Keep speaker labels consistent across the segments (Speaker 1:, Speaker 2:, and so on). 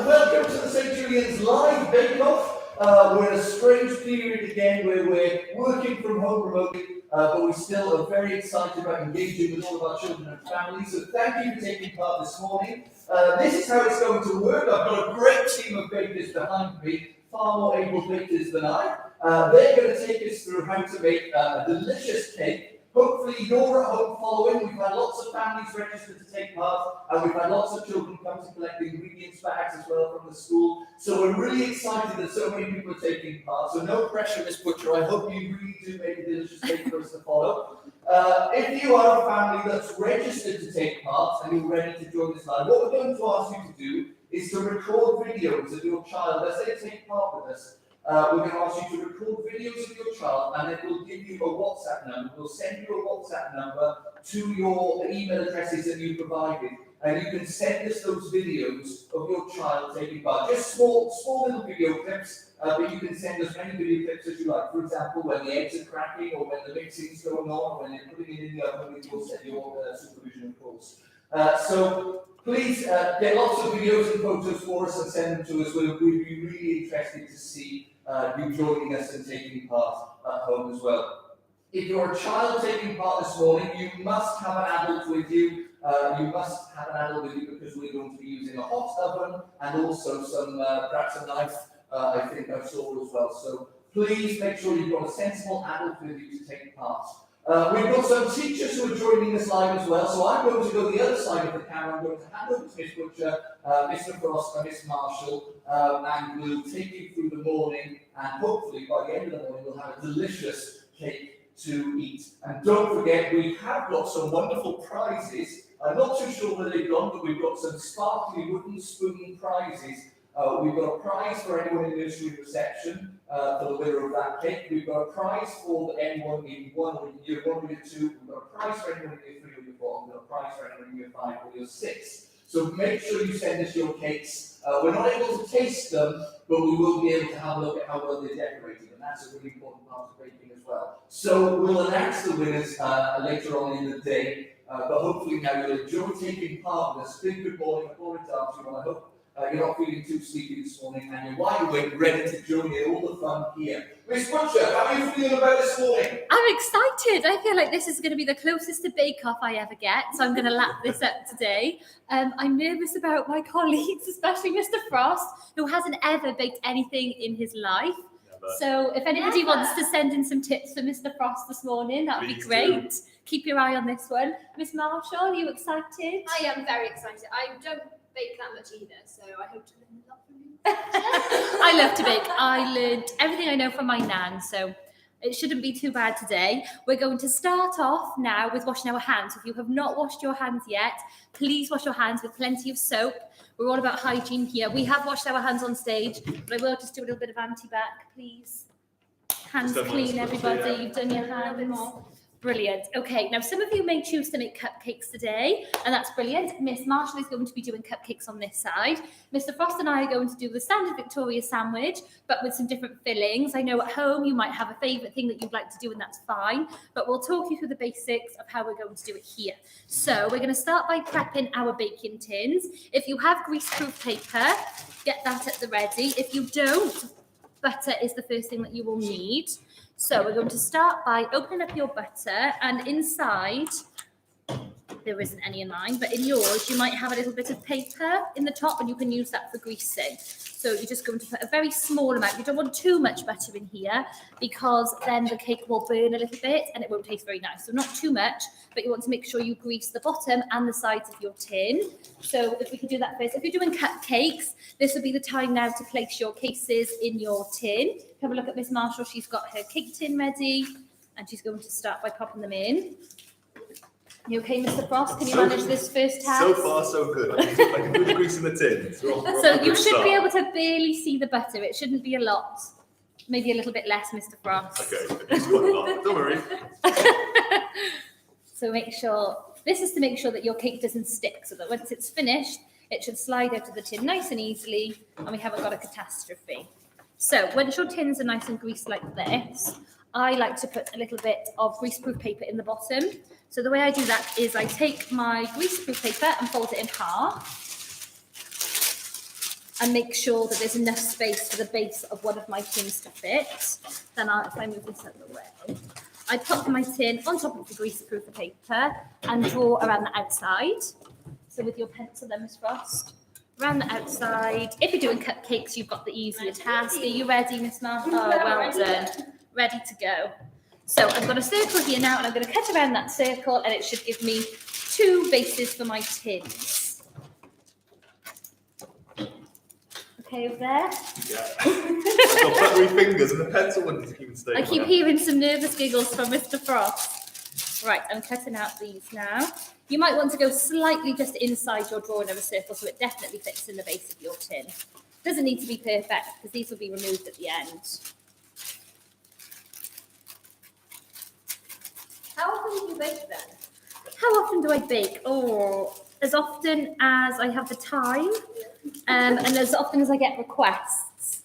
Speaker 1: Welcome to the St. Julians live bake-off. We're in a strange period again where we're working from home remotely, but we still are very excited about engaging with all of our children and families. So thank you for taking part this morning. This is how it's going to work. I've got a great team of bakers behind me, far more able bakers than I. They're going to take us through how to make a delicious cake. Hopefully you're at home following. We've had lots of families registered to take part, and we've had lots of children come to collect the ingredients bags as well from the school. So we're really excited that so many people are taking part. So no pressure, Miss Butcher. I hope you really do make a delicious cake for us to follow. If you are a family that's registered to take part and you're ready to join this live, what we're going to ask you to do is to record videos of your child as they take part with us. We're going to ask you to record videos of your child, and then we'll give you a WhatsApp number. We'll send you a WhatsApp number to your email addresses that you provided, and you can send us those videos of your child taking part. Just small little video clips, but you can send us any video clips as you like. For example, when the eggs are cracking, or when the mixing's going on, or when you're putting it in the oven with your supervision, of course. So please get lots of videos and photos for us and send them to us. We'll be really interested to see you joining us and taking part at home as well. If you're a child taking part this morning, you must have an adult with you. Because we're going to be using a hot oven and also perhaps a knife, I think I saw as well. So please make sure you've got a sensible adult with you to take part. We've got some teachers who are joining us live as well, so I'm going to go the other side of the camera. I'm going to hand over to Miss Butcher, Mr. Frost and Miss Marshall, and we'll take you through the morning, and hopefully by the end of the morning we'll have a delicious cake to eat. And don't forget, we have got some wonderful prizes. I'm not too sure where they've gone, but we've got some sparkly wooden spoon prizes. We've got a prize for anyone in nursery reception for the winner of that cake. We've got a prize for anyone in year 1 or year 2. We've got a prize for anyone in year 3 or year 4. We've got a prize for anyone in year 5 or year 6. So make sure you send us your cakes. We're not able to taste them, but we will be able to have a look at how well they're decorated, and that's a really important part of baking as well. So we'll announce the winners later on in the day, but hopefully now you'll enjoy taking part with us. Big good morning, before it's out to you, and I hope you're not feeling too sleepy this morning, and you're wide awake, ready to join in all the fun here. Miss Butcher, how are you feeling about this morning?
Speaker 2: I'm excited. I feel like this is going to be the closest to bake-off I ever get, so I'm going to lap this up today. I'm nervous about my colleagues, especially Mr. Frost, who hasn't ever baked anything in his life. So if anybody wants to send in some tips for Mr. Frost this morning, that would be great. Keep your eye on this one. Miss Marshall, are you excited?
Speaker 3: I am very excited. I don't bake that much either, so I hope to learn a lot from you.
Speaker 2: I love to bake. I learned everything I know from my nan, so it shouldn't be too bad today. We're going to start off now with washing our hands. If you have not washed your hands yet, please wash your hands with plenty of soap. We're all about hygiene here. We have washed our hands on stage, but I will just do a little bit of anti-bac, please. Hands clean, everybody. You've done your hands. Brilliant. Okay, now some of you may choose to make cupcakes today, and that's brilliant. Miss Marshall is going to be doing cupcakes on this side. Mr. Frost and I are going to do the standard Victoria sandwich, but with some different fillings. I know at home you might have a favourite thing that you'd like to do, and that's fine, but we'll talk you through the basics of how we're going to do it here. So we're going to start by prepping our baking tins. If you have greaseproof paper, get that at the ready. If you don't, butter is the first thing that you will need. So we're going to start by opening up your butter, and inside, there isn't any in mine, but in yours, you might have a little bit of paper in the top, and you can use that for greasing. So you're just going to put a very small amount. You don't want too much butter in here, because then the cake will burn a little bit and it won't taste very nice. So not too much, but you want to make sure you grease the bottom and the sides of your tin. So if we could do that first. If you're doing cupcakes, this would be the time now to place your cases in your tin. Have a look at Miss Marshall. She's got her cake tin ready, and she's going to start by popping them in. You okay, Mr. Frost? Can you manage this first task?
Speaker 4: So far, so good. I can do the grease in the tin.
Speaker 2: So you should be able to barely see the butter. It shouldn't be a lot. Maybe a little bit less, Mr. Frost.
Speaker 4: Okay, it's quite a lot. Don't worry.
Speaker 2: So make sure, this is to make sure that your cake doesn't stick, so that once it's finished, it should slide out of the tin nice and easily, and we haven't got a catastrophe. So once your tins are nice and greased like this, I like to put a little bit of greaseproof paper in the bottom. So the way I do that is I take my greaseproof paper and fold it in half. and make sure that there's enough space for the base of one of my tins to fit. Then if I move this out of the way, I pop my tin on top of the greaseproof paper and draw around the outside. So with your pencil then, Miss Frost, around the outside. If you're doing cupcakes, you've got the easier task. Are you ready, Miss Martha? Oh, well done. Ready to go. So I've got a circle here now, and I'm going to cut around that circle, and it should give me 2 bases for my tins. Okay, over there?
Speaker 4: Yeah. I've got buttery fingers and the pencil wouldn't even stay.
Speaker 2: I keep hearing some nervous giggles from Mr. Frost. Right, I'm cutting out these now. You might want to go slightly just inside your drawing of a circle so it definitely fits in the base of your tin. Doesn't need to be perfect because these will be removed at the end.
Speaker 3: How often do you bake then?
Speaker 2: How often do I bake? Oh, as often as I have the time, and as often as I get requests.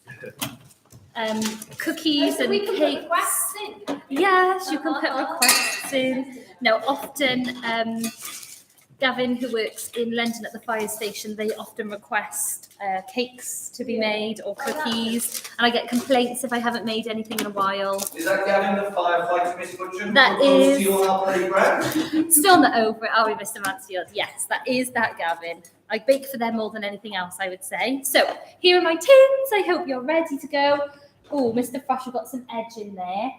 Speaker 2: Cookies and
Speaker 3: we can put
Speaker 2: cakes.
Speaker 3: requests in.
Speaker 2: Yes, you can put requests in. No, often Gavin, who works in London at the fire station, they often request cakes to be made or cookies, and I get complaints if I haven't made anything in a while.
Speaker 1: Is that Gavin, the firefighter, Miss Butcher?
Speaker 2: That
Speaker 1: Close
Speaker 2: is-
Speaker 1: to you on our playground?
Speaker 2: Still not over it, are we, Mr. Mansfield? Yes, that is that Gavin. I bake for them more than anything else, I would say. So here are my tins. I hope you're ready to go. Oh, Mr. Frost, you've got some edge in there.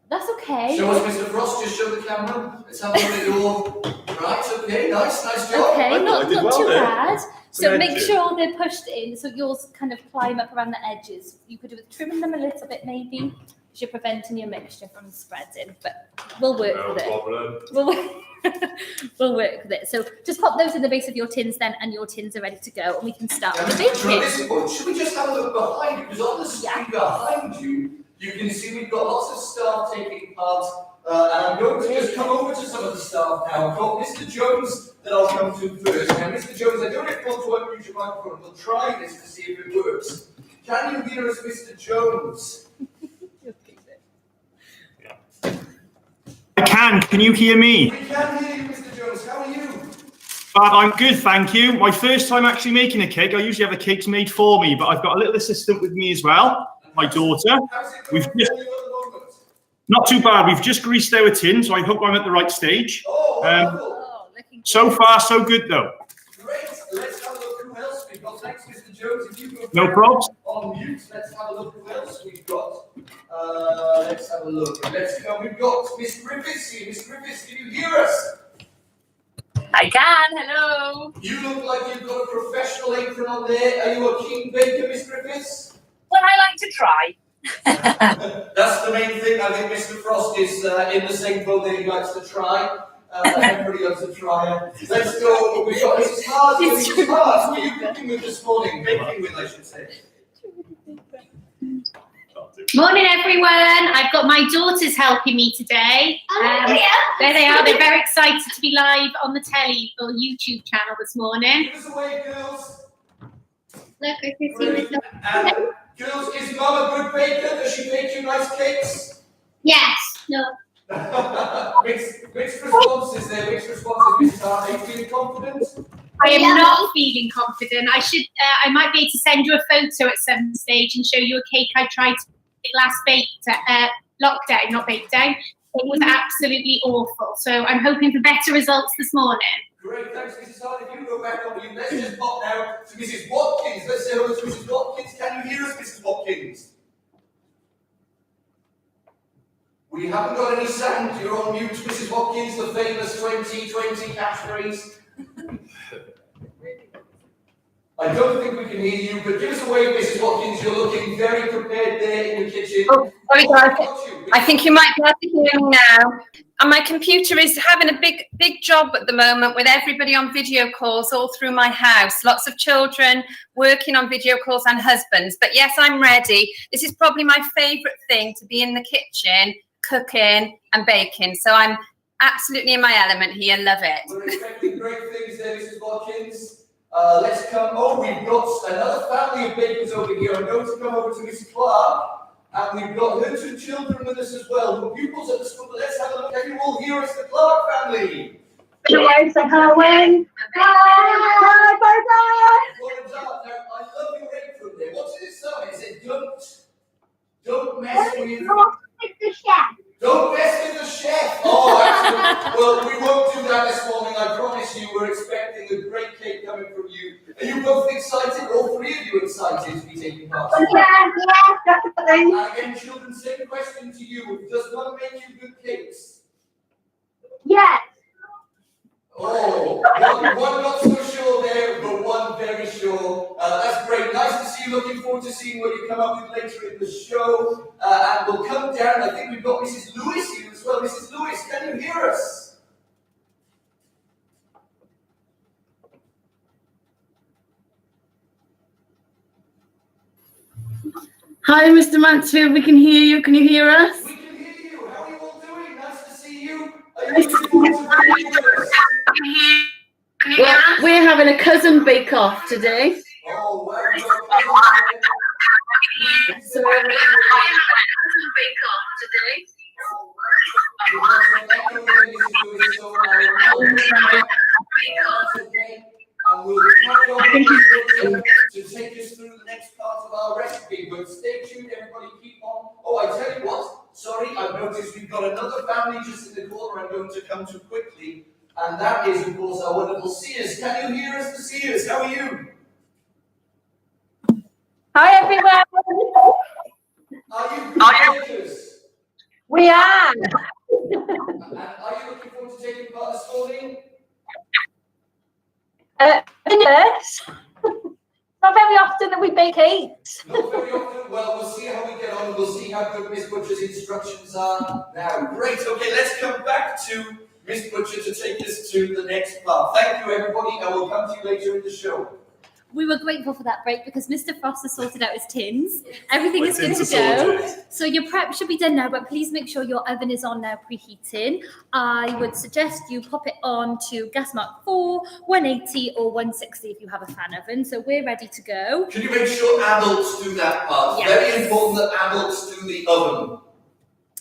Speaker 2: That's okay.
Speaker 1: Show us, Mr. Frost, just show the camera. Let's have a look at your... Right, okay, nice job.
Speaker 2: Okay,
Speaker 4: I thought
Speaker 2: not
Speaker 4: I did well
Speaker 2: too
Speaker 4: there.
Speaker 2: bad. So
Speaker 4: Some
Speaker 2: make
Speaker 4: edges.
Speaker 2: sure they're pushed in so yours kind of climb up around the edges. You could do with trimming them a little bit maybe, because you're preventing your mixture from spreading, but we'll work
Speaker 4: No
Speaker 2: with it.
Speaker 4: problem.
Speaker 2: We'll work with it. So just pop those in the base of your tins then, and your tins are ready to go, and we can start
Speaker 1: Yeah,
Speaker 2: with the
Speaker 1: Mr.
Speaker 2: baking.
Speaker 1: Listen, well, should we just have a look behind you? Because on the screen behind you, you can see we've got lots of staff taking part. And I'm going to just come over to some of the staff now. I've got Mr. Jones that I'll come to first. Now, Mr. Jones, I don't know if you want to unmute your microphone. We'll try this to see if it works. Can you hear us, Mr. Jones?
Speaker 5: I can. Can you hear me?
Speaker 1: We can hear you, Mr. Jones. How are you?
Speaker 5: I'm good, thank you. My first time actually making a cake. I usually have the cakes made for me, but I've got a little assistant with me as well, my daughter.
Speaker 1: How's it
Speaker 5: We've
Speaker 1: going
Speaker 5: just-
Speaker 1: for you at the moment?
Speaker 5: Not too bad. We've just greased our tin, so I hope I'm at the right stage.
Speaker 1: Oh, wonderful.
Speaker 2: Oh, looking good.
Speaker 5: So far, so good, though.
Speaker 1: Great. Let's have a look who else we've got. Thanks, Mr. Jones. If you go
Speaker 5: No probs.
Speaker 1: on mute, let's have a look who else we've got. Let's have a look. Let's go. We've got Miss Griffiths here. Miss Griffiths, can you hear us?
Speaker 6: I can, hello.
Speaker 1: You look like you've got a professional apron on there. Are you a keen baker, Miss Griffiths?
Speaker 6: Well, I like to try.
Speaker 1: That's the main thing. I think Mr. Frost is in the same boat that he likes to try. Everybody loves a tryer. Let's go. We've got Mrs. Hart. Mrs. Hart, who are you cooking with this morning? Baking with, I should say.
Speaker 6: Morning, everyone. I've got my daughters helping me today. There they are. They're very excited to be live on the telly or YouTube channel this morning.
Speaker 1: Give us a wave, girls.
Speaker 6: Look, I can see myself.
Speaker 1: And girls, is Mum a good baker? Does she bake you nice cakes?
Speaker 6: Yes. No.
Speaker 1: Mixed responses there. Mixed responses, Mrs. Hart. Are you feeling confident?
Speaker 6: I am not feeling confident. I might be able to send you a photo at some stage and show you a cake I tried to make last lockdown, not bake down. It was absolutely awful. So I'm hoping for better results this morning.
Speaker 1: Great, thanks, Mrs. Hart. If you go back on you, let's just pop now to Mrs. Watkins. Let's say hello to Mrs. Watkins. Can you hear us, Mrs. Watkins? We haven't got any sound. You're on mute, Mrs. Watkins, the famous 2020 catchphrase. I don't think we can hear you, but give us a wave, Mrs. Watkins. You're looking very prepared there in the kitchen.
Speaker 7: Oh, sorry, guys.
Speaker 1: Got you.
Speaker 7: I think you might be able to hear me now. And my computer is having a big job at the moment with everybody on video calls all through my house. Lots of children working on video calls and husbands. But yes, I'm ready. This is probably my favourite thing, to be in the kitchen, cooking and baking. So I'm absolutely in my element here. Love it.
Speaker 1: We're expecting great things there, Mrs. Watkins. Let's come. Oh, we've got another family of bakers over here. I'm going to come over to Mrs. Clark. And we've got her two children with us as well. We're pupils at the school. But let's have a look. Can you all hear us, the Clark family?
Speaker 8: It's a Halloween. Bye, bye,
Speaker 1: Well, now, I love your apron there. What's it say? It said, don't mess with...
Speaker 8: the chef.
Speaker 1: Don't mess with the chef! Oh, excellent. Well, we won't do that this morning, I promise you. We're expecting a great cake coming from you. Are you both excited? All three of you excited to be taking part?
Speaker 8: Yeah, definitely.
Speaker 1: And again, children, same question to you. Does one make you good cakes?
Speaker 8: Yes.
Speaker 1: Oh, one not so sure there, but one very sure. That's great. Nice to see you. Looking forward to seeing what you come up with later in the show. And we'll come down. I think we've got Mrs. Lewis here as well. Mrs. Lewis, can you hear us?
Speaker 9: Hi, Mr. Mansfield. We can hear you. Can you hear us?
Speaker 1: We can hear you. How are you all doing? Nice to see you. Are you looking forward to being with us?
Speaker 9: Well, we're having a cousin bake-off today.
Speaker 1: Oh, wow.
Speaker 9: So we're having a cousin bake-off today.
Speaker 1: And we'll carry on to take us through the next part of our recipe. But stay tuned, everybody. Keep on. Oh, I tell you what. Sorry, I've noticed we've got another family just in the corner I'm going to come to quickly. And that is, of course, our wonderful Sears. Can you hear us, the Sears? How are you?
Speaker 8: Hi, everyone.
Speaker 1: Are you good bakers?
Speaker 8: We are.
Speaker 1: And are you looking forward to taking part this morning?
Speaker 8: Yes. Not very often that we bake cakes.
Speaker 1: Not very often. Well, we'll see how we get on. We'll see how good Miss Butcher's instructions are. Now, great. Okay, let's come back to Miss Butcher to take us to the next part. Thank you, everybody, and we'll come to you later in the show.
Speaker 2: We were grateful for that break because Mr. Frost has sorted out his tins. Everything is good to
Speaker 4: Tins are
Speaker 2: go.
Speaker 4: sorted.
Speaker 2: So your prep should be done now, but please make sure your oven is on now, preheating. I would suggest you pop it on to gas mark 4, 180 or 160 if you have a fan oven. So we're ready to go.
Speaker 1: Can you make sure adults do that part?
Speaker 2: Yes.
Speaker 1: Very important that adults do the oven.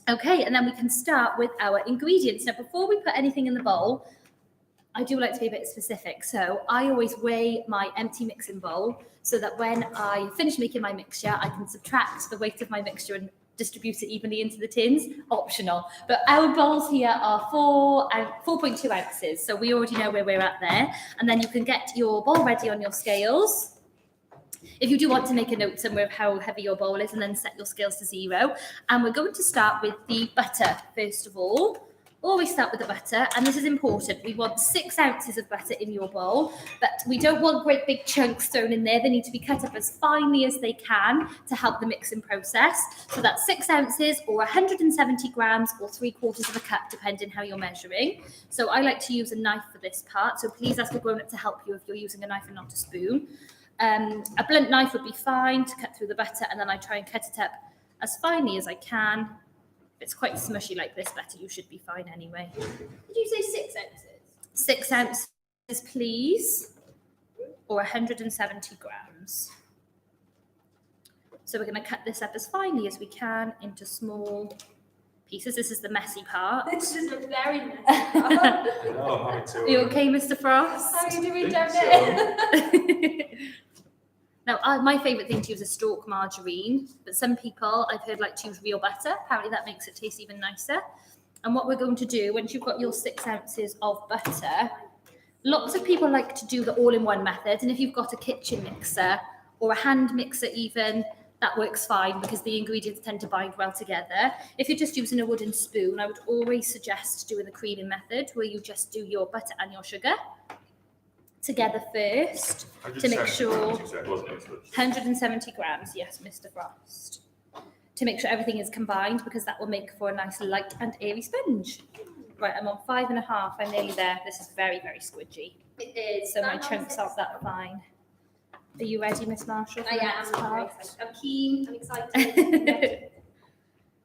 Speaker 2: Okay, and then we can start with our ingredients. Now, before we put anything in the bowl, I do like to be a bit specific. So I always weigh my empty mixing bowl so that when I finish making my mixture, I can subtract the weight of my mixture and distribute it evenly into the tins. Optional. But our bowls here are 4.2 ounces. So we already know where we're at there. And then you can get your bowl ready on your scales. If you do want to make a note somewhere of how heavy your bowl is and then set your scales to 0. And we're going to start with the butter, first of all. Always start with the butter, and this is important. We want 6 ounces of butter in your bowl, but we don't want great big chunks thrown in there. They need to be cut up as finely as they can to help the mixing process. So that's 6 ounces or 170 grams or 3/4 of a cup, depending how you're measuring. So I like to use a knife for this part, so please ask a grown-up to help you if you're using a knife and not a spoon. A blunt knife would be fine to cut through the butter, and then I try and cut it up as finely as I can. If it's quite smushy like this butter, you should be fine anyway.
Speaker 3: Did you say 6 ounces?
Speaker 2: 6 ounces, please, or 170 grams. So we're going to cut this up as finely as we can into small pieces. This is the messy part.
Speaker 3: This is a very messy.
Speaker 4: Oh, I'm having to.
Speaker 2: Are you okay, Mr. Frost?
Speaker 3: How are you doing down
Speaker 4: So-
Speaker 3: there?
Speaker 2: Now, my favourite thing to use is stalk margarine, but some people I've heard like to use real butter. Apparently that makes it taste even nicer. And what we're going to do, once you've got your 6 ounces of butter, lots of people like to do the all-in-one method. And if you've got a kitchen mixer or a hand mixer even, that works fine because the ingredients tend to bind well together. If you're just using a wooden spoon, I would always suggest doing the creaming method where you just do your butter and your sugar together first to make sure 170 grams, yes, Mr. Frost, to make sure everything is combined because that will make for a nice light and airy sponge. Right, I'm on 5.5. I'm nearly there. This is very, very squidgy.
Speaker 3: It is.
Speaker 2: So my chunks aren't that fine. Are you ready, Miss Marshall? for
Speaker 3: I
Speaker 2: the
Speaker 3: am.
Speaker 2: next
Speaker 3: I'm very
Speaker 2: part?
Speaker 3: excited. I'm keen. I'm excited.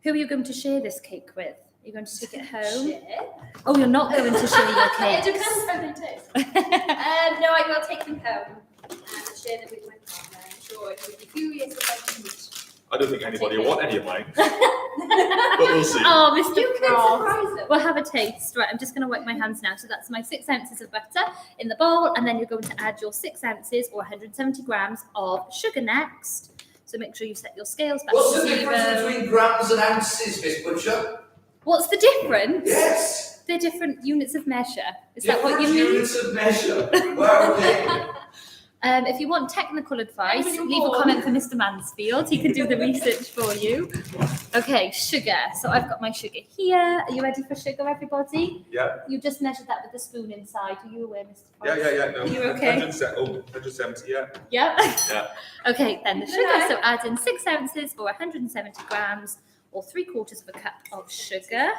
Speaker 2: Who are you going to share this cake with? Are you going to take it home?
Speaker 3: Share.
Speaker 2: Oh, you're not going to share your
Speaker 3: It
Speaker 2: cake.
Speaker 3: depends how they taste. No, I will take them home and share them with my partner. I'm sure he would be furious if I didn't.
Speaker 4: I don't think anybody will want any of mine. But we'll see.
Speaker 2: Oh, Mr.
Speaker 3: You can
Speaker 2: Frost.
Speaker 3: surprise them.
Speaker 2: We'll have a taste. Right, I'm just going to wipe my hands now. So that's my 6 ounces of butter in the bowl, and then you're going to add your 6 ounces or 170 grams of sugar next. So make sure you set your scales back
Speaker 1: What's
Speaker 2: to
Speaker 1: the difference
Speaker 2: 0.
Speaker 1: between grams and ounces, Miss Butcher?
Speaker 2: What's the difference?
Speaker 1: Yes.
Speaker 2: They're different units of measure. Is that what you
Speaker 1: Different
Speaker 2: mean?
Speaker 1: units of measure. Well, okay.
Speaker 2: If you want technical advice,
Speaker 3: Anybody
Speaker 2: leave a
Speaker 3: more?
Speaker 2: comment for Mr. Mansfield. He can do the research for you. Okay, sugar. So I've got my sugar here. Are you ready for sugar, everybody?
Speaker 4: Yeah.
Speaker 2: You just measured that with the spoon inside. Are you aware, Mr.
Speaker 4: Yeah.
Speaker 2: Frost?
Speaker 4: No,
Speaker 2: Are you okay?
Speaker 4: 170, yeah.
Speaker 2: Yeah.
Speaker 4: Yeah.
Speaker 2: Okay, then the sugar.
Speaker 3: Okay.
Speaker 2: So add in 6 ounces or 170 grams or 3/4 of a cup of sugar.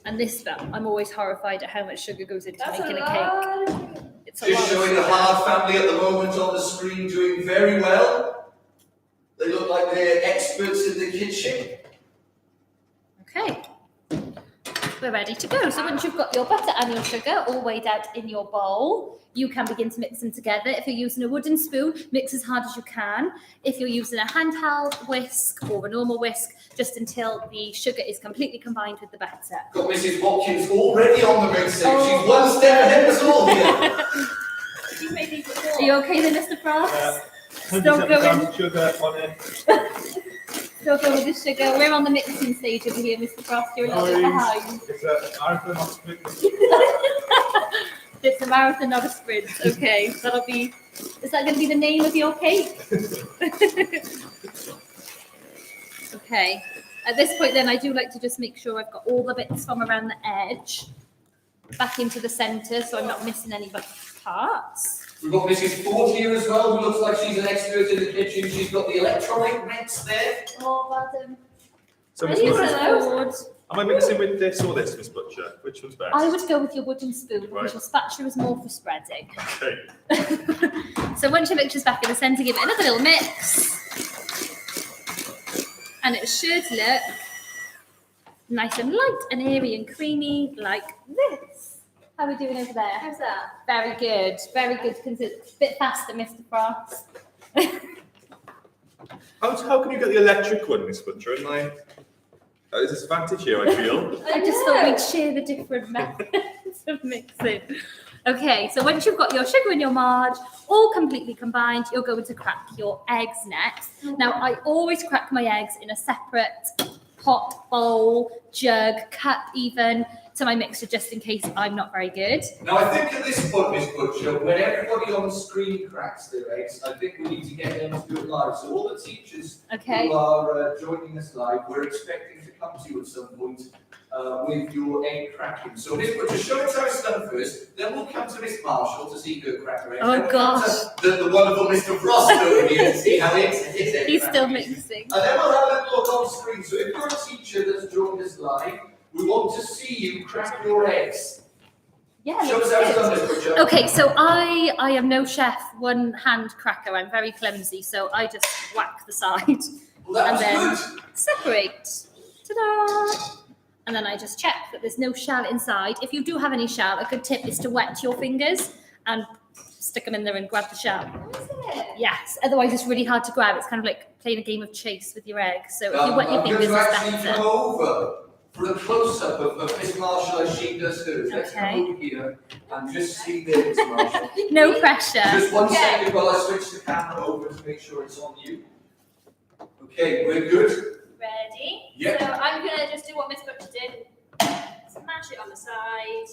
Speaker 2: And this bit, I'm always horrified at how much sugar goes into making a cake. It's a lot
Speaker 1: Just
Speaker 2: of
Speaker 1: showing the
Speaker 2: sugar.
Speaker 1: Hard family at the moment on the screen doing very well. They look like they're experts in the kitchen.
Speaker 2: Okay, we're ready to go. So once you've got your butter and your sugar all weighed out in your bowl, you can begin to mix them together. If you're using a wooden spoon, mix as hard as you can. If you're using a handheld whisk or a normal whisk, just until the sugar is completely combined with the butter.
Speaker 1: Got Mrs. Watkins already on the mixing.
Speaker 2: Oh.
Speaker 1: She's one step ahead of us all here.
Speaker 3: You made these before.
Speaker 2: Are you okay then, Mr. Frost? Still
Speaker 4: 170
Speaker 2: going,
Speaker 4: grams of sugar on it.
Speaker 2: still going with the sugar. We're on the mixing stage over here, Mr. Frost. You're a little bit behind.
Speaker 4: It's a marathon of sprint.
Speaker 2: It's a marathon, not a sprint. Okay, that'll be. Is that going to be the name of your cake? Okay. At this point, then, I do like to just make sure I've got all the bits from around the edge back into the centre, so I'm not missing any parts.
Speaker 1: We've got Mrs. Ford here as well, who looks like she's an expert in the kitchen. She's got the electronic mix there.
Speaker 2: Oh, madam.
Speaker 4: So,
Speaker 2: Are
Speaker 4: Miss
Speaker 2: you
Speaker 4: Butcher,
Speaker 2: Ford?
Speaker 4: am I mixing with this or this, Miss Butcher? Which one's best?
Speaker 2: I would go with your wooden spoon because
Speaker 4: Right.
Speaker 2: your spatula is more for spreading.
Speaker 4: Okay.
Speaker 2: So once your mixture's back in the centre, give it another little mix. And it should look nice and light and airy and creamy like this. How are we doing over there?
Speaker 3: How's that?
Speaker 2: Very good, very good. Bit faster, Mr. Frost.
Speaker 4: How can you get the electric one, Miss Butcher? And there's this advantage here, I feel.
Speaker 2: I just thought we'd share the different methods of mixing. Okay, so once you've got your sugar and your marge all completely combined, you're going to crack your eggs next. Now, I always crack my eggs in a separate pot, bowl, jug, cup even, to my mixture, just in case I'm not very good.
Speaker 1: Now, I think at this point, Miss Butcher, when everybody on the screen cracks their eggs, I think we need to get them to do it live. So all the teachers
Speaker 2: Okay.
Speaker 1: who are joining us live, we're expecting to come to you at some point with your egg cracking. So Miss Butcher, show us how it's done first, then we'll come to Miss Marshall to see her crack her eggs.
Speaker 2: Oh,
Speaker 1: Then we'll come
Speaker 2: gosh.
Speaker 1: to the wonderful Mr. Frost over here to see how his egg
Speaker 2: He's still
Speaker 1: cracking is.
Speaker 2: mixing.
Speaker 1: And then we'll have a look on screen. So if you're a teacher that's joined us live, we want to see you crack your eggs.
Speaker 2: Yeah,
Speaker 1: Show
Speaker 2: looks
Speaker 1: us how it's
Speaker 2: good.
Speaker 1: done, Miss Butcher.
Speaker 2: Okay, so I am no chef, one hand cracker. I'm very clumsy, so I just whack the side
Speaker 1: Well, that
Speaker 2: and
Speaker 1: was
Speaker 2: then
Speaker 1: good.
Speaker 2: separate. Ta-da! And then I just check that there's no shell inside. If you do have any shell, a good tip is to wet your fingers and stick them in there and grab the shell.
Speaker 3: Is it?
Speaker 2: Yes, otherwise it's really hard to grab. It's kind of like playing a game of chase with your eggs. So if you wet your
Speaker 1: I'm
Speaker 2: fingers,
Speaker 1: going to
Speaker 2: it's
Speaker 1: actually
Speaker 2: better.
Speaker 1: come over for a close-up of Miss Marshall as she does hers. Let's
Speaker 2: Okay.
Speaker 1: come over here and just see there, Miss Marshall.
Speaker 2: No pressure.
Speaker 1: Just one
Speaker 3: Okay.
Speaker 1: second while I switch the camera over to make sure it's on you. Okay, we're good.
Speaker 3: Ready?
Speaker 1: Yeah.
Speaker 3: So I'm gonna just do what Miss Butcher did. Smash it on the side.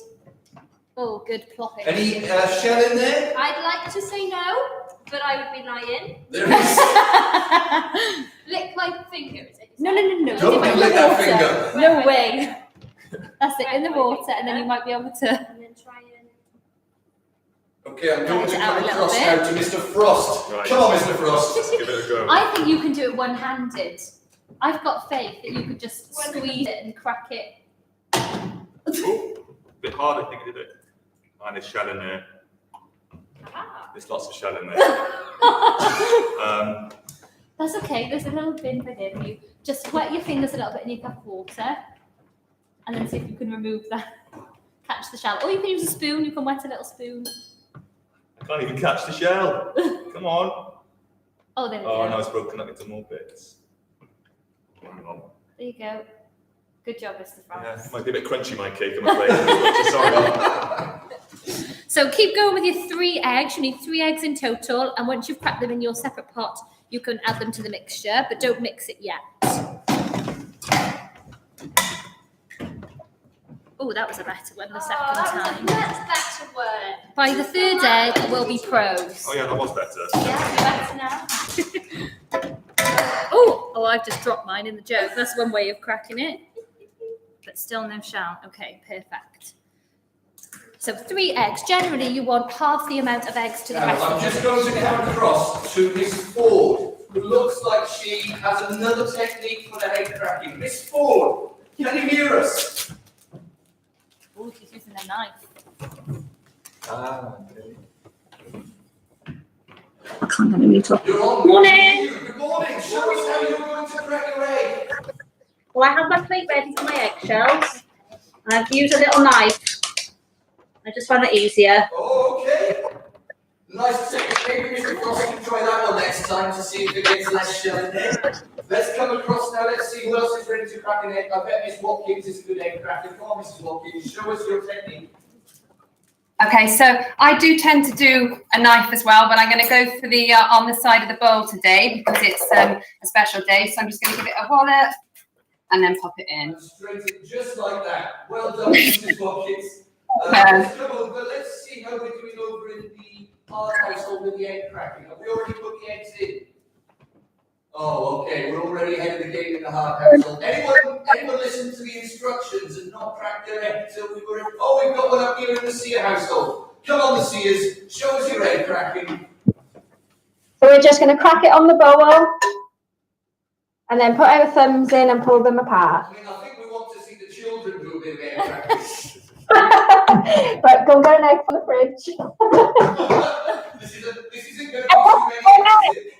Speaker 2: Oh, good plopping.
Speaker 1: Any shell in there?
Speaker 3: I'd like to say no, but I would be lying.
Speaker 1: There is.
Speaker 3: Lick my finger, is it?
Speaker 2: No.
Speaker 1: Don't
Speaker 2: Dip it in
Speaker 1: lick
Speaker 2: the
Speaker 1: that
Speaker 2: water.
Speaker 1: finger.
Speaker 2: No way. That's it, in the
Speaker 3: Right,
Speaker 2: water, and then you might be able to.
Speaker 3: And then try and.
Speaker 1: Okay, I'm going
Speaker 2: Let
Speaker 1: to
Speaker 2: it out
Speaker 1: come
Speaker 2: a little
Speaker 1: across
Speaker 2: bit.
Speaker 1: now to Mr. Frost.
Speaker 4: Right.
Speaker 1: Come on, Mr. Frost.
Speaker 4: Let's give it a go.
Speaker 2: I think you can do it one-handed. I've got faith that you could just squeeze it and crack it.
Speaker 4: Ooh, a bit hard, I think, did it? And there's shell in there.
Speaker 3: Ah.
Speaker 4: There's lots of shell in there.
Speaker 2: That's okay. There's a little bin for him. You just wet your fingers a little bit in your cup of water, and then see if you can remove that, catch the shell. Or you can use a spoon. You can wet a little spoon.
Speaker 4: I can't even catch the shell. Come on.
Speaker 2: Oh, there we
Speaker 4: Oh
Speaker 2: go.
Speaker 4: no, it's broken up into more bits. Hang on.
Speaker 2: There you go. Good job, Mr.
Speaker 4: Yeah,
Speaker 2: France.
Speaker 4: it might be a bit crunchy, my cake, I'm afraid. Sorry.
Speaker 2: So keep going with your 3 eggs. You need 3 eggs in total, and once you've cracked them in your separate pot, you can add them to the mixture, but don't mix it yet. Oh, that was a better one the second time.
Speaker 3: That's better word.
Speaker 2: By the 3rd egg, we'll be pros.
Speaker 4: Oh yeah, that was better.
Speaker 2: Yeah, better now. Oh, I've just dropped mine in the jug. That's one way of cracking it. But still no shout. Okay, perfect. So 3 eggs. Generally, you want half the amount of eggs to the rest
Speaker 1: I'm
Speaker 2: of
Speaker 1: just
Speaker 2: the
Speaker 1: going to come across to Miss Ford, who looks like she has another technique for the egg cracking. Miss Ford, can you hear us?
Speaker 2: Oh, she's using a knife.
Speaker 1: Okay.
Speaker 8: I can't have any talk.
Speaker 1: You're on.
Speaker 8: Morning.
Speaker 1: Good morning. Show us how you're going to crack your egg.
Speaker 8: Well, I have my plate ready for my eggshells. I've used a little knife. I just found it easier.
Speaker 1: Okay. Nice technique. Maybe Mr. Frost can try that one next time to see if it gets less shell in there. Let's come across now. Let's see who else is ready to crack an egg. I bet Miss Watkins is a good egg cracker. Come on, Mrs. Watkins. Show us your technique.
Speaker 7: Okay, so I do tend to do a knife as well, but I'm going to go for the on the side of the bowl today because it's a special day. So I'm just going to give it a wallop and then pop it in.
Speaker 1: And straight it just like that. Well done, Mrs. Watkins. Let's come over. Let's see how we're doing over in the Hart household with the egg cracking. Have we already put the eggs in? Oh, okay. We're already ahead of the game in the Hart household. Anyone listen to the instructions and not crack their egg till we were in? Oh, we've got one up here in the Sear household. Come on, the Sears. Show us your egg cracking.
Speaker 8: So we're just going to crack it on the bowl and then put our thumbs in and pull them apart.
Speaker 1: I mean, I think we want to see the children do a bit of egg cracking.
Speaker 8: Right, go and get an egg from the fridge.
Speaker 1: This isn't going to be too many eggs, is it?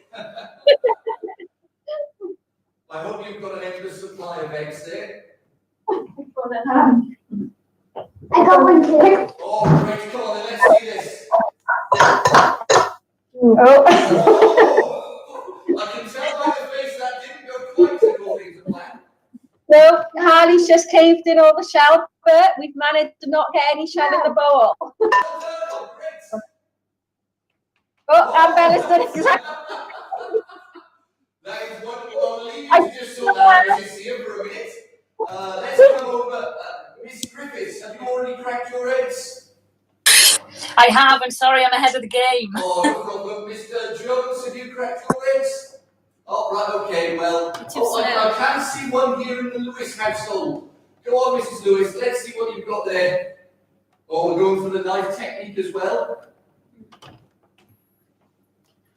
Speaker 1: I hope you've got an endless supply of eggs there.
Speaker 8: I got one too.
Speaker 1: Oh, great. Come on, then, let's see this.
Speaker 8: Oh.
Speaker 1: I can tell by the face that didn't go quite according to plan.
Speaker 8: No, Harley's just caved in all the shell, but we've managed to not get any shell in the bowl.
Speaker 1: Well done, oh, great.
Speaker 8: Oh, and Bella's done exactly.
Speaker 1: That is wonderful. I'll leave you to just sort that out here for a minute. Let's come over. Miss Griffiths, have you already cracked your eggs?
Speaker 8: I have. I'm sorry, I'm ahead of the game.
Speaker 1: Oh, no problem. Mr. Jones, have you cracked your eggs? Oh, right, okay, well. I can see one here in the Lewis household. Go on, Mrs. Lewis, let's see what you've got there. Oh, we're going for the knife technique as well.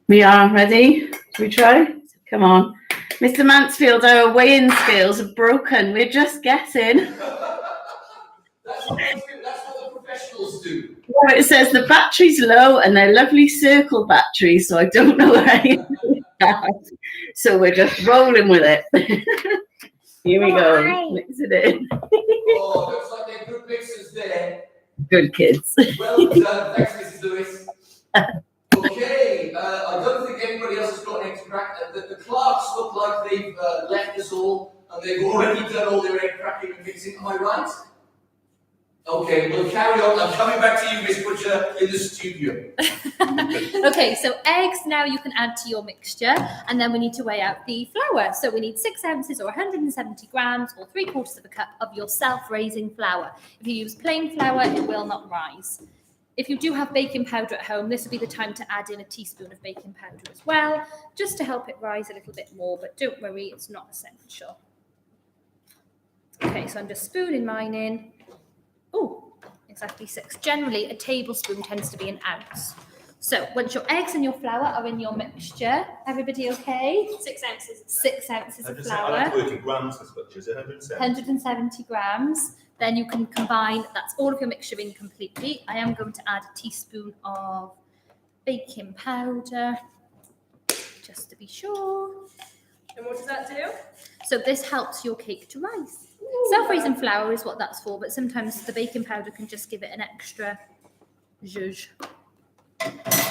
Speaker 9: We are ready. Should we try? Come on. Mr. Mansfield, our weighing scales are broken. We're just guessing.
Speaker 1: That's what the professionals do.
Speaker 9: Well, it says the battery's low and they're lovely circle batteries, so I don't know where so we're just rolling with it. Here we go. Mix it in.
Speaker 1: Oh, looks like they're good mixers there.
Speaker 9: Good kids.
Speaker 1: Well done. Thanks, Mrs. Lewis. Okay, I don't think anybody else has got an egg to crack. The Clarks look like they've left us all and they've already done all their egg cracking and mixing. Am I right? Okay, we'll carry on. I'm coming back to you, Miss Butcher, in the studio.
Speaker 2: Okay, so eggs now you can add to your mixture, and then we need to weigh out the flour. So we need 6 ounces or 170 grams or 3/4 of a cup of your self-raising flour. If you use plain flour, it will not rise. If you do have baking powder at home, this would be the time to add in a teaspoon of baking powder as well, just to help it rise a little bit more, but don't worry, it's not essential. Okay, so I'm just spooning mine in. Oh, exactly 6. Generally, a tablespoon tends to be an ounce. So once your eggs and your flour are in your mixture, everybody okay?
Speaker 3: 6 ounces.
Speaker 2: 6 ounces of
Speaker 4: I
Speaker 2: flour.
Speaker 4: like to work in grams, Miss Butcher. Is it 170?
Speaker 2: 170 grams. Then you can combine, that's all of your mixture in completely. I am going to add a teaspoon of baking powder, just to be sure.
Speaker 3: And what does that do?
Speaker 2: So this helps your cake to rise. Self-raising flour is what that's for, but sometimes the baking powder can just give it an extra zhuzh.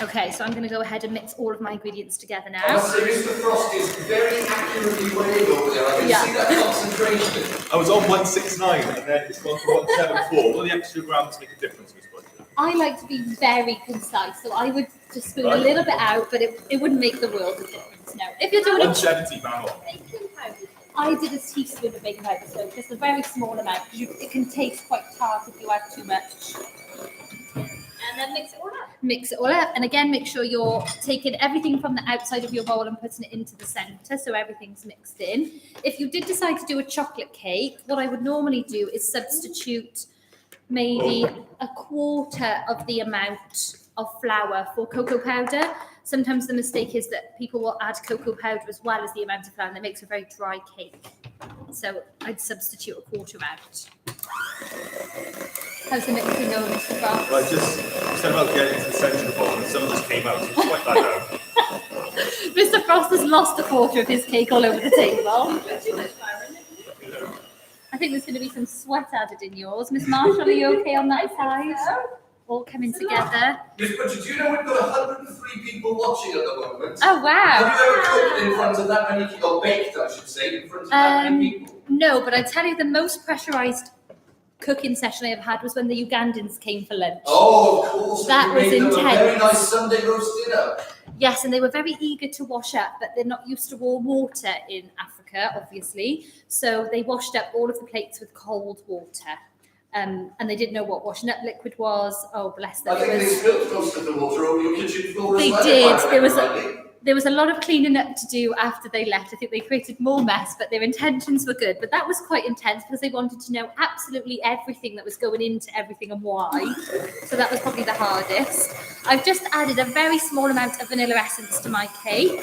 Speaker 2: Okay, so I'm going to go ahead and mix all of my ingredients together
Speaker 1: I
Speaker 2: now.
Speaker 1: must say, Mr. Frost is very accurately weighing over there. I can see that concentration.
Speaker 4: I was on 169 and then it's gone to 174. Will the extra grams make a difference, Miss Butcher?
Speaker 2: I like to be very concise, so I would just spoon a little bit out, but it wouldn't make the world of difference. No, if you're doing
Speaker 4: 170, bang on.
Speaker 3: Baking powder.
Speaker 2: I did a teaspoon of baking powder, so just a very small amount. It can taste quite tart if you add too much.
Speaker 3: And then mix it all up.
Speaker 2: Mix it all up, and again, make sure you're taking everything from the outside of your bowl and putting it into the centre, so everything's mixed in. If you did decide to do a chocolate cake, what I would normally do is substitute maybe a quarter of the amount of flour for cocoa powder. Sometimes the mistake is that people will add cocoa powder as well as the amount of flour, and that makes a very dry cake. So I'd substitute a quarter out. How's the mixing going, Mr. Frost?
Speaker 4: Well, I just said about getting to the centre of the bowl and some just came out, so just wipe that out.
Speaker 2: Mr. Frost has lost a quarter of his cake all over the table.
Speaker 3: Too much flour in it.
Speaker 2: I think there's going to be some sweat added in yours. Miss Marshall, are you okay on that side? All coming together.
Speaker 1: Miss Butcher, do you know we've got 103 people watching at the moment?
Speaker 2: Oh, wow.
Speaker 1: Have you ever cooked in front of that many people, or baked, I should say, in front of that many people?
Speaker 2: No, but I tell you, the most pressurised cooking session I ever had was when the Ugandans came for lunch.
Speaker 1: Oh, of course.
Speaker 2: That
Speaker 1: you
Speaker 2: was
Speaker 1: made them a very
Speaker 2: intense.
Speaker 1: nice Sunday roast dinner.
Speaker 2: Yes, and they were very eager to wash up, but they're not used to warm water in Africa, obviously. So they washed up all of the plates with cold water. And they didn't know what washing up liquid was. Oh, bless them.
Speaker 1: I think they spilled most of the water over your kitchen floor as
Speaker 2: They
Speaker 1: well.
Speaker 2: did.
Speaker 1: if I remember rightly.
Speaker 2: There was a lot of cleaning up to do after they left. I think they created more mess, but their intentions were good. But that was quite intense because they wanted to know absolutely everything that was going into everything and why. So that was probably the hardest. I've just added a very small amount of vanilla essence to my cake.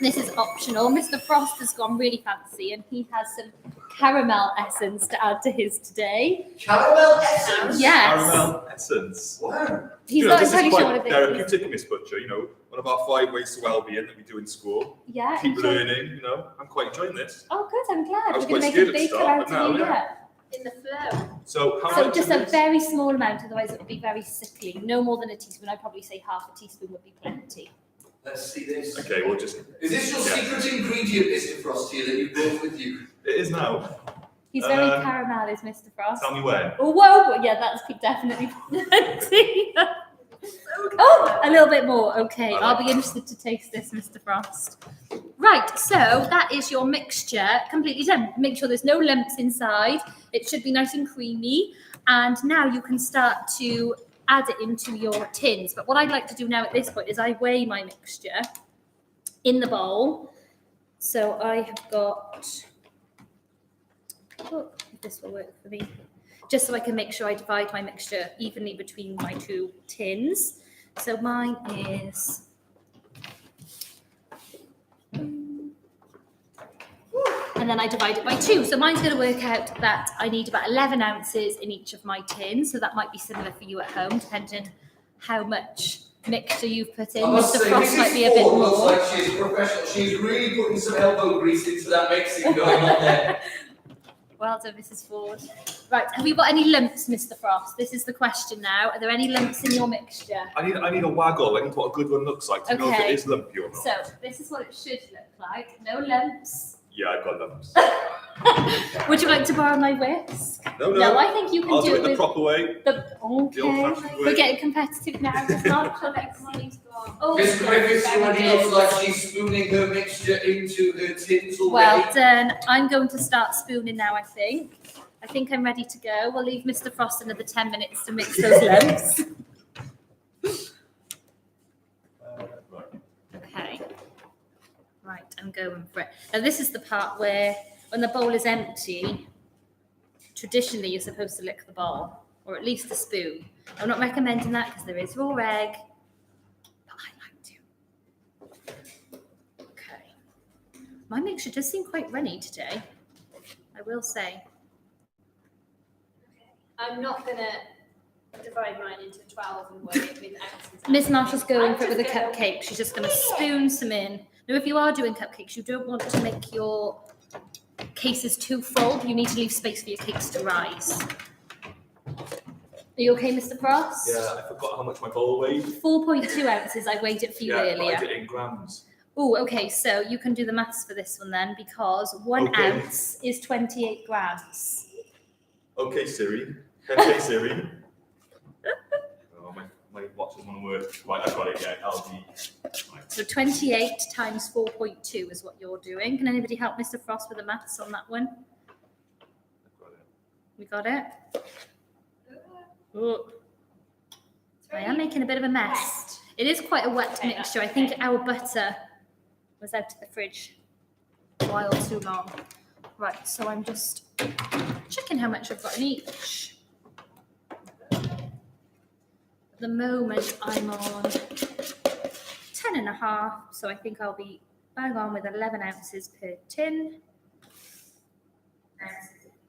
Speaker 2: This is optional. Mr. Frost has gone really fancy and he has some caramel essence to add to his today.
Speaker 1: Caramel essence?
Speaker 2: Yes.
Speaker 4: Caramel essence.
Speaker 1: Wow.
Speaker 2: He's
Speaker 4: You know,
Speaker 2: not
Speaker 4: this is
Speaker 2: entirely sure what
Speaker 4: quite
Speaker 2: it is.
Speaker 4: therapeutic, Miss Butcher. You know, one of our 5 ways to well-being that we do in school.
Speaker 2: Yeah.
Speaker 4: Keep
Speaker 2: enjoy-
Speaker 4: learning. You know, I'm quite enjoying this.
Speaker 2: Oh, good. I'm glad.
Speaker 4: I was
Speaker 2: We're going to
Speaker 4: quite
Speaker 2: make a
Speaker 4: scared at the
Speaker 2: baker
Speaker 4: start,
Speaker 2: out
Speaker 4: but now,
Speaker 2: of you.
Speaker 4: yeah.
Speaker 3: In the flow.
Speaker 4: So how
Speaker 2: So
Speaker 4: much
Speaker 2: just
Speaker 4: is
Speaker 2: a
Speaker 4: this?
Speaker 2: very small amount, otherwise it would be very sickly. No more than a teaspoon. I'd probably say half a teaspoon would be plenty.
Speaker 1: Let's see this.
Speaker 4: Okay, we'll just.
Speaker 1: Is this your
Speaker 4: Yeah.
Speaker 1: secret ingredient, Mr. Frost, here, that you brought with you?
Speaker 4: It is now.
Speaker 2: He's very
Speaker 4: Um,
Speaker 2: caramel, is Mr. Frost.
Speaker 4: Tell me where.
Speaker 2: Oh, whoa, yeah, that's definitely plenty. Oh, a little bit more. Okay, I'll be interested to taste this, Mr. Frost. Right, so that is your mixture completely done. Make sure there's no lumps inside. It should be nice and creamy. And now you can start to add it into your tins. But what I'd like to do now at this point is I weigh my mixture in the bowl. So I have got, oh, if this will work for me, just so I can make sure I divide my mixture evenly between my 2 tins. So mine is, and then I divide it by 2. So mine's going to work out that I need about 11 ounces in each of my tins. So that might be similar for you at home, depending how much mixture you've put in.
Speaker 1: I must
Speaker 2: Mr.
Speaker 1: say,
Speaker 2: Frost might
Speaker 1: Mrs.
Speaker 2: be a bit
Speaker 1: Ford looks
Speaker 2: more.
Speaker 1: like she's a professional. She's really putting some elbow grease into that mixing going on there.
Speaker 2: Well done, Mrs. Ford. Right, have you got any lumps, Mr. Frost? This is the question now. Are there any lumps in your mixture?
Speaker 4: I need a waggle. I need what a good one looks like to know if
Speaker 2: Okay.
Speaker 4: it is lumpy or not.
Speaker 2: So this is what it should look like. No lumps.
Speaker 4: Yeah, I've got lumps.
Speaker 2: Would you like to borrow my whisk?
Speaker 4: No,
Speaker 2: No, I think you can
Speaker 4: I'll
Speaker 2: do
Speaker 4: do
Speaker 2: it
Speaker 4: it the
Speaker 2: with
Speaker 4: proper way.
Speaker 2: the okay.
Speaker 4: old-fashioned way.
Speaker 2: We're getting competitive now. Miss Marshall, next week. Oh,
Speaker 1: Miss Griffiths
Speaker 2: very
Speaker 1: already
Speaker 2: good.
Speaker 1: looks like she's spooning her mixture into her tins already.
Speaker 2: Well done. I'm going to start spooning now, I think. I think I'm ready to go. We'll leave Mr. Frost another 10 minutes to mix those lumps.
Speaker 4: Right.
Speaker 2: Okay. Right, I'm going for it. Now this is the part where when the bowl is empty, traditionally you're supposed to lick the bowl, or at least a spoon. I'm not recommending that because there is raw egg, but I like to. Okay. My mixture does seem quite runny today, I will say.
Speaker 3: I'm not going to divide mine into 12 and weigh it with ounces.
Speaker 2: Miss Marshall's going
Speaker 3: I'm
Speaker 2: for it with a
Speaker 3: just gonna-
Speaker 2: cupcake. She's just going to spoon some in. Now, if you are doing cupcakes, you don't want to make your cases too full. You need to leave space for your cakes to rise. Are you okay, Mr. Frost?
Speaker 4: Yeah, I forgot how much my bowl weighed.
Speaker 2: 4.2 ounces. I weighed it for you
Speaker 4: Yeah, but
Speaker 2: earlier.
Speaker 4: I did it in grams.
Speaker 2: Oh, okay. So you can do the maths for this one then, because 1
Speaker 4: Okay.
Speaker 2: ounce is 28 grams.
Speaker 4: Okay, Siri. Okay, Siri. Oh, my watch doesn't want to work. Right, I've got it. Yeah, LG. Right.
Speaker 2: So 28 times 4.2 is what you're doing. Can anybody help Mr. Frost with the maths on that one?
Speaker 4: I've got it.
Speaker 2: We got it? Oh. I am making a bit of a mess. It is quite a wet mixture. I think our butter was out of the fridge a while too long. Right, so I'm just checking how much I've got in each. At the moment, I'm on 10.5, so I think I'll be bang on with 11 ounces per tin.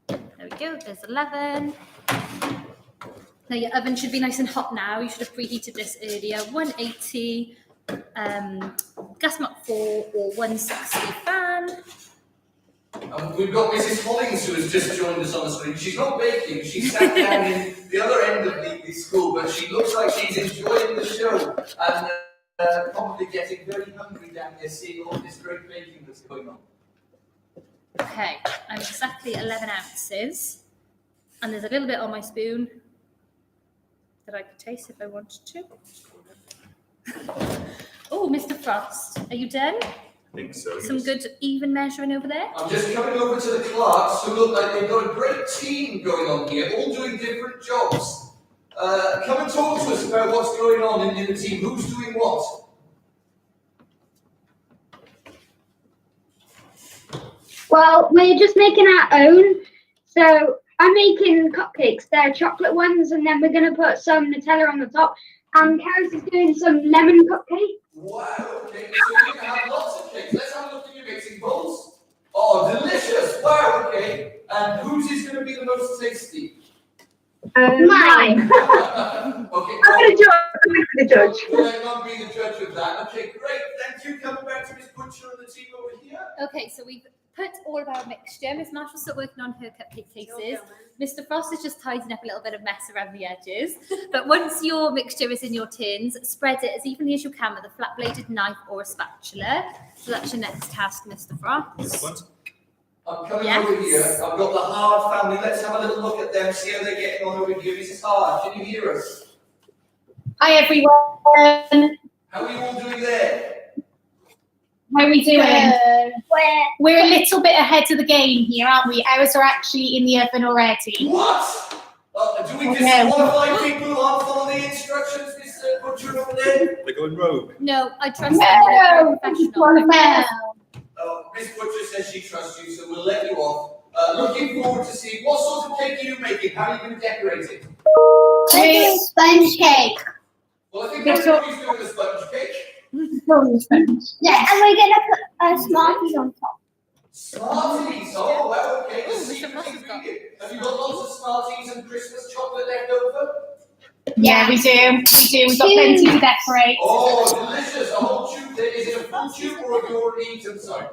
Speaker 2: There we go, there's 11. Now your oven should be nice and hot now. You should have preheated this earlier. 180, gas Mach 4 or 160 fan.
Speaker 1: We've got Mrs. Hollings who has just joined us on the screen. She's not baking, she's sat down in the other end of the school, but she looks like she's enjoying the show and probably getting very hungry down here seeing all this great baking that's going on.
Speaker 2: Okay, I'm exactly 11 ounces. And there's a little bit on my spoon that I could taste if I wanted to. Oh, Mr. Frost, are you done?
Speaker 4: I think so.
Speaker 2: Some good even measuring over there?
Speaker 1: I'm just coming over to the Clarks who look like they've got a great team going on here, all doing different jobs. Come and talk to us about what's going on in the team. Who's doing what?
Speaker 10: Well, we're just making our own. So I'm making cupcakes. They're chocolate ones, and then we're going to put some Nutella on the top. And Karis is doing some lemon cupcake.
Speaker 1: Wow, okay, so we're going to have lots of cakes. Let's have a look at your mixing bowls. Oh, delicious. Wow, okay. And whose is going to be the most tasty?
Speaker 10: Mine.
Speaker 1: Okay,
Speaker 10: I'm going to be the judge.
Speaker 1: Will I not be the judge of that? Okay, great. Thank you. Coming back to Miss Butcher and the team over here.
Speaker 2: Okay, so we've put all of our mixture. Miss Marshall's still working on her cupcake cases. Mr. Frost is just tidying up a little bit of mess around the edges. But once your mixture is in your tins, spread it as evenly as you can with a flat-bladed knife or a spatula. So that's your next task, Mr. Frost.
Speaker 1: I'm coming over here. I've got the Hard family. Let's have a little look at them, see how they're getting on over here. Mrs. Hard, can you hear us?
Speaker 6: Hi everyone.
Speaker 1: How are you all doing there?
Speaker 6: How are we doing? We're a little bit ahead of the game here, aren't we? Ours are actually in the oven already.
Speaker 1: What? Do we disqualify people who aren't following the instructions, Mr. Butcher over there?
Speaker 4: They're going rogue.
Speaker 2: No, I trust them. They're professional.
Speaker 1: Miss Butcher says she trusts you, so we'll let you off. Looking forward to seeing what sort of cake are you making? How are you going to decorate it?
Speaker 10: Sponge cake.
Speaker 1: Well, I think everybody's doing a sponge cake.
Speaker 10: Yeah, and we're going to put Smarties on top.
Speaker 1: Smarties? Oh, well, okay. The secret ingredient. Have you got lots of Smarties and Christmas chocolate left over?
Speaker 6: Yeah, we do. We've got plenty to decorate.
Speaker 1: Oh, delicious. A whole tube there. Is it a full tube or have you already eaten some?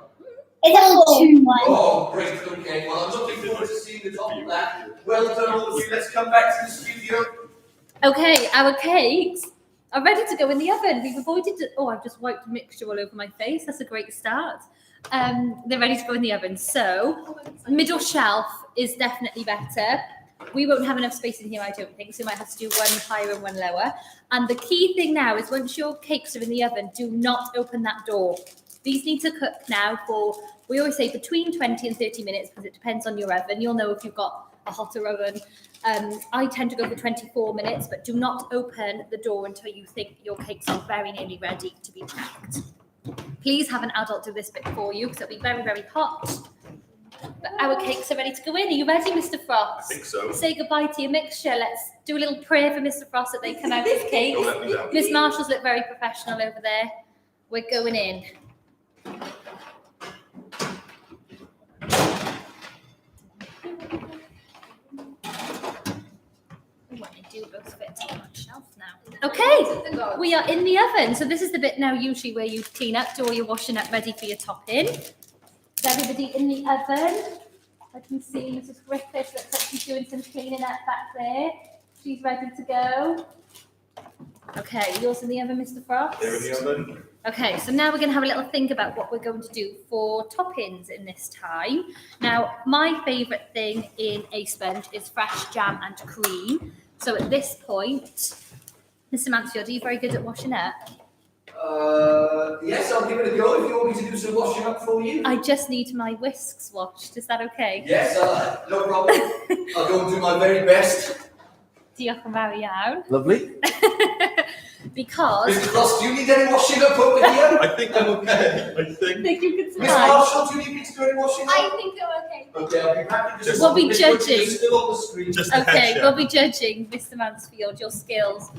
Speaker 10: It's a full one.
Speaker 1: Oh, great. Okay. Well, I'm looking forward to seeing the top of that. Well done, all of you. Let's come back to the studio.
Speaker 2: Okay, our cakes are ready to go in the oven. We've avoided. Oh, I've just wiped mixture all over my face. That's a great start. They're ready to go in the oven. So, middle shelf is definitely better. We won't have enough space in here, I don't think, so we might have to do one higher and one lower. And the key thing now is once your cakes are in the oven, do not open that door. These need to cook now for, we always say between 20 and 30 minutes because it depends on your oven. You'll know if you've got a hotter oven. I tend to go for 24 minutes, but do not open the door until you think your cakes are very nearly ready to be checked. Please have an adult do this bit for you because it'll be very, very hot. But our cakes are ready to go in. Are you ready, Mr. Frost?
Speaker 4: I think so.
Speaker 2: Say goodbye to your mixture. Let's do a little prayer for Mr. Frost that they come out as cakes.
Speaker 4: Don't let me down.
Speaker 2: Miss Marshall's look very professional over there. We're going in. Both fit on that shelf now. Okay, we are in the oven. So this is the bit now usually where you clean up, do all your washing up ready for your topping. Is everybody in the oven? I can see Mrs. Griffiths looks like she's doing some cleaning up back there. She's ready to go. Okay, yours in the oven, Mr. Frost?
Speaker 4: They're in the oven.
Speaker 2: Okay, so now we're going to have a little think about what we're going to do for toppings in this time. Now, my favourite thing in a sponge is fresh jam and cream. So at this point, Mr. Mansfield, are you very good at washing up?
Speaker 1: Yes, I'll give it a go if you want me to do some washing up for you.
Speaker 2: I just need my whisks washed. Is that okay?
Speaker 1: Yes, no problem. I'll go and do my very best.
Speaker 2: Diolch yn fawr iawn.
Speaker 1: Lovely.
Speaker 2: Because...
Speaker 1: Mr. Frost, do you need any washing up over here?
Speaker 4: I think I'm okay. I think.
Speaker 2: you could
Speaker 1: Miss Marshall, do you need me to do any washing up?
Speaker 3: I think I'm okay.
Speaker 1: Okay, I'll be happy to
Speaker 2: We'll be judging.
Speaker 1: Still on the screen.
Speaker 4: Just the
Speaker 2: Okay,
Speaker 4: head
Speaker 2: we'll
Speaker 4: chef.
Speaker 2: be judging, Mr. Mansfield, your skills.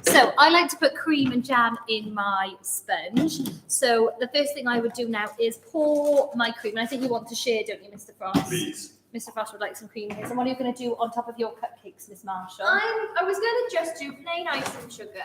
Speaker 2: So I like to put cream and jam in my sponge. So the first thing I would do now is pour my cream. And I think you want to share, don't you, Mr. Frost?
Speaker 4: Please.
Speaker 2: Mr. Frost would like some cream here. So what are you going to do on top of your cupcakes, Miss Marshall?
Speaker 3: I was going to just do plain icing sugar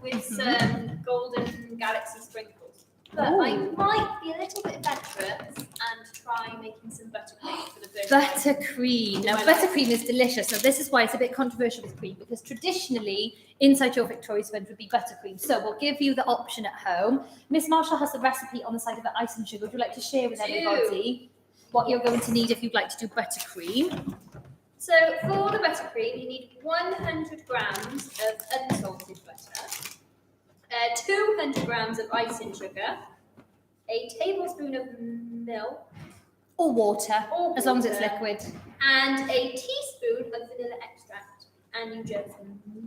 Speaker 3: with some golden galaxy sprinkles. But I might be a little bit adventurous and try making some buttercream for the first time.
Speaker 2: Buttercream. Now, buttercream is delicious. So this is why it's a bit controversial with cream, because traditionally, inside your Victoria sponge would be buttercream. So we'll give you the option at home. Miss Marshall has the recipe on the side of the icing sugar. Would you like to share with everybody what you're going to need if you'd like to do buttercream?
Speaker 3: So for the buttercream, you need 100 grams of unsalted butter, 200 grams of icing sugar, a tablespoon of milk,
Speaker 2: Or water, as long as it's liquid.
Speaker 3: and a teaspoon of vanilla extract. And you just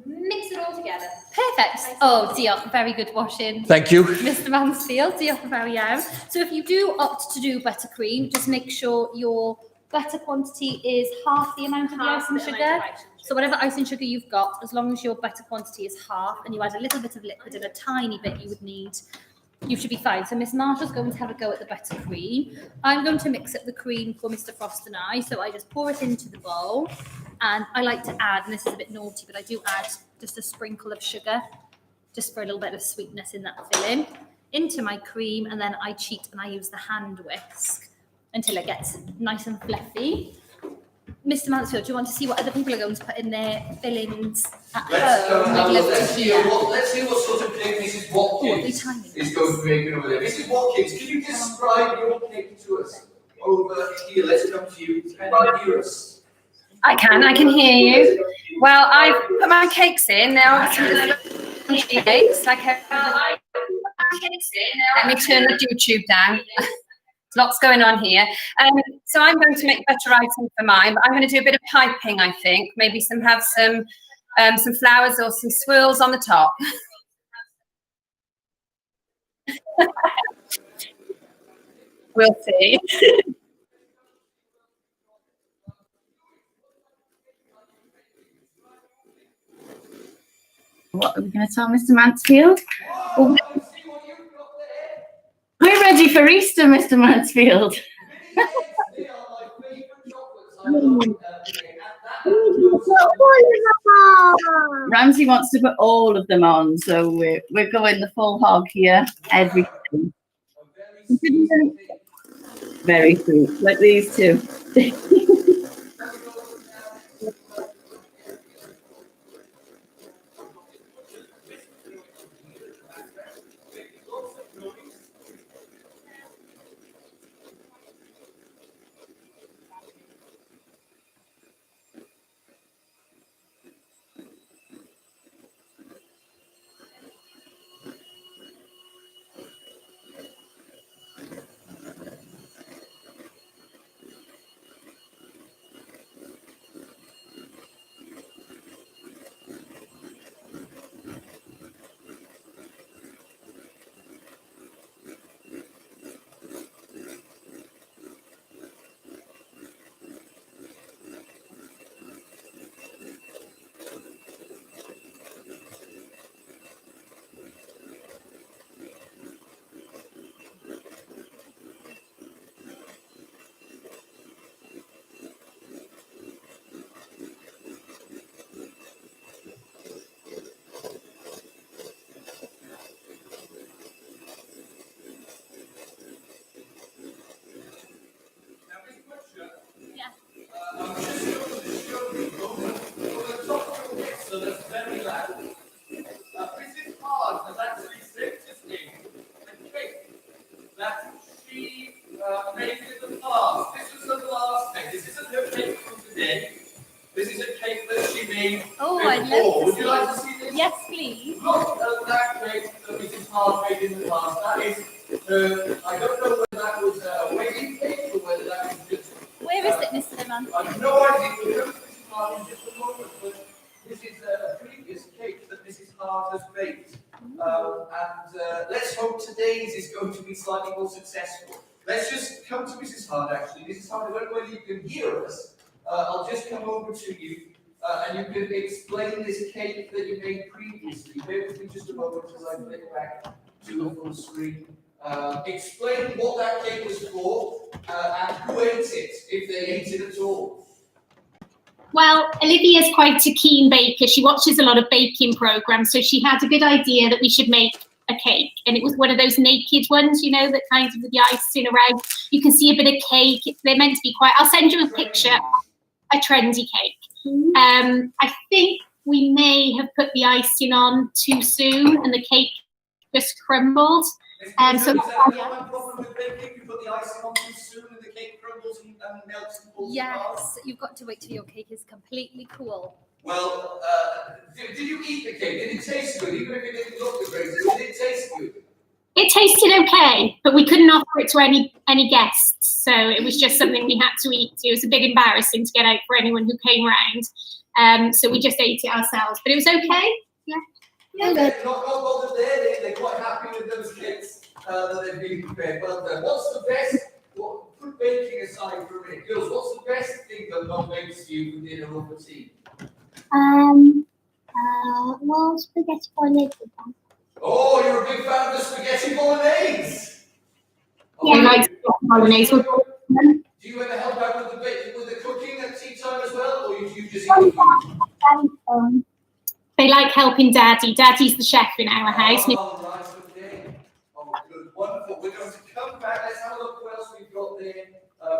Speaker 3: mix it all together.
Speaker 2: Perfect. Oh, diolch, very good washing.
Speaker 1: Thank you.
Speaker 2: Mr. Mansfield, diolch yn fawr iawn. So if you do opt to do buttercream, just make sure your butter quantity is half the amount of the icing sugar. So whatever icing sugar you've got, as long as your butter quantity is half and you add a little bit of liquid and a tiny bit you would need, you should be fine. So Miss Marshall's going to have a go at the buttercream. I'm going to mix up the cream for Mr. Frost and I. So I just pour it into the bowl, and I like to add, and this is a bit naughty, but I do add just a sprinkle of sugar, just for a little bit of sweetness in that filling, into my cream, and then I cheat and I use the hand whisk until it gets nice and fluffy. Mr. Mansfield, do you want to see what other people are going to put in their fillings at home? I'd love to hear.
Speaker 1: Let's see what sort of cake Mrs. Watkins is going to make over there. Mrs. Watkins, can you describe your cake to us over here? Let's come to you. Can you hear us?
Speaker 7: I can hear you. Well, I've put my cakes in. Now, cakes, like let me turn the YouTube down. Lots going on here. So I'm going to make butter icing for mine, but I'm going to do a bit of piping, I think. Maybe have some flowers or some swirls on the top. We'll see.
Speaker 9: What are we going to tell Mr. Mansfield? We're ready for Easter, Mr. Mansfield. Ramsey wants to put all of them on, so we're going the full hog here. Everything. Very sweet, like these two.
Speaker 1: she made
Speaker 2: Oh, I'd
Speaker 1: before.
Speaker 2: love to
Speaker 1: Would
Speaker 2: see
Speaker 1: you like to see this?
Speaker 2: Yes, please.
Speaker 1: Look at that cake that Mrs. Hart made in the past. That is, I don't know whether that was a wedding cake or whether that was just.
Speaker 2: Where is it, Mr. Lemon?
Speaker 1: I have no idea. We'll go to Mrs. Hart in just a moment, but this is a previous cake that Mrs. Hart has baked. Let's hope today's is going to be slightly more successful. Let's just come to Mrs. Hart, actually. Mrs. Hart, I don't know whether you can hear us. I'll just come over to you and you can explain this cake that you made previously. Bear with me just a moment as I flick back to the full screen. Explain what that cake was for and who ate it, if they ate it at all.
Speaker 6: Well, Olivia's quite a keen baker. She watches a lot of baking programs, so she had a good idea that we should make a cake. And it was one of those naked ones, you know, that kind of with the icing around. You can see a bit of cake. They're meant to be quite. I'll send you a picture. A trendy cake. I think we may have put the icing on too soon, and the cake just crumbled. So
Speaker 1: is that a problem with baking? You put the icing on too soon and the cake crumbles and melts and falls apart?
Speaker 2: Yes, you've got to wait till your cake is completely cool.
Speaker 1: Well, did you eat the cake? Did it taste good? Even if it didn't look the greatest, did it taste good?
Speaker 6: it tasted okay, but we couldn't offer it to any guests, so it was just something we had to eat. It was a bit embarrassing to get out for anyone who came round, so we just ate it ourselves. But it was okay. Yeah.
Speaker 1: They're not bothered there. They're quite happy with those cakes that they've been prepared. But what's the best? Put baking aside for a minute, girls. What's the best thing that Mum makes for you for dinner or for tea?
Speaker 10: Well, spaghetti bolognese.
Speaker 1: Oh, you're a big fan of the spaghetti bolognese.
Speaker 6: Yeah, I like bolognese.
Speaker 1: Do you ever help out with the cooking at tea time as well, or you just eat the food?
Speaker 6: They like helping Daddy. Daddy's the chef in our house.
Speaker 1: Oh, right, okay. Oh, good, wonderful. We're going to come back. Let's have a look what else we've got there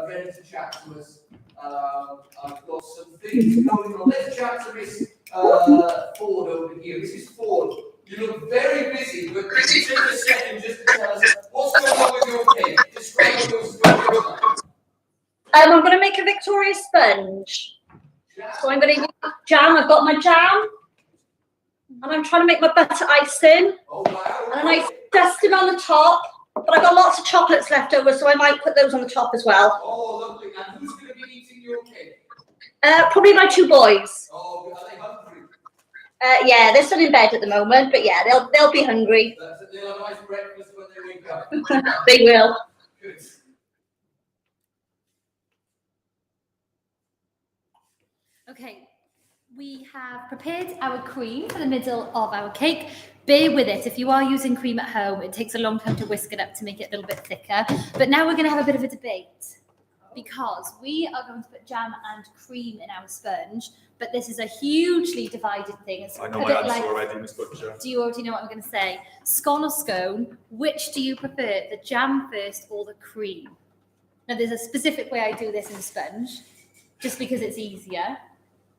Speaker 1: ready to chat to us. I've got some things going on. Let's chat to Miss Ford over here. Mrs. Ford, you look very busy, but could you take a second just to tell us what's going on with your cake? Describe what your sponge is like.
Speaker 8: I'm going to make a Victoria sponge. So I'm going to use jam. I've got my jam. And I'm trying to make my butter icing.
Speaker 1: Oh, wow.
Speaker 8: And I dust it on the top. But I've got lots of chocolates left over, so I might put those on the top as well.
Speaker 1: Oh, lovely. And who's going to be eating your cake?
Speaker 8: Probably my two boys.
Speaker 1: Oh, are they hungry?
Speaker 8: Yeah, they're still in bed at the moment, but yeah, they'll be hungry.
Speaker 1: They'll have a nice breakfast when they wake up.
Speaker 8: They will.
Speaker 1: Good.
Speaker 2: Okay, we have prepared our cream for the middle of our cake. Bear with it. If you are using cream at home, it takes a long time to whisk it up to make it a little bit thicker. But now we're going to have a bit of a debate because we are going to put jam and cream in our sponge. But this is a hugely divided thing. It's
Speaker 4: I know
Speaker 2: a
Speaker 4: my
Speaker 2: bit
Speaker 4: answer
Speaker 2: like,
Speaker 4: already, Miss Butcher.
Speaker 2: do you already know what I'm going to say? Scone or scone, which do you prefer, the jam first or the cream? Now, there's a specific way I do this in sponge, just because it's easier.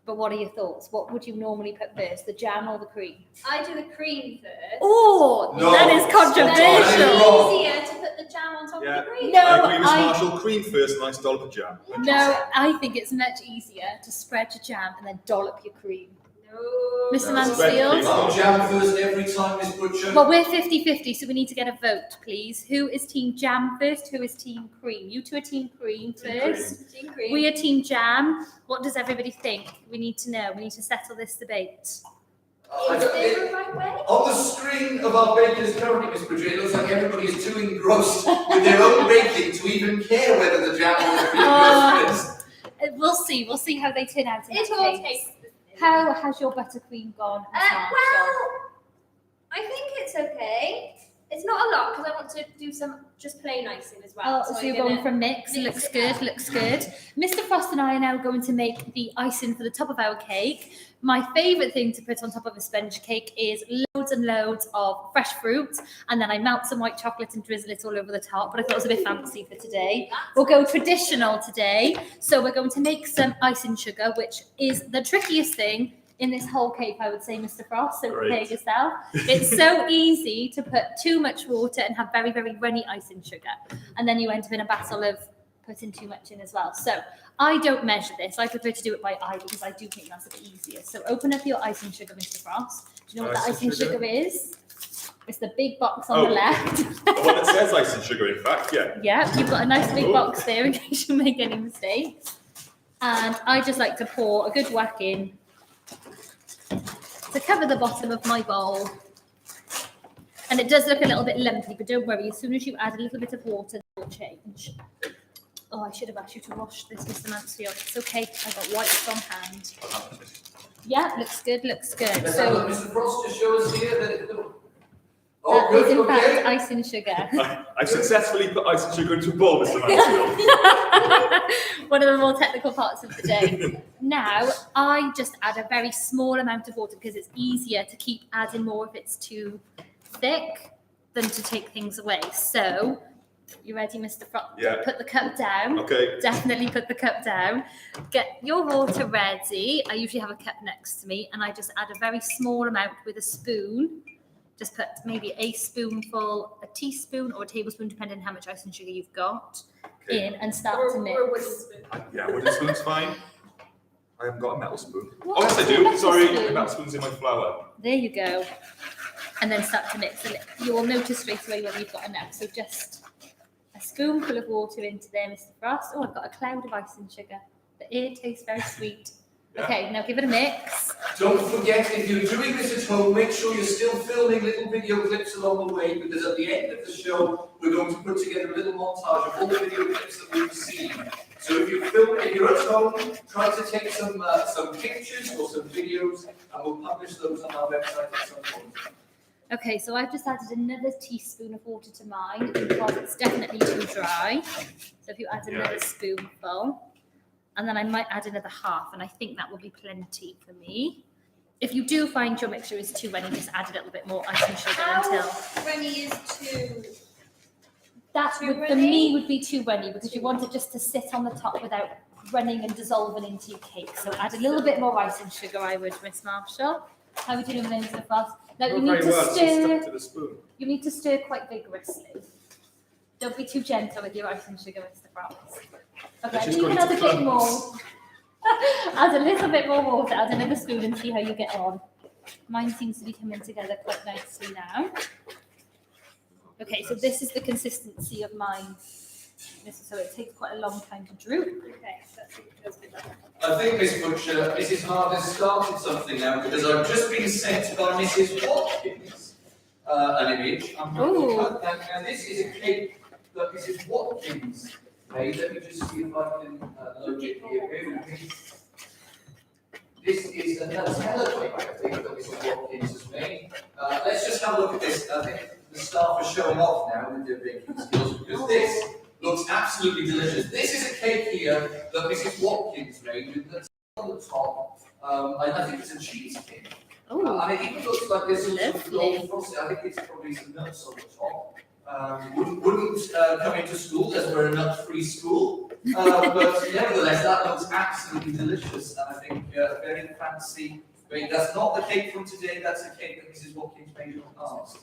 Speaker 2: But what are your thoughts? What would you normally put first, the jam or the cream?
Speaker 3: I do the cream first.
Speaker 2: Oh,
Speaker 1: No,
Speaker 2: that is
Speaker 3: Then
Speaker 2: controversial.
Speaker 1: wrong.
Speaker 3: it's easier to put the jam on top
Speaker 4: Yeah.
Speaker 3: of the cream.
Speaker 2: No,
Speaker 4: I agree with
Speaker 2: I-
Speaker 4: Marshall. Cream first, nice dollop of jam.
Speaker 2: No, I think it's much easier to spread your jam and then dollop your cream.
Speaker 3: No.
Speaker 2: Mr.
Speaker 4: No,
Speaker 2: Mansfield?
Speaker 4: spread
Speaker 1: I'll jam first every time, Miss Butcher.
Speaker 2: Well, we're 50-50, so we need to get a vote, please. Who is team jam first? Who is team cream? You two are team cream first.
Speaker 3: Team cream.
Speaker 2: We are team jam. What does everybody think? We need to know. We need to settle this debate.
Speaker 3: Is there a right way?
Speaker 1: On the screen of our bakers currently, Miss Bridget, it looks like everybody is too engrossed with their own baking to even care whether the jam or the cream goes first.
Speaker 2: We'll see. We'll see how they turn out in
Speaker 3: It
Speaker 2: that
Speaker 3: all
Speaker 2: case.
Speaker 3: tastes the same.
Speaker 2: How has your buttercream gone? Miss Marshall?
Speaker 3: Well, I think it's okay. It's not a lot because I want to do some just plain icing as well.
Speaker 2: Oh, so
Speaker 3: I'm
Speaker 2: you're
Speaker 3: gonna
Speaker 2: going from mix.
Speaker 3: mix
Speaker 2: Looks
Speaker 3: it
Speaker 2: good,
Speaker 3: up.
Speaker 2: looks good. Mr. Frost and I are now going to make the icing for the top of our cake. My favourite thing to put on top of a sponge cake is loads and loads of fresh fruit, and then I melt some white chocolate and drizzle it all over the top, but I thought it was a bit fancy for today. We'll go traditional today. So we're going to make some icing sugar, which is the trickiest thing in this whole cake, I would say, Mr. Frost, so prepare
Speaker 4: Right.
Speaker 2: yourself. It's so easy to put too much water and have very, very runny icing sugar. And then you end up in a battle of putting too much in as well. So I don't measure this. I prefer to do it by eye because I do think that's a bit easier. So open up your icing sugar, Mr. Frost. Do you know what the icing sugar is? It's the big box on the left.
Speaker 4: The one that says icing sugar, in fact, yeah.
Speaker 2: Yeah, you've got a nice big box there in case you make any mistakes. And I just like to pour a good whack in to cover the bottom of my bowl. And it does look a little bit lumpy, but don't worry, as soon as you add a little bit of water, it will change. Oh, I should have asked you to wash this, Mr. Mansfield. It's okay, I've got wipes on hand. Yeah, looks good, looks good.
Speaker 1: Let's
Speaker 2: So
Speaker 1: have a look, Mr. Frost, to show us here that
Speaker 2: that is in fact icing sugar.
Speaker 4: I've successfully put icing sugar into a bowl, Mr. Mansfield.
Speaker 2: One of the more technical parts of the day. Now, I just add a very small amount of water because it's easier to keep adding more if it's too thick than to take things away. So, you ready, Mr. Frost?
Speaker 4: Yeah.
Speaker 2: Put the cup down.
Speaker 4: Okay.
Speaker 2: Definitely put the cup down. Get your water ready. I usually have a cup next to me, and I just add a very small amount with a spoon. Just put maybe a spoonful, a teaspoon or a tablespoon, depending on how much icing sugar you've got, in, and start to mix.
Speaker 3: Or a wooden spoon.
Speaker 4: Yeah, wooden spoon's fine. I haven't got a metal spoon.
Speaker 2: What?
Speaker 4: Oh, yes, I do.
Speaker 2: Metal
Speaker 4: Sorry,
Speaker 2: spoon?
Speaker 4: the metal spoon's in my flour.
Speaker 2: There you go. And then start to mix. And you will notice straight away whether you've got enough. So just a spoonful of water into there, Mr. Frost. Oh, I've got a cloud of icing sugar. The air tastes very sweet.
Speaker 4: Yeah.
Speaker 2: Okay, now give it a mix.
Speaker 1: Don't forget, if you're doing this at home, make sure you're still filming little video clips along the way, because at the end of the show, we're going to put together a little montage of all the video clips that we've seen. So if you're at home, try to take some pictures or some videos, and we'll publish those on our website at some point.
Speaker 2: Okay, so I've just added another teaspoon of water to mine because it's definitely too dry. So if you add another spoonful, and then I might add another half, and I think that will be plenty for me. If you do find your mixture is too runny, just add a little bit more icing sugar until...
Speaker 3: How runny is too?
Speaker 2: That
Speaker 3: Too
Speaker 2: would, for
Speaker 3: runny?
Speaker 2: me, would be too runny because you want it just to sit on the top without running and dissolving into your cake. So add a little bit more icing sugar, I would, Miss Marshall. How would you do with Mr. Frost? Now you need to stir.
Speaker 4: To the spoon.
Speaker 2: You need to stir quite vigorously. Don't be too gentle with your icing sugar, Mr. Frost. Okay,
Speaker 4: She's
Speaker 2: you
Speaker 4: going
Speaker 2: can
Speaker 4: to
Speaker 2: add a bit more.
Speaker 4: clumps.
Speaker 2: Add a little bit more water, add another spoon and see how you get on. Mine seems to be coming together quite nicely now. Okay, so this is the consistency of mine. So it takes quite a long time to droop.
Speaker 3: Okay, that's it. Feels a bit better.
Speaker 1: I think, Miss Butcher, Mrs. Hart has started something now, because I've just been sent by Mrs. Watkins an image. I'm going to cut that. Now, this is a cake that Mrs. Watkins made. Let me just see if I can load it here. Bear with me. This is a Nutella cake, I think, that Mrs. Watkins has made. Let's just have a look at this. I think the staff are showing off now with their baking skills, because this looks absolutely delicious. This is a cake here that Mrs. Watkins made with nuts on the top. And I think it's a cheesecake. And it even looks like there's some sort of golden frosting. I think it's probably some nuts on the top. Wouldn't come into school as we're a nut-free school. But nevertheless, that looks absolutely delicious. And I think very fancy. Wait, that's not the cake from today. That's a cake that Mrs. Watkins made in the past.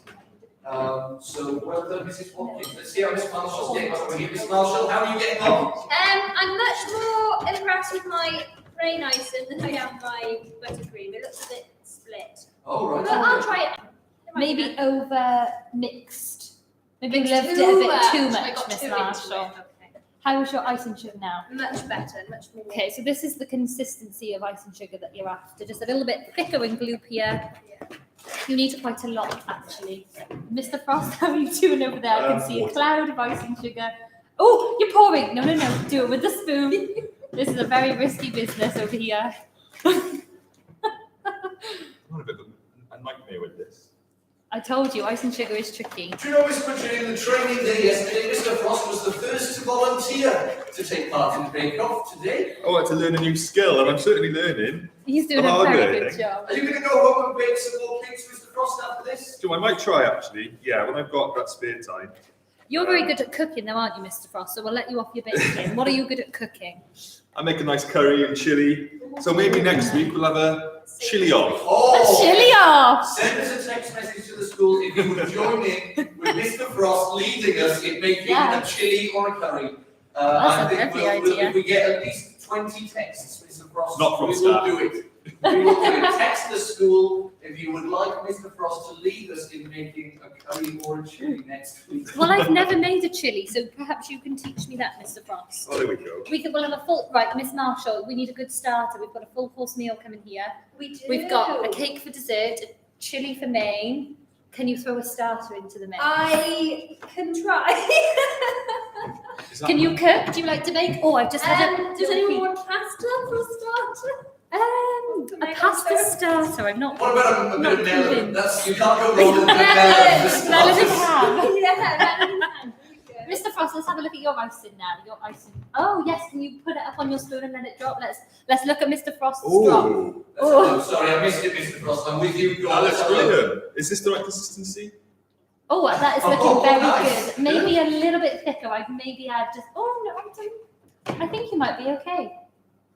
Speaker 1: So well done, Mrs. Watkins. Let's see how Miss Marshall's getting on here. Miss Marshall, how are you getting on?
Speaker 3: I'm much more impressed with my plain icing than I am my buttercream. It looks a bit split.
Speaker 1: Oh, right.
Speaker 3: But I'll try it.
Speaker 2: Maybe over mixed. Maybe
Speaker 3: It's
Speaker 2: loved it a
Speaker 3: too
Speaker 2: bit
Speaker 3: much.
Speaker 2: too
Speaker 3: I
Speaker 2: much,
Speaker 3: got
Speaker 2: Miss
Speaker 3: too into
Speaker 2: Marshall.
Speaker 3: it. Okay.
Speaker 2: How is your icing sugar now?
Speaker 3: Much better, much more.
Speaker 2: Okay, so this is the consistency of icing sugar that you're after. Just a little bit thicker and gloopier. You need quite a lot, actually. Mr. Frost, how are you doing over there? I can see a cloud of icing sugar. Oh, you're pouring. No, do it with the spoon. This is a very risky business over here.
Speaker 4: I'm a bit of a nightmare with this.
Speaker 2: I told you, icing sugar is tricky.
Speaker 1: Do you know, Miss Butcher, in the training day yesterday, Mr. Frost was the first to volunteer to take part in the bake-off today.
Speaker 4: Oh, I had to learn a new skill, and I'm certainly learning.
Speaker 2: He's doing
Speaker 4: Oh,
Speaker 2: a very
Speaker 4: really?
Speaker 2: good job.
Speaker 1: Are you going to go home and bake some more cakes, Mr. Frost, after this?
Speaker 4: So I might try, actually. Yeah, when I've got that spare time.
Speaker 2: You're very good at cooking, though, aren't you, Mr. Frost? So we'll let you off your baking. What are you good at cooking?
Speaker 4: I make a nice curry and chili. So maybe next week we'll have a chili off.
Speaker 1: Oh!
Speaker 2: A chili off!
Speaker 1: Send us a text message to the school if you would join in with Mr. Frost leading us in making a chili or a curry.
Speaker 2: That's
Speaker 1: I
Speaker 2: a
Speaker 1: think
Speaker 2: lovely
Speaker 1: if
Speaker 2: idea.
Speaker 1: we get at least 20 texts, Mr. Frost,
Speaker 4: Not from
Speaker 1: we
Speaker 4: staff.
Speaker 1: will do it. We will do it. Text the school if you would like Mr. Frost to lead us in making a curry or a chili next week.
Speaker 2: Well, I've never made a chili, so perhaps you can teach me that, Mr. Frost.
Speaker 4: Oh, there we go.
Speaker 2: We'll have a full, right, Miss Marshall, we need a good starter. We've got a full course meal coming here.
Speaker 3: We do.
Speaker 2: We've got a cake for dessert, a chili for main. Can you throw a starter into the mix?
Speaker 3: I can try.
Speaker 2: Can you cook? Do you like to bake? Oh, I've just had a...
Speaker 3: Does anyone want pasta for a starter?
Speaker 2: a pasta starter. I'm not...
Speaker 1: What about a
Speaker 2: not
Speaker 1: bit of melon?
Speaker 2: convinced.
Speaker 1: You can't go wrong with a bit of melon. Mr.
Speaker 2: Melon and
Speaker 1: Frost.
Speaker 2: ham.
Speaker 3: Yeah,
Speaker 2: Mr. Frost, let's have a look at your icing now. Your icing. Oh yes, can you put it up on your spoon and let it drop? Let's look at Mr. Frost's drop.
Speaker 4: Oh,
Speaker 1: Oh, sorry, I missed it, Mr. Frost. I'm with you. Go on,
Speaker 4: that looks
Speaker 1: let's have a look.
Speaker 4: brilliant. Is this the right consistency?
Speaker 2: Oh, that is looking
Speaker 1: Oh,
Speaker 2: very
Speaker 1: nice.
Speaker 2: good. Maybe a little bit thicker. I'd maybe add just. Oh no, I think you might be okay.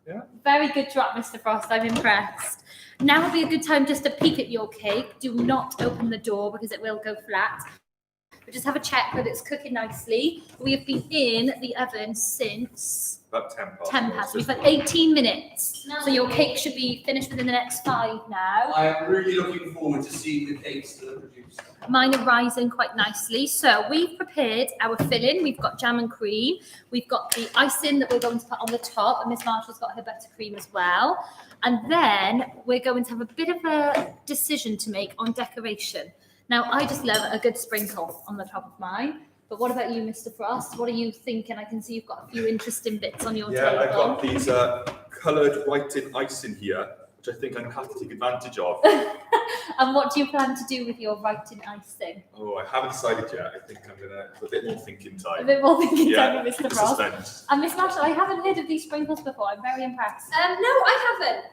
Speaker 4: Yeah.
Speaker 2: Very good drop, Mr. Frost. I'm impressed. Now would be a good time just to peek at your cake. Do not open the door because it will go flat. But just have a check that it's cooking nicely. We have been in the oven since
Speaker 4: About 10 past.
Speaker 2: 10 past. We've got 18 minutes. So your cake should be finished within the next 5 now.
Speaker 1: I am really looking forward to seeing the cakes that are produced.
Speaker 2: Mine are rising quite nicely. So we've prepared our filling. We've got jam and cream. We've got the icing that we're going to put on the top. And Miss Marshall's got her buttercream as well. And then we're going to have a bit of a decision to make on decoration. Now, I just love a good sprinkle on the top of mine. But what about you, Mr. Frost? What are you thinking? I can see you've got a few interesting bits on your
Speaker 4: Yeah,
Speaker 2: table.
Speaker 4: I've got these coloured white-in icing here, which I think I'm going to have to take advantage of.
Speaker 2: And what do you plan to do with your writing icing?
Speaker 4: Oh, I haven't decided yet. I think I'm going to have a bit more thinking
Speaker 2: A
Speaker 4: time.
Speaker 2: bit more thinking
Speaker 4: Yeah,
Speaker 2: time with Mr. Frost.
Speaker 4: suspense.
Speaker 2: And Miss Marshall, I haven't heard of these sprinkles before. I'm very impressed.
Speaker 3: No, I haven't.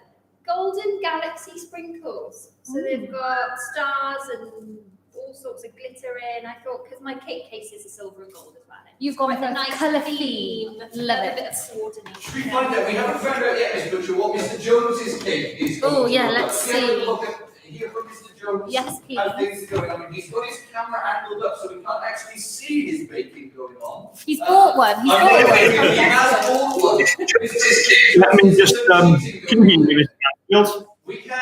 Speaker 3: Golden Galaxy sprinkles. So they've got stars and all sorts of glitter in. I thought, because my cake cases are silver and gold as well.
Speaker 2: You've gone with
Speaker 3: a
Speaker 2: a
Speaker 3: nice
Speaker 2: colour
Speaker 3: theme.
Speaker 2: theme. Love
Speaker 3: A bit
Speaker 2: it.
Speaker 3: of coordination.
Speaker 1: We find out, we haven't found out yet, Miss Butcher, what Mr. Jones's cake is.
Speaker 2: Oh,
Speaker 1: going to
Speaker 2: yeah,
Speaker 1: look
Speaker 2: let's
Speaker 1: like. We have a
Speaker 2: see.
Speaker 1: look at here from Mr. Jones.
Speaker 2: Yes, please.
Speaker 1: How things are going on. I mean, he's got his camera angled up so we can't actually see his baking going on.
Speaker 2: He's bought one. He's
Speaker 1: I
Speaker 2: bought
Speaker 1: mean,
Speaker 2: one.
Speaker 1: he has bought one.
Speaker 5: Let me just continue this. Fields.
Speaker 1: We can.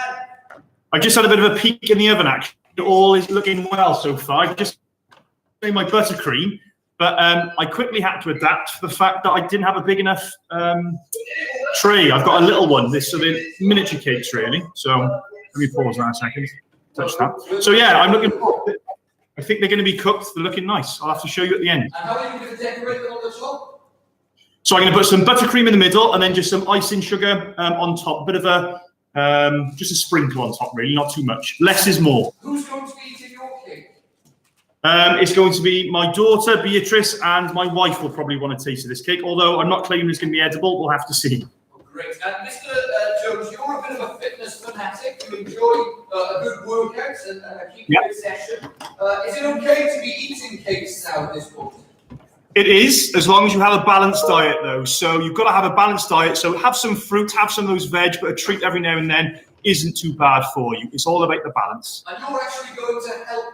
Speaker 5: I just had a bit of a peek in the oven, actually. It all is looking well so far. I've just made my buttercream, but I quickly had to adapt for the fact that I didn't have a big enough tray. I've got a little one. This so they're miniature cakes, really. So let me pause that a second. Touch that. So yeah, I'm looking forward. I think they're going to be cooked. They're looking nice. I'll have to show you at the end.
Speaker 1: And how are you going to decorate them on the top?
Speaker 5: So I'm going to put some buttercream in the middle and then just some icing sugar on top. A bit of a just a sprinkle on top, really, not too much. Less is more.
Speaker 1: Who's going to be eating your cake?
Speaker 5: It's going to be my daughter, Beatrice, and my wife will probably want a taste of this cake, although I'm not claiming it's going to be edible. We'll have to see.
Speaker 1: Oh, great. And Mr. Jones, you're a bit of a fitness fanatic. You enjoy a good workout and a keep fit session. Is it okay to be eating cakes now at this point?
Speaker 5: It is, as long as you have a balanced diet, though. So you've got to have a balanced diet. So have some fruit, have some of those veg, but a treat every now and then isn't too bad for you. It's all about the balance.
Speaker 1: And you're actually going to help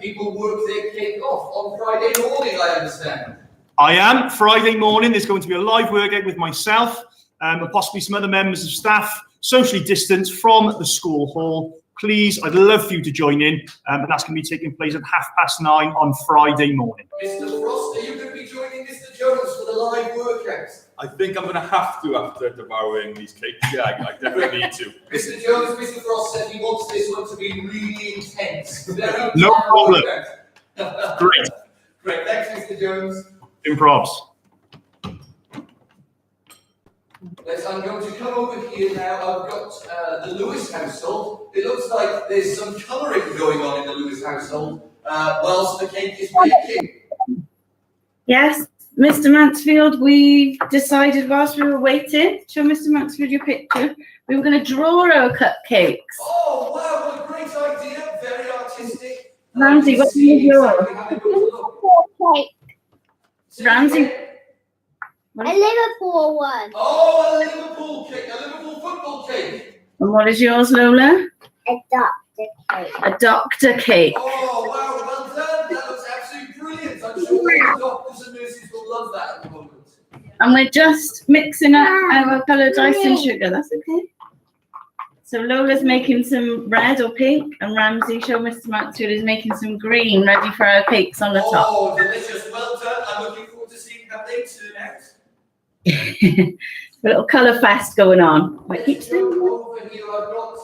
Speaker 1: people work their cake off on Friday morning, I understand.
Speaker 5: I am. Friday morning, there's going to be a live workout with myself and possibly some other members of staff, socially distanced from the school hall. Please, I'd love for you to join in, and that's going to be taking place at 9:30 on Friday morning.
Speaker 1: Mr. Frost, are you going to be joining Mr. Jones for the live workout?
Speaker 4: I think I'm going to have to after devouring these cakes. Yeah, I definitely need to.
Speaker 1: Mr. Jones, Mr. Frost said he wants this one to be really intense. Very
Speaker 5: No
Speaker 1: hard
Speaker 5: problem.
Speaker 1: workout.
Speaker 5: Great.
Speaker 1: Great, thanks, Mr. Jones.
Speaker 5: Improvs.
Speaker 1: I'm going to come over here now. I've got the Lewis household. It looks like there's some colouring going on in the Lewis household whilst the cake is baking.
Speaker 9: Yes, Mr. Mansfield, we decided whilst we were waiting, show Mr. Mansfield your picture, we were going to draw our cupcakes.
Speaker 1: Oh, wow, what a great idea. Very artistic.
Speaker 9: Ramsey, what do you yours? Ramsey.
Speaker 10: A Liverpool one.
Speaker 1: Oh, a Liverpool cake, a Liverpool football cake.
Speaker 9: And what is yours, Lola?
Speaker 10: A doctor cake.
Speaker 9: A doctor cake.
Speaker 1: Oh, wow, well done. That looks absolutely brilliant. I'm sure the doctors and nurses will love that at the moment.
Speaker 9: And we're just mixing up our coloured icing sugar. That's okay. So Lola's making some red or pink, and Ramsey, show Mr. Mansfield, is making some green, ready for our cakes on the top.
Speaker 1: Oh, delicious. Well done. I'm looking forward to seeing how they turn out.
Speaker 9: A little colour fest going on.
Speaker 1: Let's go over here. I've got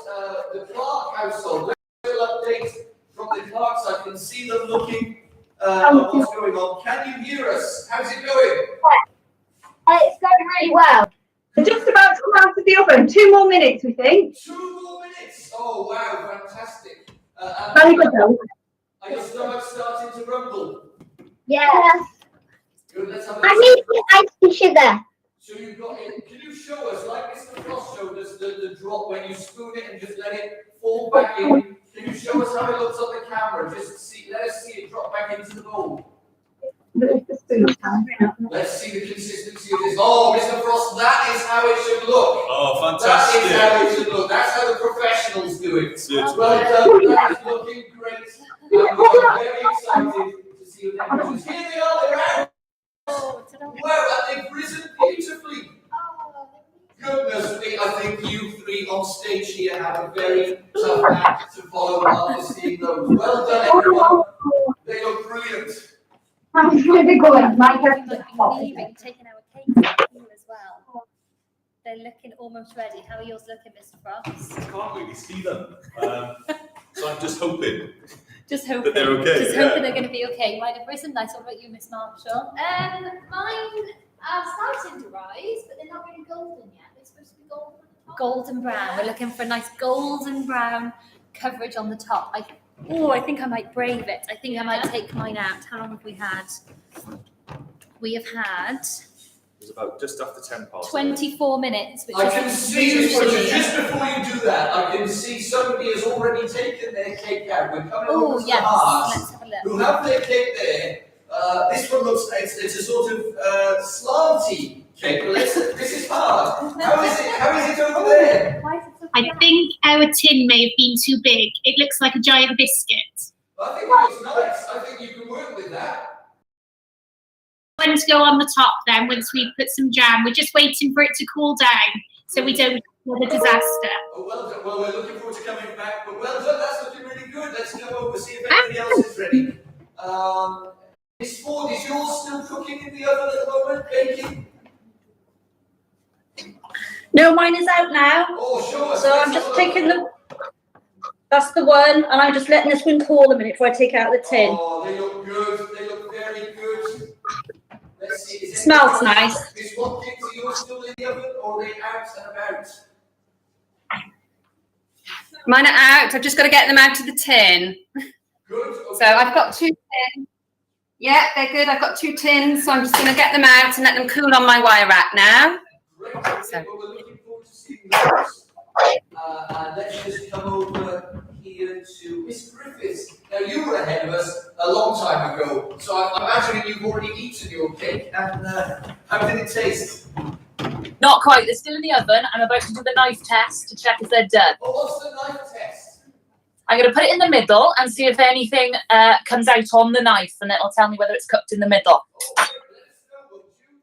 Speaker 1: the Clark household. Little update from the Clarks. I can see them looking at what's going on. Can you hear us? How's it going?
Speaker 10: It's going really well.
Speaker 8: They're just about to come out of the oven. 2 more minutes, we think.
Speaker 1: 2 more minutes. Oh, wow. Fantastic.
Speaker 8: Very good, though.
Speaker 1: Are your stomachs starting to rumble?
Speaker 10: Yes.
Speaker 1: Good. Let's have a
Speaker 10: I need the icing sugar.
Speaker 1: So you've got it. Can you show us, like Mr. Frost showed us, the drop when you spoon it and just let it fall back in? Can you show us how it looks on the camera? Just see, let us see it drop back into the bowl. Let's see the consistency of this. Oh, Mr. Frost, that is how it should look.
Speaker 4: Oh,
Speaker 1: That
Speaker 4: fantastic.
Speaker 1: is how it should look. That's how the professionals do it.
Speaker 4: Certainly.
Speaker 1: Well done. That is looking great. And we are very excited to see your temperatures. Here they are. They're out. Wow, and they've risen beautifully. Goodness me, I think you three on stage here have a very tough act to follow after seeing those. Well done, everyone. They look brilliant.
Speaker 10: I'm going to go in. My
Speaker 2: We
Speaker 10: turn.
Speaker 2: might be leaving, taking our cakes out here as well. They're looking almost ready. How are yours looking, Mr. Frost?
Speaker 4: I can't really see them. So I'm just hoping.
Speaker 2: Just hoping.
Speaker 4: That they're okay,
Speaker 2: Just
Speaker 4: yeah.
Speaker 2: hoping they're going to be okay. Might have risen nice. What about you, Miss Marshall?
Speaker 3: Mine are starting to rise, but they're not really golden yet. They're supposed to be golden at the top.
Speaker 2: Golden brown. We're looking for a nice golden brown coverage on the top. I think I might brave it. I think I might take mine out. How long have we had? We have had
Speaker 4: It was about just after 10 past.
Speaker 2: 24 minutes. Which
Speaker 1: I
Speaker 2: is
Speaker 1: can see,
Speaker 2: usually-
Speaker 1: just before you do that, I can see somebody has already taken their cake out. We're coming over
Speaker 2: Oh,
Speaker 1: to
Speaker 2: yes.
Speaker 1: the hearts,
Speaker 2: Let's have a look.
Speaker 1: who have their cake there. This one looks, it's a sort of slanty cake. But this is hard. How is it over there?
Speaker 2: Why is it so
Speaker 6: I
Speaker 2: flat?
Speaker 6: think our tin may have been too big. It looks like a giant biscuit.
Speaker 1: I think it looks nice. I think you can work with that.
Speaker 6: When to go on the top then, once we put some jam. We're just waiting for it to cool down so we don't have a disaster.
Speaker 1: Oh, well done. Well, we're looking forward to coming back. But well done. That's looking really good. Let's go over see if anybody else is ready. Miss Ford, is yours still cooking in the oven at the moment, baking?
Speaker 8: No, mine is out now.
Speaker 1: Oh, sure.
Speaker 8: So I'm just taking the. That's the one, and I'm just letting this one cool a minute before I take it out of the tin.
Speaker 1: Oh, they look good. They look very good. Let's see. Is
Speaker 8: Smells nice.
Speaker 1: Miss Watkins, are yours still in the oven or are they out and about?
Speaker 7: Mine are out. I've just got to get them out of the tin.
Speaker 1: Good. Okay.
Speaker 7: So I've got 2 tins. Yeah, they're good. I've got 2 tins, so I'm just going to get them out and let them cool on my wire rack now.
Speaker 1: Great. Okay, well, we're looking forward to seeing those. And let's just come over here to Miss Griffiths. Now, you were ahead of us a long time ago, so I'm imagining you've already eaten your cake. And how did it taste?
Speaker 11: Not quite. They're still in the oven. I'm about to do the knife test to check if they're done.
Speaker 1: Oh, what's the knife test?
Speaker 11: I'm going to put it in the middle and see if anything comes out on the knife, and it'll tell me whether it's cooked in the middle.
Speaker 1: Oh, let us know, won't you?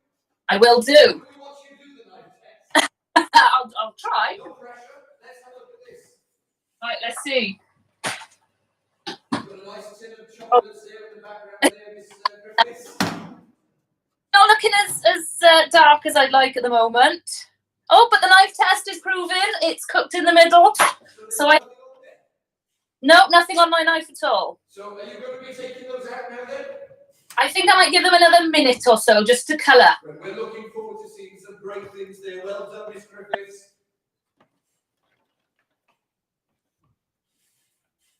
Speaker 11: I will do.
Speaker 1: Can we watch you do the knife test?
Speaker 11: I'll try.
Speaker 1: No pressure. Let's have a look at this.
Speaker 11: Right, let's see.
Speaker 1: Got a nice tin of chocolates there in the background there, Miss Griffiths.
Speaker 11: Not looking as dark as I'd like at the moment. Oh, but the knife test is proven it's cooked in the middle. So no, nothing on my knife at all.
Speaker 1: So are you going to be taking those out now then?
Speaker 11: I think I might give them another minute or so just to colour.
Speaker 1: Right, we're looking forward to seeing some great things there. Well done, Miss Griffiths.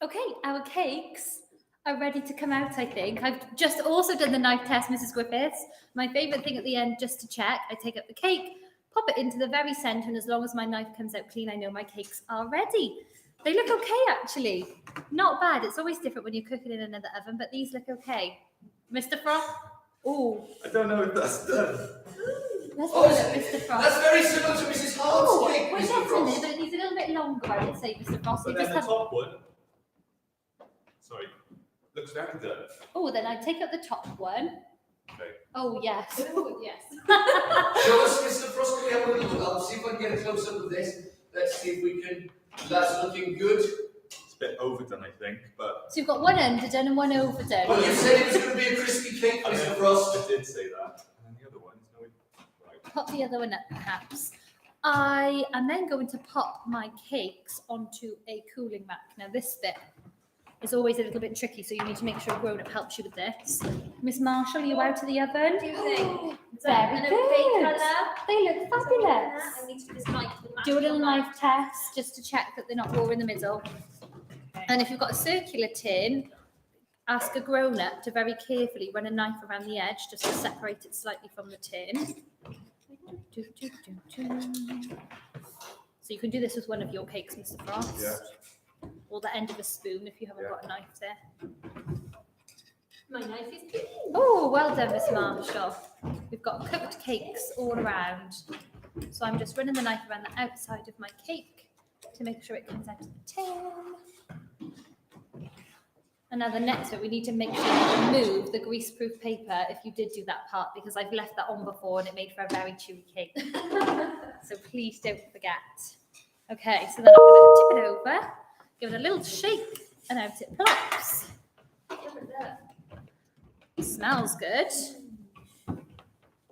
Speaker 2: Okay, our cakes are ready to come out, I think. I've just also done the knife test, Mrs. Griffiths. My favourite thing at the end, just to check, I take up the cake, pop it into the very centre, and as long as my knife comes out clean, I know my cakes are ready. They look okay, actually. Not bad. It's always different when you're cooking in another oven, but these look okay. Mr. Frost? Oh.
Speaker 4: I don't know if that's done.
Speaker 2: Let's have a look, Mr. Frost.
Speaker 1: That's very similar to Mrs. Hart's
Speaker 2: Oh,
Speaker 1: cake,
Speaker 2: we're
Speaker 1: Mr.
Speaker 2: getting
Speaker 1: Frost.
Speaker 2: there, but it needs a little bit longer, I would say, Mr. Frost.
Speaker 4: But
Speaker 2: You
Speaker 4: then
Speaker 2: just
Speaker 4: the
Speaker 2: have...
Speaker 4: top one, sorry, looks very done.
Speaker 2: Oh, then I take out the top one.
Speaker 4: Okay.
Speaker 2: Oh, yes.
Speaker 3: Ooh, yes.
Speaker 1: Show us, Mr. Frost, can we have a little look? I'll see if I can get a close up of this. Let's see if we can. That's looking good.
Speaker 4: It's a bit overdone, I think, but.
Speaker 2: So you've got one underdone and one overdone.
Speaker 1: Well, you said it was going to be a crispy cake, Mr. Frost.
Speaker 4: I did say that. And then the other ones, no, right.
Speaker 2: Pop the other one up, perhaps. I am then going to pop my cakes onto a cooling rack. Now, this bit is always a little bit tricky, so you need to make sure a grown-up helps you with this. Miss Marshall, are you out of the oven?
Speaker 3: What do you think?
Speaker 2: Very
Speaker 3: An
Speaker 2: good.
Speaker 3: opaque colour?
Speaker 2: They look fabulous.
Speaker 3: I need to just like the
Speaker 2: Do a little
Speaker 3: match.
Speaker 2: knife test just to check that they're not raw in the middle. And if you've got a circular tin, ask a grown-up to very carefully run a knife around the edge just to separate it slightly from the tin. So you can do this with one of your cakes, Mr. Frost.
Speaker 4: Yeah.
Speaker 2: Or the end of a spoon if you haven't got a knife there.
Speaker 3: My knife is clean.
Speaker 2: Oh, well done, Miss Marshall. We've got cooked cakes all around. So I'm just running the knife around the outside of my cake to make sure it comes out of the tin. And now the next bit, we need to make sure you remove the greaseproof paper if you did do that part, because I've left that on before and it made for a very chewy cake. So please don't forget. Okay, so then I'm going to tip it over, give it a little shake, and out it plops. Smells good.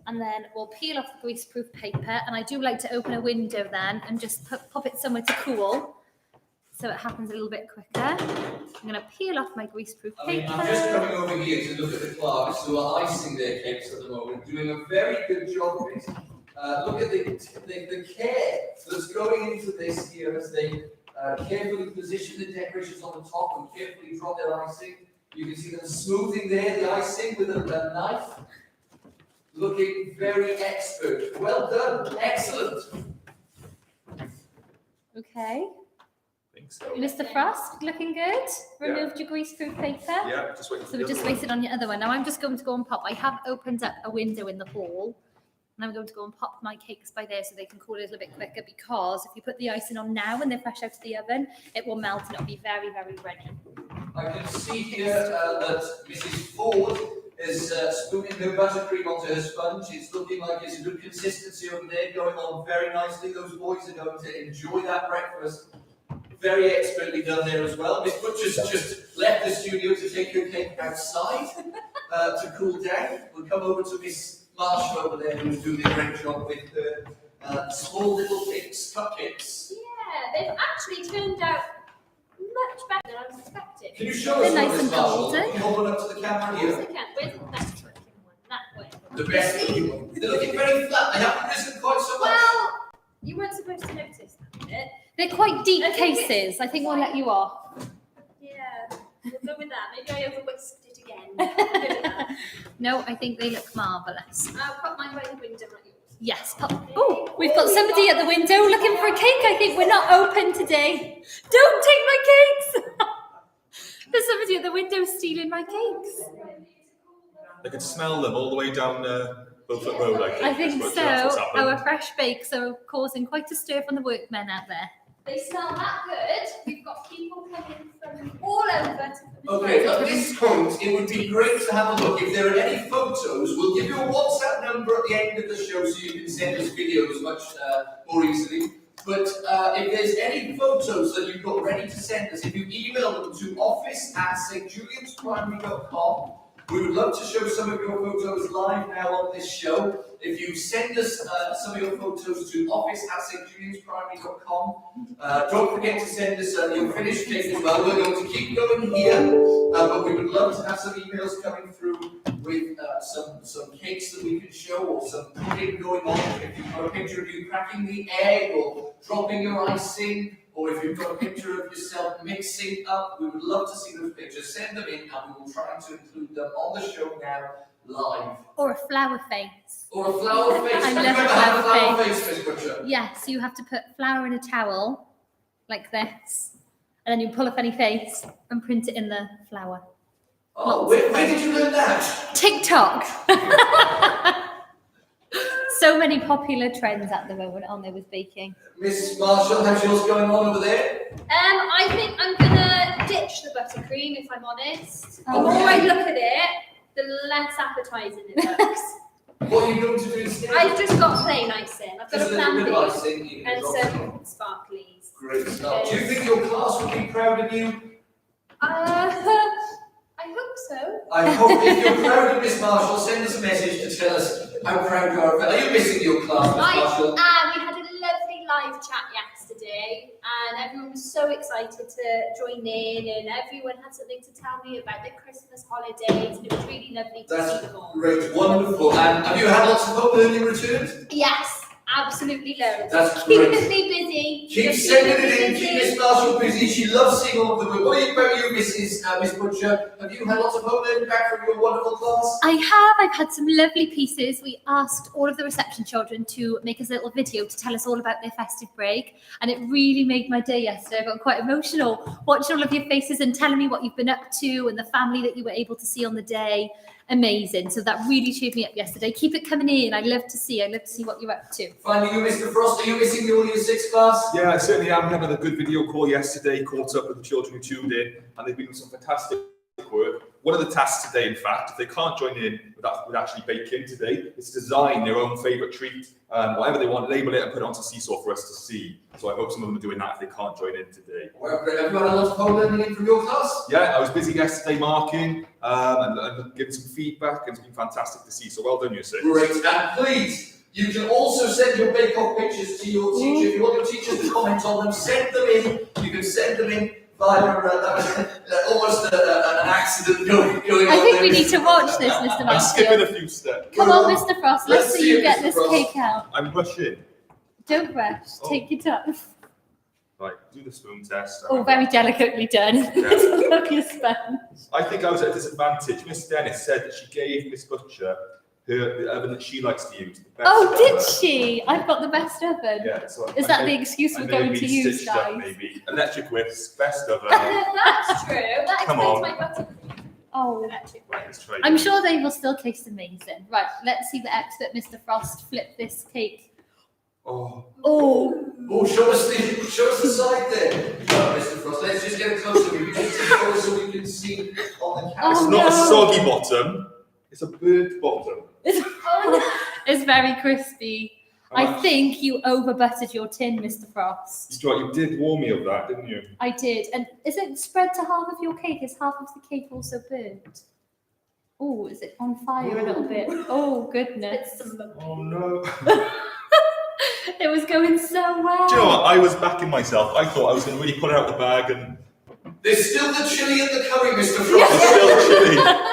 Speaker 2: And then we'll peel off the greaseproof paper, and I do like to open a window then and just pop it somewhere to cool, so it happens a little bit quicker. I'm going to peel off my greaseproof paper.
Speaker 1: I'm just coming over here to look at the Clarks who are icing their cakes at the moment, doing a very good job of it. Look at the care that's going into this here as they carefully position the decorations on the top and carefully drop their icing. You can see them smoothing there the icing with a knife. Looking very expert. Well done. Excellent.
Speaker 2: Okay.
Speaker 4: I think so.
Speaker 2: Mr. Frost, looking good? Removed your greaseproof paper?
Speaker 4: Yeah, just waiting for
Speaker 2: So
Speaker 4: the
Speaker 2: we're just
Speaker 4: other one.
Speaker 2: waiting on your other one. Now I'm just going to go and pop. I have opened up a window in the hall, and I'm going to go and pop my cakes by there so they can cool a little bit quicker, because if you put the icing on now when they're fresh out of the oven, it will melt and it'll be very, very runny.
Speaker 1: I can see here that Mrs. Ford is spooning her buttercream onto her sponge. It's looking like it's a good consistency over there, going on very nicely. Those boys are going to enjoy that breakfast. Very expertly done there as well. Miss Butcher's just left the studio to take her cake outside to cool down. We'll come over to Miss Marshall over there, who's doing a great job with her small little cakes, cupcakes.
Speaker 3: Yeah, they've actually turned out much better than I was expecting.
Speaker 1: Can you show us
Speaker 2: They're
Speaker 1: one,
Speaker 2: nice
Speaker 1: Miss
Speaker 2: and
Speaker 1: Marshall?
Speaker 2: golden.
Speaker 1: Can you hold one up to the camera
Speaker 3: Yes,
Speaker 1: here?
Speaker 3: I can. Where's the best looking one? That way.
Speaker 1: The best looking one. They're looking very flat. They haven't risen quite so much.
Speaker 3: Well, you weren't supposed to notice that bit.
Speaker 2: They're quite deep cases. I think we'll let you off.
Speaker 3: Yeah, we'll go with that. Maybe I over-whisked it again.
Speaker 2: No, I think they look marvellous.
Speaker 3: I'll put mine by the window, not yours.
Speaker 2: Yes. Oh, we've got somebody at the window looking for a cake. I think we're not open today. Don't take my cakes. There's somebody at the window stealing my cakes.
Speaker 4: I could smell them all the way down Beaufort Road, I think.
Speaker 2: That's what's happening. Our fresh bakes are causing quite a stir from the workmen out there.
Speaker 3: They smell that good. We've got people coming from all over to
Speaker 1: Okay, at this point, it would be great to have a look. If there are any photos, we'll give you a WhatsApp number at the end of the show so you can send us videos much more easily. But if there's any photos that you've got ready to send us, if you email them to office@stjuliansprimary.com, we would love to show some of your photos live now on this show. If you send us some of your photos to office@stjuliansprimary.com, don't forget to send us your finished cake as well. We're going to keep going here, but we would love to have some emails coming through with some cakes that we can show, or some pudding going on. If you've got a picture of you cracking the egg or dropping your icing, or if you've got a picture of yourself mixing up, we would love to see those pictures. Send them in and we will try to include them on the show now, live.
Speaker 2: Or a flower face.
Speaker 1: Or a flower face.
Speaker 2: I
Speaker 1: Have you
Speaker 2: love
Speaker 1: ever
Speaker 2: a
Speaker 1: had a
Speaker 2: flower
Speaker 1: flower
Speaker 2: face.
Speaker 1: face, Miss Butcher?
Speaker 2: Yes, you have to put flour in a towel, like this, and then you pull up any face and print it in the flour.
Speaker 1: Oh, where did you learn that?
Speaker 2: TikTok. So many popular trends at the moment, aren't there, with baking?
Speaker 1: Miss Marshall, how's yours going on over there?
Speaker 3: I think I'm gonna ditch the buttercream if I'm honest. The
Speaker 1: Oh,
Speaker 3: more
Speaker 1: really?
Speaker 3: I look at it, the less appetizing it looks.
Speaker 1: What are you going to do instead?
Speaker 3: I've just got plain icing. I've got
Speaker 1: Just
Speaker 3: a
Speaker 1: a little
Speaker 3: plan
Speaker 1: bit of
Speaker 3: B
Speaker 1: icing. You can
Speaker 3: and
Speaker 1: drop
Speaker 3: some sparklies.
Speaker 1: Great stuff. Do you think your class would be proud of you?
Speaker 3: I hope so.
Speaker 1: I hope if you're proud of Miss Marshall, send us a message to tell us how proud you are of her. Are you missing your class, Miss Marshall?
Speaker 3: We had a lovely live chat yesterday, and everyone was so excited to join in, and everyone had something to tell me about their Christmas holidays, and it was really lovely to see them all.
Speaker 1: Great, wonderful. And have you had lots of home learning returns?
Speaker 3: Yes, absolutely loads.
Speaker 1: That's
Speaker 3: Keeping
Speaker 1: great.
Speaker 3: me busy.
Speaker 1: Keep
Speaker 3: Just
Speaker 1: sending
Speaker 3: keeping
Speaker 1: it in,
Speaker 3: me
Speaker 1: keep
Speaker 3: busy.
Speaker 1: Miss Marshall busy. She loves seeing all of them. What about you, Miss Butcher? Have you had lots of home learning back from your wonderful class?
Speaker 2: I have. I've had some lovely pieces. We asked all of the reception children to make us a little video to tell us all about their festive break, and it really made my day yesterday. I got quite emotional watching all of your faces and telling me what you've been up to and the family that you were able to see on the day. Amazing. So that really cheered me up yesterday. Keep it coming in. I love to see what you're up to.
Speaker 1: Finally, you, Mr. Frost, are you missing the all year 6 class?
Speaker 4: Yeah, I certainly am. We had a good video call yesterday, caught up with the children who tuned in, and they've been doing some fantastic work. One of the tasks today, in fact, if they can't join in with actually bake in today, is to design their own favourite treat, whatever they want, label it and put it onto Seesaw for us to see. So I hope some of them are doing that if they can't join in today.
Speaker 1: Well, great. Have you had a lot of home learning in from your class?
Speaker 4: Yeah, I was busy yesterday marking and giving some feedback, and it's been fantastic to see. So well done, you six.
Speaker 1: Great. And please, you can also send your bake-off pictures to your teacher. If you want your teachers to comment on them, send them in. You can send them in via almost an accident going on.
Speaker 2: I think we need to watch this, Mr.
Speaker 4: I'm skipping a
Speaker 2: Mansfield.
Speaker 4: few steps.
Speaker 2: Come on, Mr. Frost. Let's see you
Speaker 1: it,
Speaker 2: get
Speaker 1: Mr.
Speaker 2: this
Speaker 1: Frost.
Speaker 2: cake out.
Speaker 4: I'm rushing.
Speaker 2: Don't rush.
Speaker 4: Oh.
Speaker 2: Take your time.
Speaker 4: Right, do the spoon test.
Speaker 2: Oh, very delicately done. Look at your sponge.
Speaker 4: I think I was at a disadvantage. Miss Dennis said that she gave Miss Butcher the oven that she likes to use. The best
Speaker 2: Oh, did
Speaker 4: oven.
Speaker 2: she? I've got the best oven.
Speaker 4: Yeah. So
Speaker 2: Is that the excuse we're going to use,
Speaker 4: stitched up,
Speaker 2: guys?
Speaker 4: maybe. Electric whisk, best oven.
Speaker 3: That's true. That
Speaker 4: Come
Speaker 3: explains
Speaker 4: on.
Speaker 3: my buttercream.
Speaker 2: Oh,
Speaker 4: Right, let's try
Speaker 2: I'm
Speaker 4: it.
Speaker 2: sure they will still taste amazing. Right, let's see the expert Mr. Frost flip this cake.
Speaker 4: Oh,
Speaker 2: Oh,
Speaker 1: Oh, show us the side there, Mr. Frost. Let's just get it closer. We can just take it closer so we can see on the camera.
Speaker 4: it's
Speaker 2: Oh,
Speaker 4: not a
Speaker 2: no.
Speaker 4: soggy bottom. It's a burnt bottom.
Speaker 2: it's very crispy. I
Speaker 4: Oh,
Speaker 2: think you over buttered your tin, Mr. Frost.
Speaker 4: you did warn me of that, didn't you?
Speaker 2: I did. And is it spread to half of your cake? Is half of the cake also burnt? Oh, is it on fire a little bit? Oh, goodness.
Speaker 4: Oh no.
Speaker 2: It was going so well.
Speaker 4: Do you know what? I was backing myself. I thought I was going to really pull it out of the bag, and
Speaker 1: There's still the chili and the curry, Mr. Frost.
Speaker 4: it's still chilly.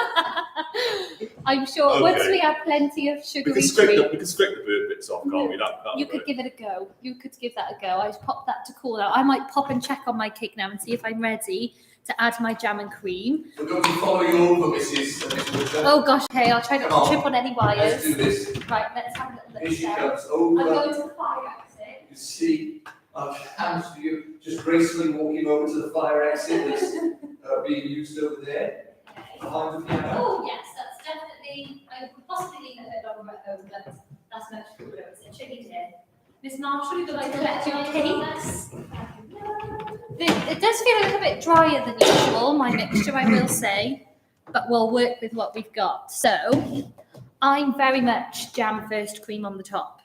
Speaker 2: I'm sure once
Speaker 4: Okay.
Speaker 2: we have plenty of
Speaker 4: We
Speaker 2: sugary
Speaker 4: can scrape
Speaker 2: treats,
Speaker 4: the burnt bits off, can't we? That'll
Speaker 2: you could
Speaker 4: work.
Speaker 2: give it a go. You could give that a go. I popped that to cool out. I might pop and check on my cake now and see if I'm ready to add my jam and cream.
Speaker 1: We're going to follow you over, Miss Butcher.
Speaker 2: Oh gosh, okay, I'll try not
Speaker 1: Come
Speaker 2: to
Speaker 1: on.
Speaker 2: trip on any
Speaker 1: Let's
Speaker 2: wires.
Speaker 1: do this.
Speaker 2: Right, let's have a little
Speaker 1: Here
Speaker 2: look
Speaker 1: she
Speaker 2: now.
Speaker 1: comes.
Speaker 2: I'm
Speaker 1: Over.
Speaker 2: going to the fire exit.
Speaker 1: You see our hands for you, just gracefully walking over to the fire exit that's being used over there, behind the piano.
Speaker 2: Oh yes, that's definitely, I could possibly leave it longer at home, but that's much cooler. It's a chilly day. Miss Marshall, would you like to collect your cakes? It does feel a little bit drier than usual, my mixture, I will say, but we'll work with what we've got. So, I'm very much jam first, cream on the top.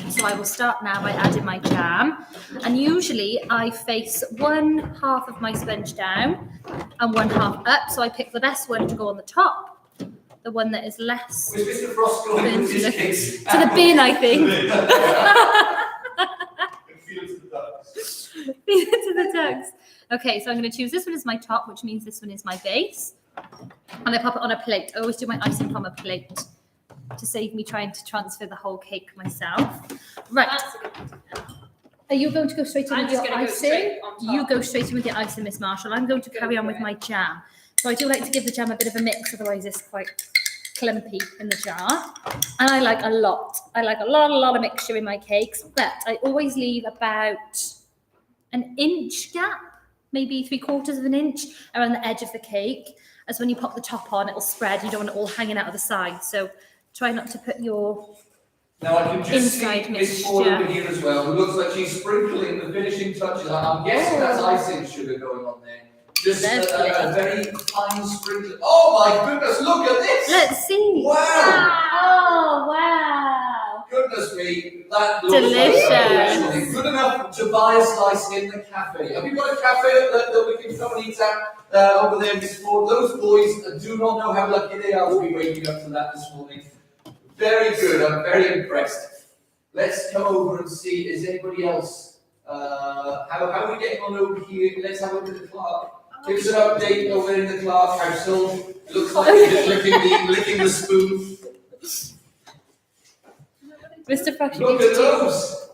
Speaker 2: So I will start now by adding my jam. And usually I face one half of my sponge down and one half up. So I pick the best one to go on the top, the one that is less
Speaker 1: Was Mr. Frost going
Speaker 2: burnt
Speaker 1: with
Speaker 2: to
Speaker 1: his
Speaker 2: the,
Speaker 1: cakes?
Speaker 2: to the bin, I think.
Speaker 4: Feel it to the ducks.
Speaker 2: Feed it to the ducks. Okay, so I'm going to choose this one as my top, which means this one is my base. And I pop it on a plate. I always do my icing from a plate to save me trying to transfer the whole cake myself. Right.
Speaker 3: That's a good one.
Speaker 2: Are you going to go straight in
Speaker 3: I'm
Speaker 2: with
Speaker 3: just
Speaker 2: your
Speaker 3: going to go
Speaker 2: icing?
Speaker 3: straight on top.
Speaker 2: You go straight in with your icing, Miss Marshall. I'm going to
Speaker 3: Go
Speaker 2: carry on
Speaker 3: for
Speaker 2: with
Speaker 3: it.
Speaker 2: my jam. So I do like to give the jam a bit of a mix, otherwise it's quite clumpy in the jar. And I like a lot. I like a lot of mixture in my cakes, but I always leave about an inch gap, maybe 3/4 of an inch around the edge of the cake. As when you pop the top on, it'll spread. You don't want it all hanging out of the side. So try not to put your
Speaker 1: Now I can just
Speaker 2: Inside
Speaker 1: see Miss Ford
Speaker 2: mixture.
Speaker 1: over here as well, who looks like she's sprinkling the finishing touches. I'm guessing that's icing sugar going on there. Just a
Speaker 2: Lovely.
Speaker 1: very fine sprinkle. Oh my goodness, look at this!
Speaker 2: Let's see.
Speaker 1: Wow!
Speaker 2: Oh, wow.
Speaker 1: Goodness me, that looks
Speaker 2: Delicious.
Speaker 1: like good enough to buy a slice in the cafe. Have you got a cafe that we can come and eat at over there this morning? Those boys do not know how lucky they are to be waking up to that this morning. Very good, I'm very impressed. Let's come over and see, is anybody else? How are we getting on over here? Let's have a look at the clerk. Give us an update over in the clerk household. Looks like they're just licking the spoon.
Speaker 2: Mr. Frost,
Speaker 1: Look at those!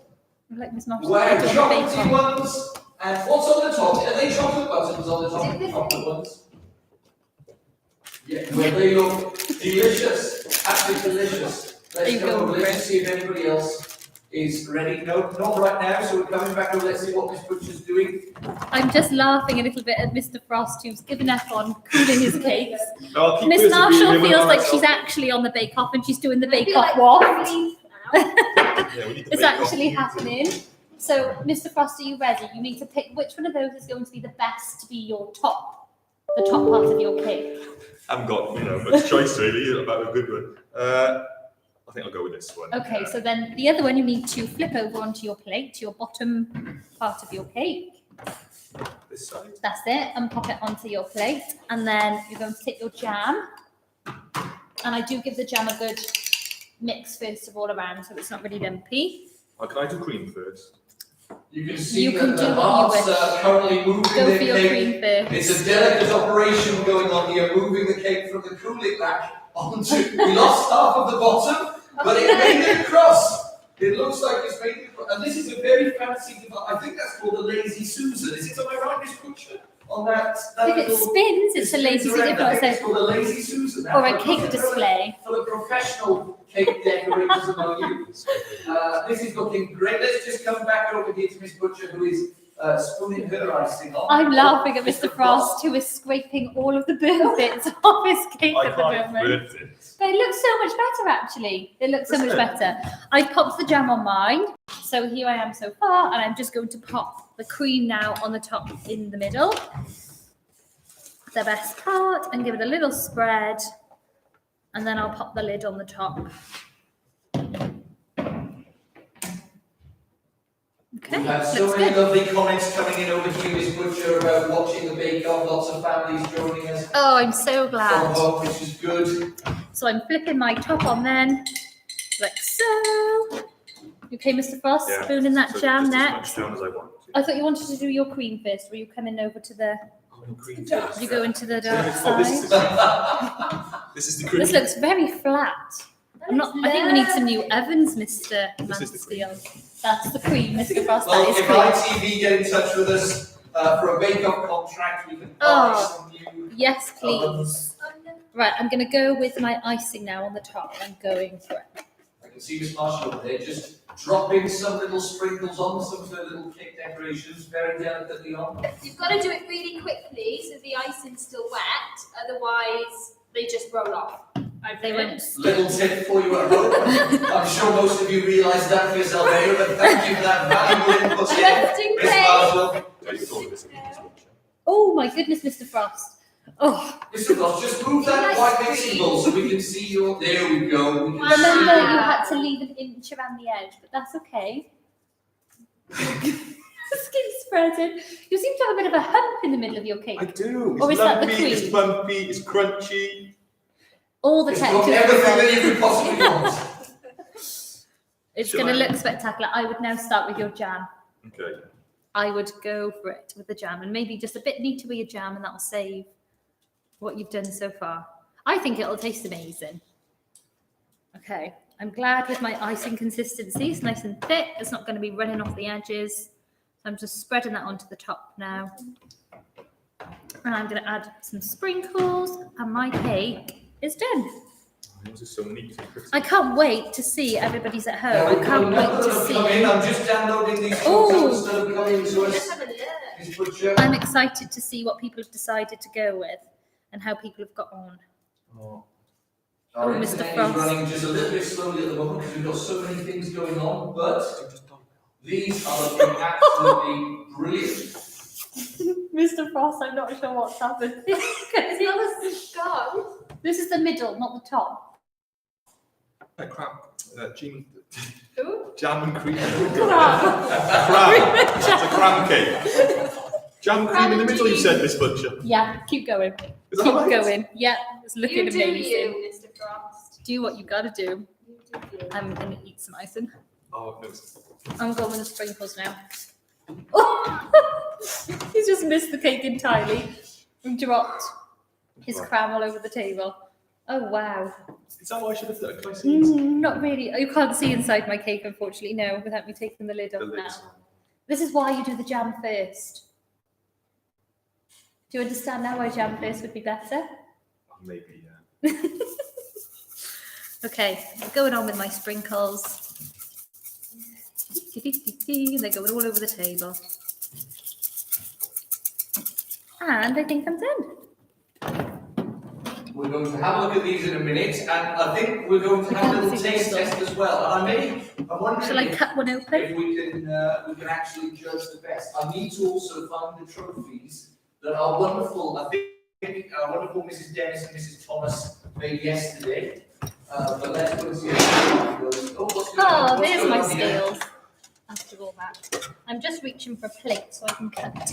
Speaker 2: like Miss Marshall.
Speaker 1: Wow,
Speaker 2: doing
Speaker 1: chocolatey
Speaker 2: bacon.
Speaker 1: ones. And what's on the top? Are they chocolate buttons on the top? Chocolate ones. Yeah, well, they look delicious. Absolutely delicious. Let's go over. Let's see if anybody else is ready. No, not right now. So we're coming back over. Let's see what Miss Butcher's doing.
Speaker 2: I'm just laughing a little bit at Mr. Frost, who's given up on cooling his cakes.
Speaker 4: I'll keep
Speaker 2: Miss
Speaker 4: persevering
Speaker 2: Marshall
Speaker 4: with
Speaker 2: feels like
Speaker 4: myself.
Speaker 2: she's actually on the Bake Off and she's doing the Bake
Speaker 3: feel
Speaker 2: Off
Speaker 3: like
Speaker 2: waft.
Speaker 3: please now.
Speaker 4: Yeah, we need the
Speaker 2: It's
Speaker 4: bake-off.
Speaker 2: actually happening. So, Mr. Frost, are you ready? You need to pick which one of those is going to be the best to be your top, the top part of your cake.
Speaker 4: I haven't got much choice really about a good one. I think I'll go with this one.
Speaker 2: Okay, so then the other one you need to flip over onto your plate, your bottom part of your cake.
Speaker 4: This side.
Speaker 2: That's it, and pop it onto your plate. And then you're going to take your jam. And I do give the jam a good mix first of all around so it's not really lumpy.
Speaker 4: Oh, can I do cream first?
Speaker 1: You can see
Speaker 2: You
Speaker 1: that
Speaker 2: can
Speaker 1: the
Speaker 2: do what you
Speaker 1: hearts
Speaker 2: wish.
Speaker 1: are currently moving
Speaker 2: Go
Speaker 1: their
Speaker 2: for your
Speaker 1: cake.
Speaker 2: cream first.
Speaker 1: It's a delicate operation going on here, moving the cake from the cooling rack onto. We lost half of the bottom, but it made it across. It looks like it's made it across. And this is a very fancy device. I think that's called a Lazy Susan. Is it, am I right, Miss Butcher? On that
Speaker 2: If it
Speaker 1: little-
Speaker 2: spins, it's a lazy
Speaker 1: spins around.
Speaker 2: Susan.
Speaker 1: I think it's called a Lazy Susan.
Speaker 2: Or
Speaker 1: Now,
Speaker 2: a cake display.
Speaker 1: For the professional cake decorators among you. This is looking great. Let's just come back over here to Miss Butcher, who is spooning her icing on.
Speaker 2: I'm laughing at Mr. Frost, who is scraping all of the burnt bits off his cake
Speaker 4: I
Speaker 2: at the
Speaker 4: can't
Speaker 2: moment.
Speaker 4: burn it.
Speaker 2: But it looks so much better, actually. It looks so much
Speaker 4: Doesn't it?
Speaker 2: better. I popped the jam on mine. So here I am so far, and I'm just going to pop the cream now on the top in the middle. The best part, and give it a little spread. And then I'll pop the lid on the top. Okay,
Speaker 1: We've had so
Speaker 2: looks
Speaker 1: many
Speaker 2: good.
Speaker 1: lovely comments coming in over here, Miss Butcher, about watching the Bake Off. Lots of families joining us
Speaker 2: Oh, I'm so
Speaker 1: from
Speaker 2: glad.
Speaker 1: home, which is good.
Speaker 2: So I'm flipping my top on then, like so. Okay, Mr. Frost,
Speaker 4: Yeah.
Speaker 2: spoon in that
Speaker 4: So
Speaker 2: jam
Speaker 4: just
Speaker 2: next.
Speaker 4: as much down as I want.
Speaker 2: I thought you wanted to do your cream first. Were you coming over to the?
Speaker 4: Oh, no cream
Speaker 2: You go into the dark
Speaker 4: Oh, this is
Speaker 2: side.
Speaker 4: this is the cream.
Speaker 2: This looks very flat. I'm not. I think we need some new ovens, Mr.
Speaker 4: This is the cream.
Speaker 2: Mansfield. That's the cream, Mr. Frost.
Speaker 1: Well,
Speaker 2: That is
Speaker 1: if
Speaker 2: cream.
Speaker 1: ITV get in touch with us for a Bake Off contract, we can buy
Speaker 2: Oh.
Speaker 1: some new
Speaker 2: Yes, please.
Speaker 1: ovens.
Speaker 2: Right, I'm going to go with my icing now on the top. I'm going for it.
Speaker 1: I can see Miss Marshall over there just dropping some little sprinkles on some of her little cake decorations, very delicately on.
Speaker 3: You've got to do it really quickly so the icing's still wet, otherwise they just roll off.
Speaker 2: They won't.
Speaker 1: Little tip for you at home. I'm sure most of you realise that for yourself later, but thank you for that valuable input
Speaker 3: Just
Speaker 1: here,
Speaker 3: in
Speaker 1: Miss
Speaker 3: case.
Speaker 1: Marshall.
Speaker 4: Yeah, you thought of this.
Speaker 2: Oh my goodness, Mr. Frost. Oh,
Speaker 1: Mr. Ross, just move that white mixing bowl so we can see your. There we go. We can
Speaker 2: remember
Speaker 1: see.
Speaker 2: you had to leave an inch around the edge, but that's okay. Skin spreading. You seem to have a bit of a hump in the middle of your cake.
Speaker 4: I do. It's
Speaker 2: Or is that the
Speaker 4: lumpy, it's
Speaker 2: cream?
Speaker 4: bumpy, it's crunchy.
Speaker 2: All the
Speaker 1: It's got
Speaker 2: textures.
Speaker 1: everything that you could possibly want.
Speaker 2: It's
Speaker 4: Shall
Speaker 2: going to
Speaker 4: I?
Speaker 2: look spectacular. I would now start with your jam.
Speaker 4: Okay.
Speaker 2: I would go for it with the jam, and maybe just a bit neater with your jam, and that'll save what you've done so far. I think it'll taste amazing. Okay, I'm glad with my icing consistency. It's nice and thick. It's not going to be running off the edges. So I'm just spreading that onto the top now. And I'm going to add some sprinkles, and my cake is done.
Speaker 4: Yours is so neat and pretty.
Speaker 2: I can't wait to see everybody's at home.
Speaker 1: Now,
Speaker 2: I
Speaker 1: we've got
Speaker 2: can't
Speaker 1: another
Speaker 2: wait to
Speaker 1: that have come in.
Speaker 2: see.
Speaker 1: I'm just downloading these
Speaker 2: Ooh.
Speaker 1: photos that have come in to
Speaker 3: Let's
Speaker 1: us.
Speaker 3: have a look.
Speaker 1: Miss Butcher.
Speaker 2: I'm excited to see what people have decided to go with and how people have got on.
Speaker 1: Our
Speaker 2: Oh, Mr.
Speaker 1: internet is
Speaker 2: Frost.
Speaker 1: running just a little bit slowly at the moment because we've got so many things going on, but these are looking absolutely brilliant.
Speaker 2: Mr. Frost, I'm not sure what's happened.
Speaker 3: It's gone.
Speaker 2: This is the middle, not the top.
Speaker 4: Jam and cream.
Speaker 2: Crab.
Speaker 4: It's a crab cake. Jam and cream in the middle, you said, Miss Butcher.
Speaker 2: Yeah, keep going.
Speaker 4: Is that
Speaker 2: Keep
Speaker 4: right?
Speaker 2: going. Yeah, it's looking
Speaker 3: You do
Speaker 2: amazing.
Speaker 3: you, Mr. Frost.
Speaker 2: Do what you gotta do.
Speaker 3: You do you.
Speaker 2: I'm gonna eat some icing.
Speaker 4: Oh, no.
Speaker 2: I'm going with the sprinkles now. He's just missed the cake entirely and dropped his crab all over the table. Oh wow.
Speaker 4: Is that what I should have done? Can I see it?
Speaker 2: Not really. You can't see inside my cake, unfortunately, no, without me taking the lid off now. This is why you do the jam first. Do you understand now why jam first would be better?
Speaker 4: Maybe, yeah.
Speaker 2: Okay, I'm going on with my sprinkles. They're going all over the table. And I think I'm done.
Speaker 1: We're going to have a look at these in a minute, and I think we're going to have a little taste test as well. And I'm wondering
Speaker 2: Shall I cut one open?
Speaker 1: if we can actually judge the best. I need to also find the trophies that are wonderful. I think wonderful Mrs. Dennis and Mrs. Thomas made yesterday. But let's go and see how it goes.
Speaker 2: Oh, there's my scales. After all that, I'm just reaching for a plate so I can cut.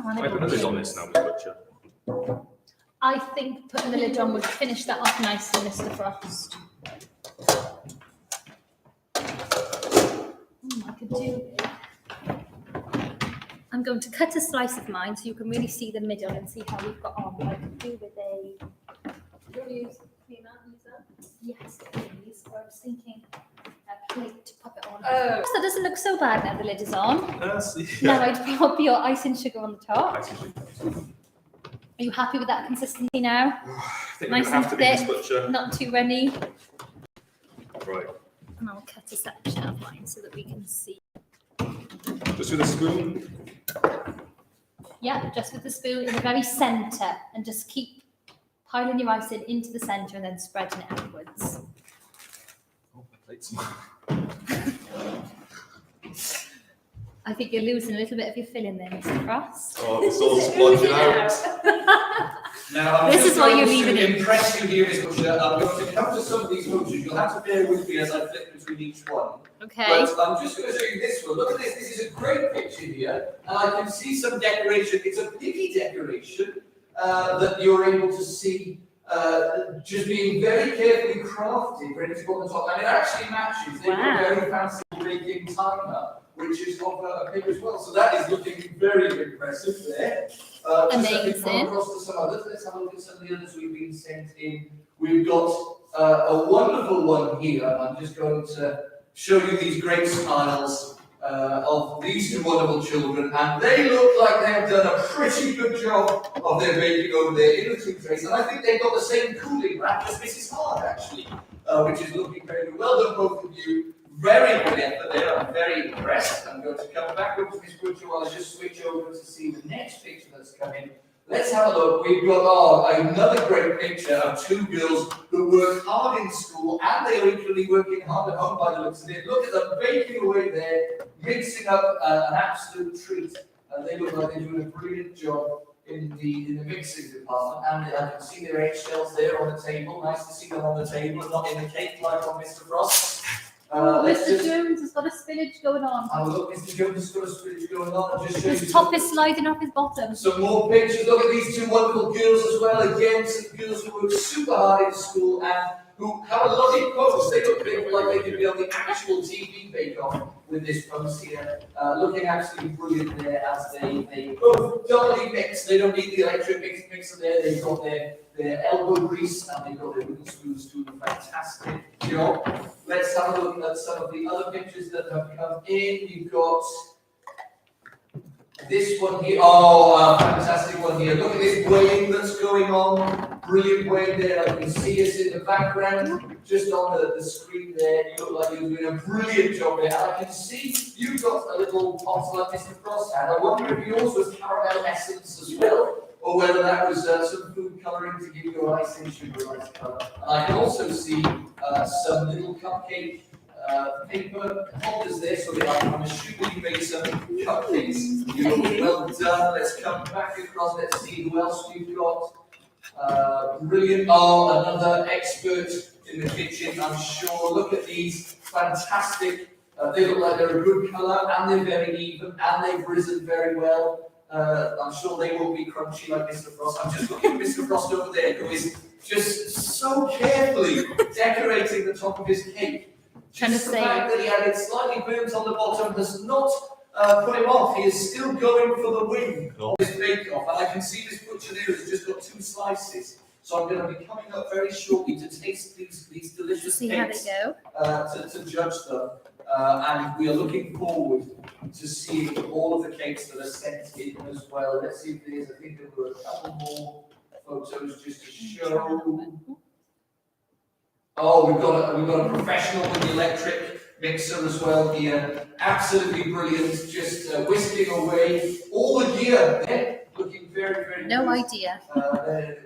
Speaker 4: I put a lid on this now, Miss Butcher.
Speaker 2: I think putting the lid on would finish that off nicely, Mr. Frost. I could do. I'm going to cut a slice of mine so you can really see the middle and see how we've got on. I could do with a.
Speaker 3: You'll use clean out, use that?
Speaker 2: Yes, please. I was thinking a plate to pop it on.
Speaker 3: Oh.
Speaker 2: So it doesn't look so bad now the lid is on.
Speaker 4: Yeah.
Speaker 2: Now I'd pop your icing sugar on the top.
Speaker 4: I think
Speaker 2: Are you happy with that consistency now?
Speaker 4: we're
Speaker 2: Nice
Speaker 4: going to have
Speaker 2: and
Speaker 4: to be Miss
Speaker 2: thick,
Speaker 4: Butcher.
Speaker 2: not too runny.
Speaker 4: Right.
Speaker 2: And I'll cut a section of mine so that we can see.
Speaker 4: Just with a spoon.
Speaker 2: Yeah, just with the spoon in the very centre and just keep piling your icing into the centre and then spreading it outwards.
Speaker 4: Oh, my plate's
Speaker 2: I think you're losing a little bit of your filling there, Mr. Frost.
Speaker 4: Oh, it's all splodging out.
Speaker 1: Now, I'm
Speaker 2: This
Speaker 1: just
Speaker 2: is why
Speaker 1: going
Speaker 2: you're
Speaker 1: to
Speaker 2: leaving it.
Speaker 1: impress you here, Miss Butcher. I'm going to come to some of these photos. You'll have to bear with me as I flip between each one.
Speaker 2: Okay.
Speaker 1: But I'm just going to show you this one. Look at this. This is a great picture here. And I can see some decoration. It's a piggy decoration that you're able to see just being very carefully crafted, ready to go on the top. And it actually matches. They've got a very fancy baking timer, which is of a pig as well. So that is looking very impressive there.
Speaker 2: Amazing.
Speaker 1: Across to some others. Let's have a look at some of the others we've been sent in. We've got a wonderful one here. I'm just going to show you these great smiles of these two wonderful children, and they look like they have done a pretty good job of their baking over there in the two trays. And I think they've got the same cooling rack as Mrs. Hart, actually, which is looking very good. Well done, both of you. Very good effort there. I'm very impressed. I'm going to come back over to Miss Butcher while I just switch over to see the next picture that's come in. Let's have a look. We've got another great picture of two girls who work hard in school and they are equally working hard at home by the looks of it. Look at them baking away there, mixing up an absolute treat. They look like they're doing a brilliant job in the mixing department. And I can see their eggshells there on the table. Nice to see them on the table, not in the cake like on Mr. Frost.
Speaker 2: Mr. Jones has got a spillage going on.
Speaker 1: Oh, look, Mr. Jones has got a spillage going on. I'll just show you
Speaker 2: His top is sliding off his bottom.
Speaker 1: some more pictures. Look at these two wonderful girls as well. Again, some girls who work super hard in school and who have a lovely pose. They look like they could be on the actual TV bake-off with this pose here. Looking absolutely brilliant there as they both doubly mix. They don't need the electric mixer there. They've got their elbow grease and they've got their wooden spoons doing a fantastic job. Let's have a look at some of the other pictures that have come in. You've got this one here. Oh, a fantastic one here. Look at this weighing that's going on. Brilliant weighing there. I can see us in the background, just on the screen there. You look like you're doing a brilliant job there. And I can see you've got a little pot like Mr. Frost had. I wonder if yours was caramel essence as well, or whether that was some food colouring to give your icing sugar a nice colour. And I can also see some little cupcake paper holders there, so I'm assuming you made some cupcakes. You look well done. Let's come back across. Let's see who else we've got. Brilliant. Oh, another expert in the kitchen, I'm sure. Look at these fantastic. They look like they're a good colour, and they're very even, and they've risen very well. I'm sure they won't be crunchy like Mr. Frost. I'm just looking at Mr. Frost over there, who is just so carefully decorating the top of his cake. Just the fact that he had it slightly burnt on the bottom does not put him off. He is still going for the win on this bake-off. And I can see this butcher there has just got 2 slices. So I'm going to be coming up very shortly to taste these delicious cakes, to judge them. And we are looking forward to seeing all of the cakes that are sent in as well. Let's see if there's, I think there were a couple more photos just to show. Oh, we've got a professional with the electric mixer as well here. Absolutely brilliant, just whisking away all the gear there. Looking very, very
Speaker 2: No
Speaker 1: good.
Speaker 2: idea.
Speaker 1: I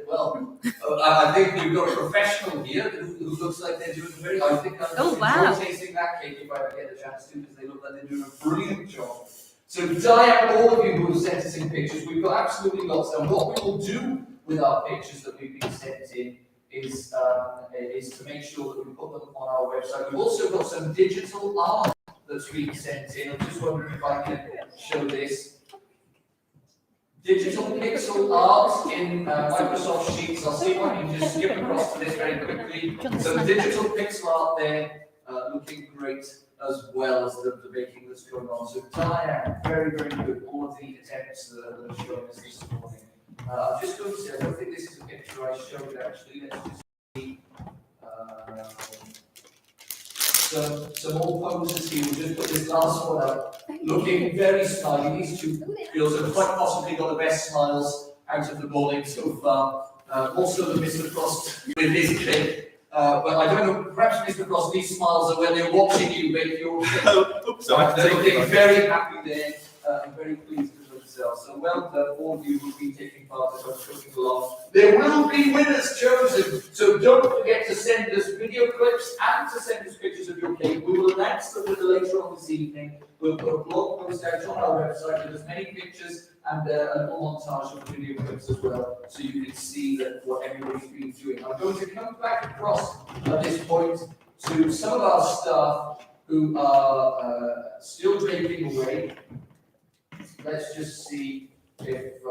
Speaker 1: think we've got a professional here who looks like they're doing very. I think I'm enjoy tasting that cake if I ever get the chance to, because they look like they're doing a brilliant job. So Diane, all of you who have sent us in pictures, we've got absolutely lots. And what we will do with our pictures that we've been sent in is to make sure that we put them on our website. We've also got some digital art that's been sent in. I'm just wondering if I can show this. Digital pixel art in Microsoft Sheets. I'll see if I can just skip across to this very quickly. So digital pixel art there, looking great as well as the baking that's going on. So Diane, very, very good. All of the attempts that are showing us this morning. I'm just going to say, I don't think this is a picture I showed actually. Let's just see. Some more poses here. We'll just put this last one up. Looking very smiley. These two girls have quite possibly got the best smiles out of the morning so far. Also the Mr. Frost with his cake. But I don't know, perhaps Mr. Frost, these smiles are when they're watching you make your cake. They're looking very happy there and very pleased with themselves. So well done, all of you who've been taking part in us cooking along. There will be winners chosen, so don't forget to send us video clips and to send us pictures of your cake. We will announce them later on this evening. We'll put a blog post out on our website with as many pictures and a little montage of video clips as well, so you can see that what everybody's been doing. I'm going to come back across at this point to some of our staff who are still baking away. Let's just see if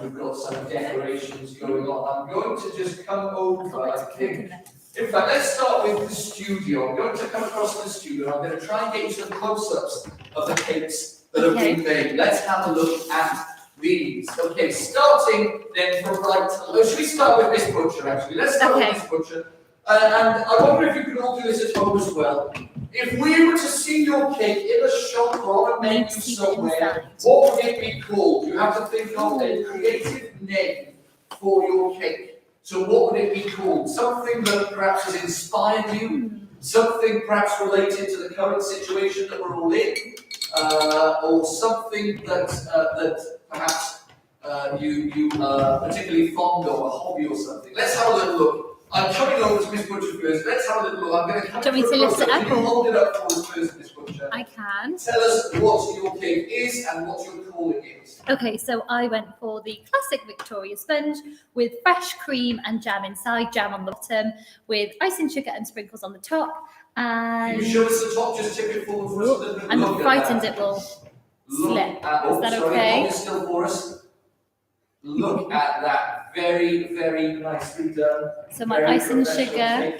Speaker 1: we've got some decorations going on. I'm going to just come over, I think. In fact, let's start with the studio. I'm going to come across the studio. I'm going to try and get you some close-ups of the cakes that have been made. Let's have a look at these. Okay, starting then from right to left. Should we start with Miss Butcher, actually? Let's start with Miss Butcher. And I wonder if you can all do this at home as well. If we were to see your cake in a shop or on a menu somewhere, what would it be called? You have to think of a creative name for your cake. So what would it be called? Something that perhaps has inspired you, something perhaps related to the current situation that we're all in, or something that perhaps you are particularly fond of, a hobby or something. Let's have a little look. I'm coming over to Miss Butcher first. Let's have a little look. I'm going to come.
Speaker 2: Do you want me to lift it up?
Speaker 1: Can you hold it up for us first, Miss Butcher?
Speaker 2: I can.
Speaker 1: Tell us what your cake is and what you're calling it.
Speaker 2: Okay, so I went for the classic Victoria sponge with fresh cream and jam inside, jam on the bottom, with icing sugar and sprinkles on the top. And
Speaker 1: can you show us the top? Just tip it forward for us a little bit.
Speaker 2: I'm frightened it will slip. Is that okay?
Speaker 1: Hold it still for us. Look at that. Very, very nicely done.
Speaker 2: So my icing sugar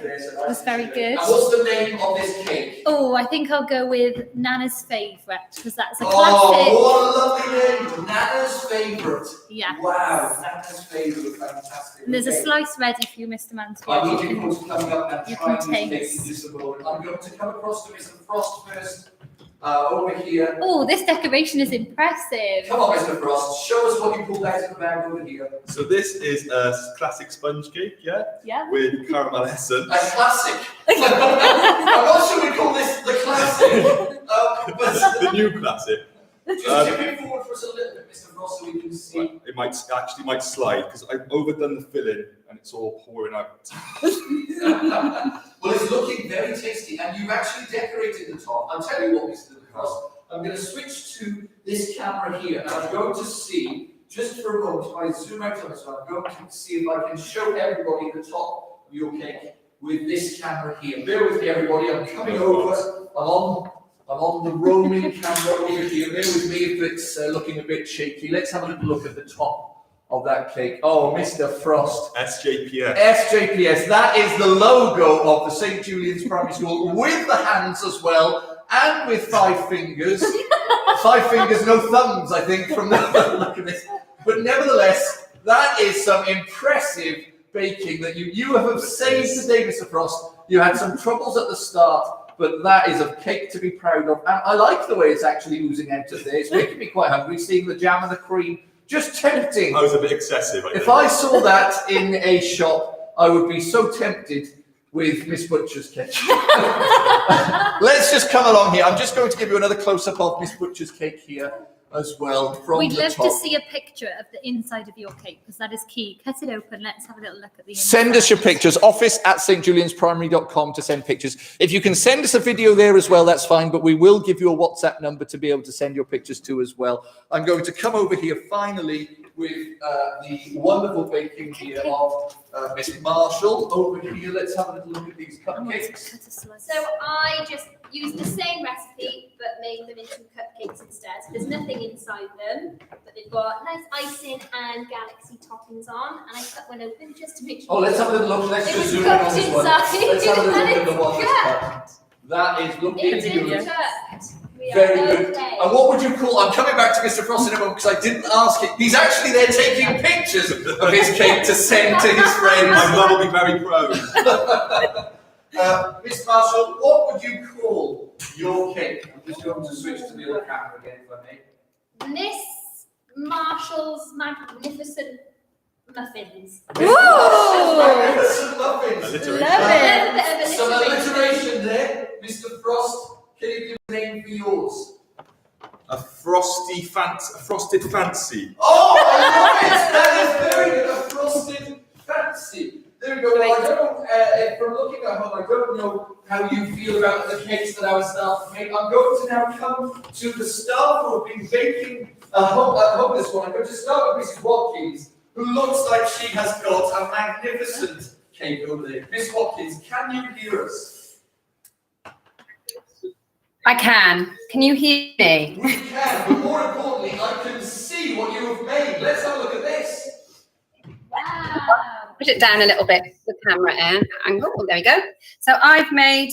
Speaker 2: was very good.
Speaker 1: And what's the name of this cake?
Speaker 2: Oh, I think I'll go with Nana's Favourite, because that's a classic.
Speaker 1: Oh, what a lovely name. Nana's Favourite.
Speaker 2: Yeah.
Speaker 1: Wow, Nana's Favourite. Fantastic.
Speaker 2: And there's a slice ready for you, Mr. Mansfield.
Speaker 1: I'm looking forward to coming up and trying these
Speaker 2: taste.
Speaker 1: cakes in just a moment. I'm going to come across to Mr. Frost first. Over here.
Speaker 2: Oh, this decoration is impressive.
Speaker 1: Come on, Mr. Frost. Show us what you pulled out of the bag over here.
Speaker 4: So this is a classic sponge cake,
Speaker 2: Yeah.
Speaker 4: with caramel essence.
Speaker 1: A classic. I'm not sure we call this the classic. But
Speaker 4: The new classic.
Speaker 1: just tip it forward for us a little bit, Mr. Frost, so we can see.
Speaker 4: It might slide because I've overdone the filling and it's all pouring out.
Speaker 1: Well, it's looking very tasty, and you've actually decorated the top. I'll tell you what, Mr. Cross. I'm going to switch to this camera here, and I'm going to see, just for a moment, if I zoom out on this one, I'm going to see if I can show everybody the top of your cake with this camera here. Bear with me, everybody. I'm coming over. I'm on the roaming camera over here. Bear with me if it's looking a bit shaky. Let's have a little look at the top of that cake. Oh, Mr. Frost.
Speaker 4: SJPS.
Speaker 1: SJPS. That is the logo of the St. Julian's Primary School with the hands as well, and with 5 fingers. 5 fingers, no thumbs, I think, from the look at this. But nevertheless, that is some impressive baking that you have saved today, Mr. Frost. You had some troubles at the start, but that is a cake to be proud of. And I like the way it's actually oozing out of there. It's making me quite hungry, seeing the jam and the cream. Just tempting.
Speaker 4: I was a bit excessive.
Speaker 1: If I saw that in a shop, I would be so tempted with Miss Butcher's cake. Let's just come along here. I'm just going to give you another close-up of Miss Butcher's cake here as well from
Speaker 2: We'd
Speaker 1: the
Speaker 2: love
Speaker 1: top.
Speaker 2: to see a picture of the inside of your cake, because that is key. Cut it open. Let's have a little look at the inside.
Speaker 1: Send us your pictures. office@stjuliansprimary.com to send pictures. If you can send us a video there as well, that's fine, but we will give you a WhatsApp number to be able to send your pictures to as well. I'm going to come over here finally with the wonderful baking here of Miss Marshall. Over here, let's have a little look at these cupcakes.
Speaker 3: So I just used the same recipe but made them into cupcakes instead. So there's nothing inside them, but they've got nice icing and galaxy toppings on. And I cut one open just to make sure.
Speaker 1: Oh, let's have a little look. Let's
Speaker 3: It
Speaker 1: just
Speaker 3: was
Speaker 1: zoom in on
Speaker 3: cooked
Speaker 1: this one.
Speaker 3: inside.
Speaker 1: Let's have a little look at the
Speaker 3: And
Speaker 1: one
Speaker 3: it's
Speaker 1: that's cut. That is looking
Speaker 3: It's
Speaker 1: good.
Speaker 3: cooked. We are
Speaker 1: Very good.
Speaker 3: okay.
Speaker 1: And what would you call? I'm coming back to Mr. Frost in a moment because I didn't ask it. He's actually there taking pictures of his cake to send to his friends.
Speaker 4: My mum will be very proud.
Speaker 1: Miss Marshall, what would you call your cake? I'm just going to switch to the other camera again, if I may.
Speaker 3: Miss Marshall's magnificent muffins.
Speaker 1: Magnificent muffins.
Speaker 4: Alliteration.
Speaker 1: Some alliteration there. Mr. Frost, can you give a name for yours?
Speaker 4: A frosted fancy.
Speaker 1: Oh, I love it! That is very good. A frosted fancy. There we go. Well, I don't know, from looking at home, I don't know how you feel about the cakes that I was starting to make. I'm going to now come to the staff who have been baking at home this morning. I'm going to start with Mrs. Watkins, who looks like she has got a magnificent cake over there. Miss Watkins, can you hear us?
Speaker 7: I can. Can you hear me?
Speaker 1: We can, but more importantly, I can see what you have made. Let's have a look at this.
Speaker 3: Wow.
Speaker 7: Push it down a little bit, the camera angle. There we go. So I've made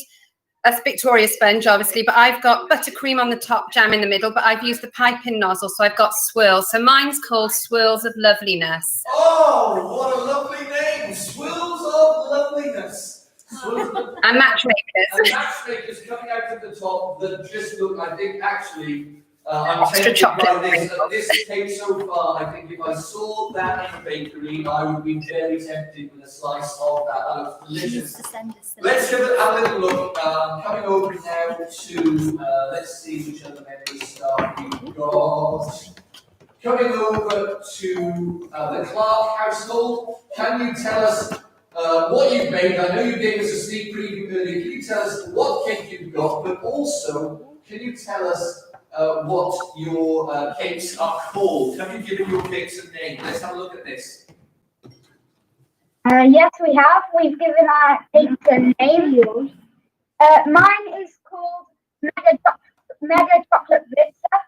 Speaker 7: a Victoria sponge, obviously, but I've got buttercream on the top, jam in the middle, but I've used the piping nozzle, so I've got swirls. So mine's called Swirls of Loveliness.
Speaker 1: Oh, what a lovely name! Swirls of Loveliness.
Speaker 7: And matchmakers.
Speaker 1: And matchmakers coming out of the top that just look, I think, actually, I'm
Speaker 7: Extra
Speaker 1: tempted
Speaker 7: chocolate
Speaker 1: by this cake so far. I think if I saw that in a bakery, I would be very tempted with a slice of that. That looks delicious. Let's have a little look. Coming over now to, let's see which other members staff we've got. Coming over to the Clark household. Can you tell us what you've made? I know you gave us a sneak preview earlier. Can you tell us what cake you've got, but also, can you tell us what your cakes are called? Have you given your cakes a name? Let's have a look at this.
Speaker 10: Yes, we have. We've given our cakes a name. Mine is called Mega Chocolate Blitzer.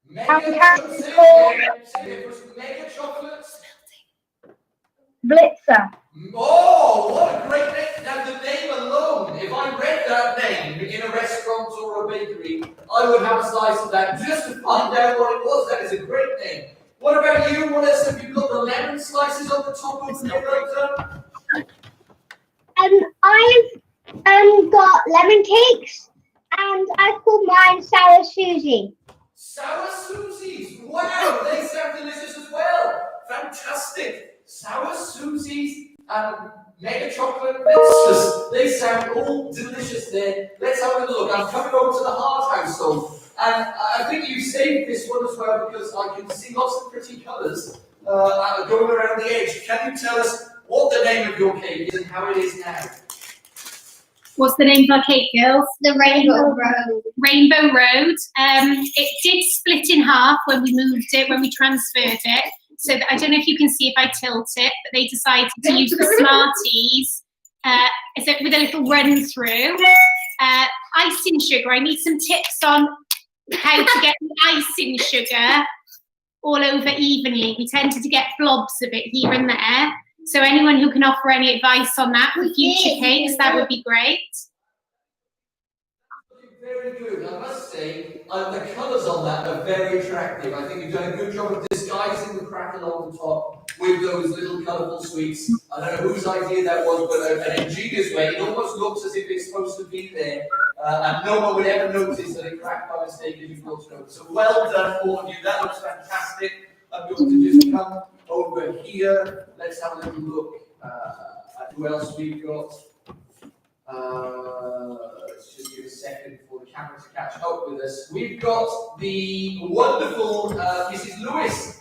Speaker 1: Mega chocolates.
Speaker 10: Blitzer.
Speaker 1: Oh, what a great name. Now, the name alone, if I read that name in a restaurant or a bakery, I would have a slice of that just to find out what it was. That is a great name. What about you? What else have you got? The lemon slices on the top of your Rota?
Speaker 10: I've got lemon cakes, and I've called mine Sour Susie.
Speaker 1: Sour Susies. Wow, they sound delicious as well. Fantastic. Sour Susies and Mega Chocolate Blitzers. They sound all delicious there. Let's have a little look. I'm coming over to the Hart household. And I think you saved this one as well because I can see lots of pretty colours going around the edge. Can you tell us what the name of your cake is and how it is now?
Speaker 6: What's the name of our cake, girls?
Speaker 10: The Rainbow Road.
Speaker 6: Rainbow Road. It did split in half when we moved it, when we transferred it. So that, I don't know if you can see if I tilt it, but they decided to use the Smarties with a little run through. Icing sugar. I need some tips on how to get the icing sugar all over evenly. We tended to get blobs of it here and there. So anyone who can offer any advice on that for future cakes, that would be great.
Speaker 1: Very good. I must say, the colours on that are very attractive. I think you've done a good job of disguising the crackle on the top with those little colourful sweets. I don't know whose idea that was, but an ingenious way. It almost looks as if it's supposed to be there, and no one would ever notice that it cracked by mistake if you thought so. So well done, all of you. That looks fantastic. I'm going to just come over here. Let's have a little look at who else we've got. Let's just give a second for the camera to catch up with us. We've got the wonderful Mrs. Lewis,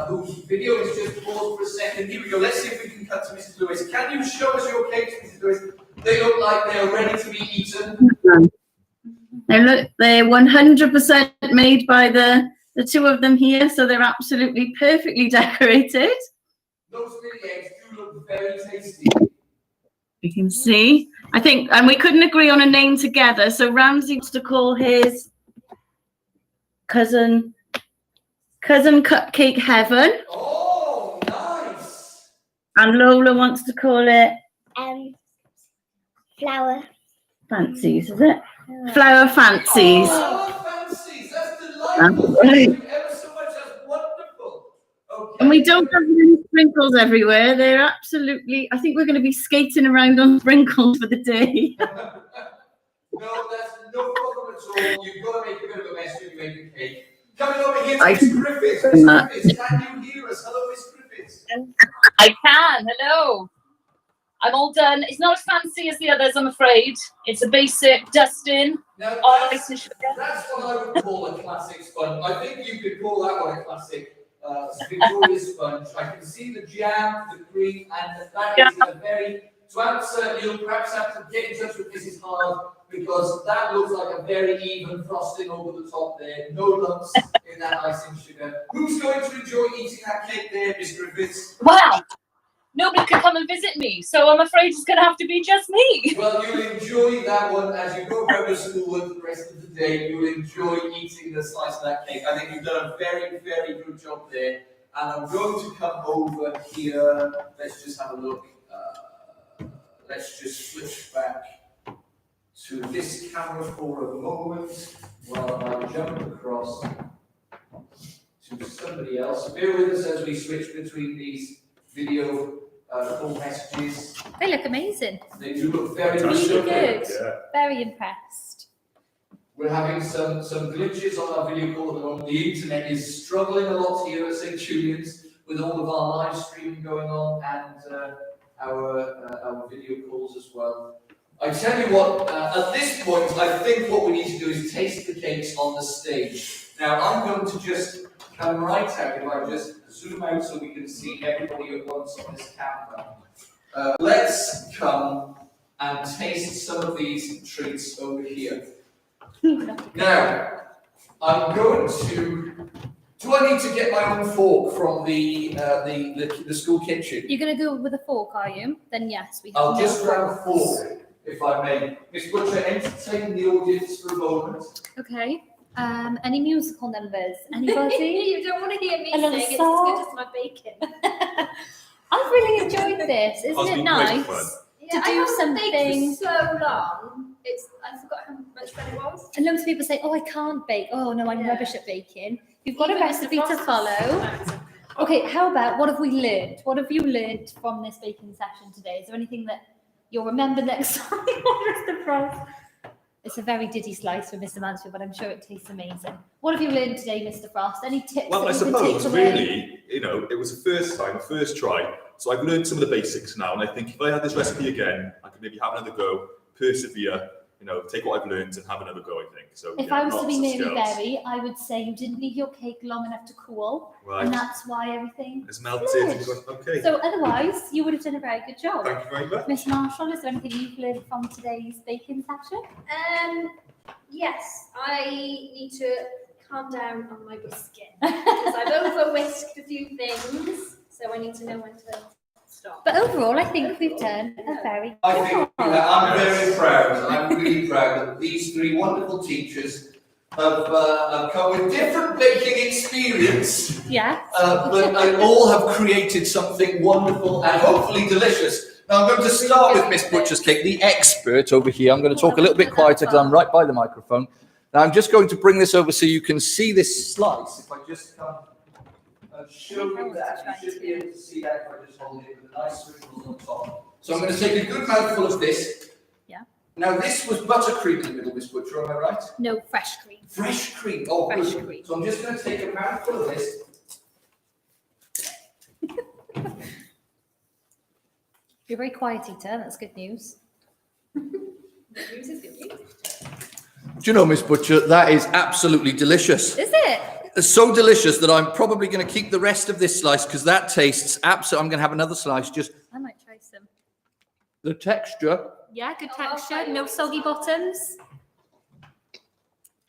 Speaker 1: whose video is just paused for a second. Here we go. Let's see if we can cut to Mrs. Lewis. Can you show us your cakes, Mrs. Lewis? They look like they're ready to be eaten.
Speaker 9: They're 100% made by the two of them here, so they're absolutely perfectly decorated.
Speaker 1: Those mini eggs do look very tasty.
Speaker 9: You can see. I think, and we couldn't agree on a name together, so Ramsey wants to call his cousin Cupcake Heaven.
Speaker 1: Oh, nice.
Speaker 9: And Lola wants to call it
Speaker 10: Flower
Speaker 9: Fancies, is it? Flower Fancies.
Speaker 1: Oh, fancies. That's delightful.
Speaker 9: Right.
Speaker 1: Thank you ever so much. That's wonderful. Okay.
Speaker 9: And we don't have any sprinkles everywhere. They're absolutely, I think we're going to be skating around on sprinkles for the day.
Speaker 1: No, that's no problem at all. You've got to make a bit of a mess when you make a cake. Coming over here to Miss Griffiths. Miss Griffiths, can you hear us? Hello, Miss Griffiths.
Speaker 11: I can. Hello. I'm all done. It's not as fancy as the others, I'm afraid. It's a basic dusting.
Speaker 1: Now,
Speaker 11: Ice and sugar.
Speaker 1: that's what I would call a classic sponge. I think you could call that one a classic Victoria sponge. I can see the jam, the cream, and that is a very. To answer, you'll perhaps have to get in touch with Mrs. Hard because that looks like a very even frosting over the top there. No lumps in that icing sugar. Who's going to enjoy eating that cake there, Miss Griffiths?
Speaker 11: Wow. Nobody could come and visit me, so I'm afraid it's going to have to be just me.
Speaker 1: Well, you'll enjoy that one as you go home to school for the rest of the day. You'll enjoy eating the slice of that cake. I think you've done a very, very good job there. And I'm going to come over here. Let's just have a look. Let's just switch back to this camera for a moment while I jump across to somebody else. Bear with us as we switch between these video full messages.
Speaker 2: They look amazing.
Speaker 1: They do look very
Speaker 2: Really
Speaker 1: good.
Speaker 2: good.
Speaker 4: Yeah.
Speaker 2: Very impressed.
Speaker 1: We're having some glitches on our video call at the moment. The internet is struggling a lot here at St. Julian's with all of our live streaming going on and our video calls as well. I tell you what, at this point, I think what we need to do is taste the cakes on the stage. Now, I'm going to just come right out, if I just zoom out so we can see everybody at once on this camera. Let's come and taste some of these treats over here. Now, I'm going to. Do I need to get my own fork from the school kitchen?
Speaker 2: You're going to go with a fork, are you? Then yes, we have.
Speaker 1: I'll just grab a fork, if I may. Miss Butcher, entertain the audience for a moment.
Speaker 2: Okay. Any musical numbers? Anybody?
Speaker 3: You don't want to hear me
Speaker 2: A little
Speaker 3: sing. It's as
Speaker 2: song?
Speaker 3: good as my bacon.
Speaker 2: I've really enjoyed this. Isn't it nice?
Speaker 3: Yeah,
Speaker 2: To
Speaker 3: I
Speaker 2: do
Speaker 3: haven't baked
Speaker 2: something.
Speaker 3: for so long. I forgot how much fun it was.
Speaker 2: And loads of people say, "Oh, I can't bake. Oh no, I'm
Speaker 3: Yeah.
Speaker 2: rubbish at baking." You've got a
Speaker 3: Even if
Speaker 2: recipe
Speaker 3: the
Speaker 2: to
Speaker 3: process
Speaker 2: follow.
Speaker 3: is-
Speaker 2: Okay, how about what have we learned? What have you learned from this baking session today? Is there anything that you'll remember next time? Mr. Frost? It's a very diddy slice for Mr. Mansfield, but I'm sure it tastes amazing. What have you learned today, Mr. Frost? Any tips?
Speaker 4: Well, I
Speaker 2: that you can
Speaker 4: suppose
Speaker 2: take away?
Speaker 4: really, it was the first time, first try. So I've learned some of the basics now, and I think if I had this recipe again, I could maybe have another go, persevere, you know, take what I've learned and have another go, I think. So
Speaker 2: If
Speaker 4: yeah,
Speaker 2: I was to
Speaker 4: lots
Speaker 2: be
Speaker 4: of
Speaker 2: Mary
Speaker 4: skills.
Speaker 2: Berry, I would say you didn't leave your cake long enough to cool,
Speaker 4: Right.
Speaker 2: and that's why everything.
Speaker 4: It's melted.
Speaker 2: Good.
Speaker 4: Okay.
Speaker 2: So otherwise, you would have done a very good job.
Speaker 4: Thank you very much.
Speaker 2: Miss Marshall, is there anything you've learned from today's baking session?
Speaker 3: Yes, I need to calm down on my whisking because I've over whisked a few things, so I need to know when to stop.
Speaker 2: But overall, I think we've done a very
Speaker 1: I
Speaker 2: good
Speaker 1: think
Speaker 2: job.
Speaker 1: I'm very proud. I'm really proud that these three wonderful teachers have come with different baking experience,
Speaker 2: Yeah.
Speaker 1: but all have created something wonderful and hopefully delicious. Now I'm going to start with Miss Butcher's cake, the expert over here. I'm going to talk a little bit quieter because I'm right by the microphone. Now I'm just going to bring this over so you can see this slice. If I just come and show you that, you should be able to see that if I just hold it with a nice sprinkles on top. So I'm going to take a good mouthful of this.
Speaker 2: Yeah.
Speaker 1: Now this was buttercream in the middle, Miss Butcher, am I right?
Speaker 2: No, fresh cream.
Speaker 1: Fresh cream. Oh,
Speaker 2: Fresh
Speaker 1: good.
Speaker 2: cream.
Speaker 1: So I'm just going to take a mouthful of this.
Speaker 2: You're very quiet eater, that's good news.
Speaker 1: Do you know, Miss Butcher, that is absolutely delicious.
Speaker 2: Is it?
Speaker 1: It's so delicious that I'm probably going to keep the rest of this slice because that tastes absolutely. I'm going to have another slice. Just
Speaker 2: I might try some.
Speaker 1: the texture,
Speaker 2: Yeah, good texture, no soggy bottoms.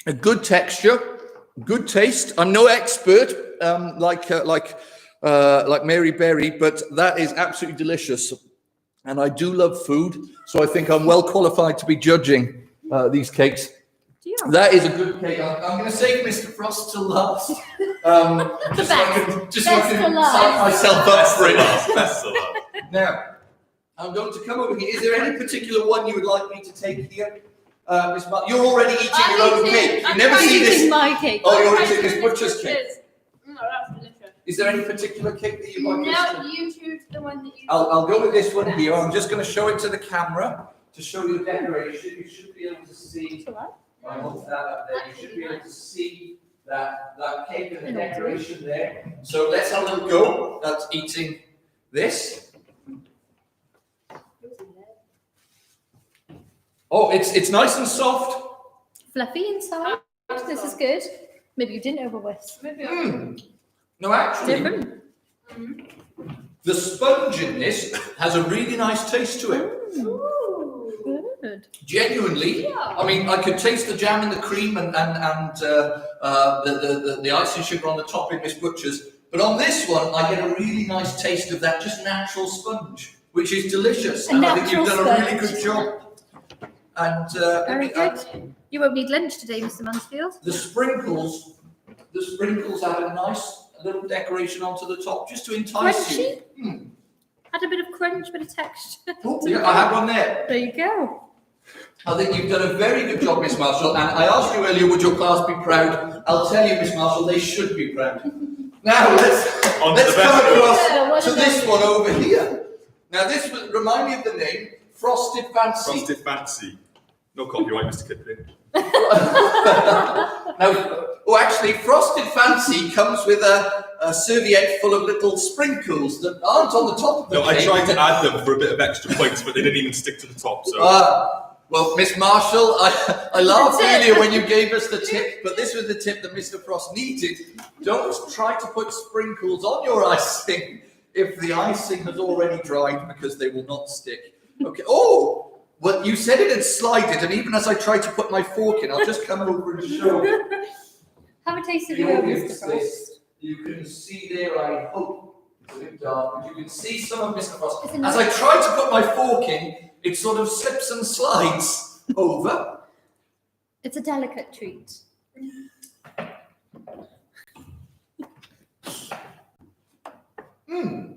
Speaker 1: a good texture, good taste. I'm no expert like Mary Berry, but that is absolutely delicious. And I do love food, so I think I'm well qualified to be judging these cakes. That is a good cake. I'm going to save Mr. Frost till last. Just so I can sign myself up for it.
Speaker 4: Best of luck.
Speaker 1: Now, I'm going to come over here. Is there any particular one you would like me to take here? Miss Mark, you're already eating your own cake. You never see this.
Speaker 2: My cake.
Speaker 1: Oh, you're eating Miss Butcher's cake.
Speaker 3: No, that's delicious.
Speaker 1: Is there any particular cake that you'd like us to?
Speaker 3: No, you choose the one that you.
Speaker 1: I'll go with this one here. I'm just going to show it to the camera to show you the decoration. You should be able to see. I hold that up there. You should be able to see that cake and the decoration there. So let's have a little go at eating this. Oh, it's nice and soft.
Speaker 2: Fluffy inside. This is good. Maybe you didn't over whisk.
Speaker 1: No, actually,
Speaker 2: Different.
Speaker 1: the sponge in this has a really nice taste to it.
Speaker 2: Good.
Speaker 1: Genuinely, I mean, I could taste the jam and the cream and the icing sugar on the top in Miss Butcher's. But on this one, I get a really nice taste of that just natural sponge, which is delicious. And I think you've done a really good job. And
Speaker 2: Very good. You won't need lunch today, Mr. Mansfield.
Speaker 1: the sprinkles add a nice little decoration onto the top just to entice you.
Speaker 2: Crunchy. Had a bit of crunch, bit of texture.
Speaker 1: Oh, yeah, I have one there.
Speaker 2: There you go.
Speaker 1: I think you've done a very good job, Miss Marshall. And I asked you earlier, would your class be proud? I'll tell you, Miss Marshall, they should be proud. Now let's come across to this one over here. Now this would remind me of the name Frosted Fancy.
Speaker 4: Frosted Fancy. No copyright, Mr. Kipling.
Speaker 1: Actually, Frosted Fancy comes with a serviette full of little sprinkles that aren't on the top of the
Speaker 4: No,
Speaker 1: cake.
Speaker 4: I tried to add them for a bit of extra points, but they didn't even stick to the top. So.
Speaker 1: Well, Miss Marshall, I laughed earlier when you gave us the tip, but this was the tip that Mr. Frost needed. Don't try to put sprinkles on your icing if the icing has already dried, because they will not stick. Okay. Oh! Well, you said it had slided, and even as I tried to put my fork in, I'll just come over and show you.
Speaker 2: Have a taste of
Speaker 1: The
Speaker 2: your own,
Speaker 1: audience
Speaker 2: Mr. Frost.
Speaker 1: you can see there, I hope, it's a bit dark, but you can see some of Mr. Frost.
Speaker 2: It's a
Speaker 1: As I try to put my fork in, it sort of slips and slides over.
Speaker 2: It's a delicate treat. Ooh,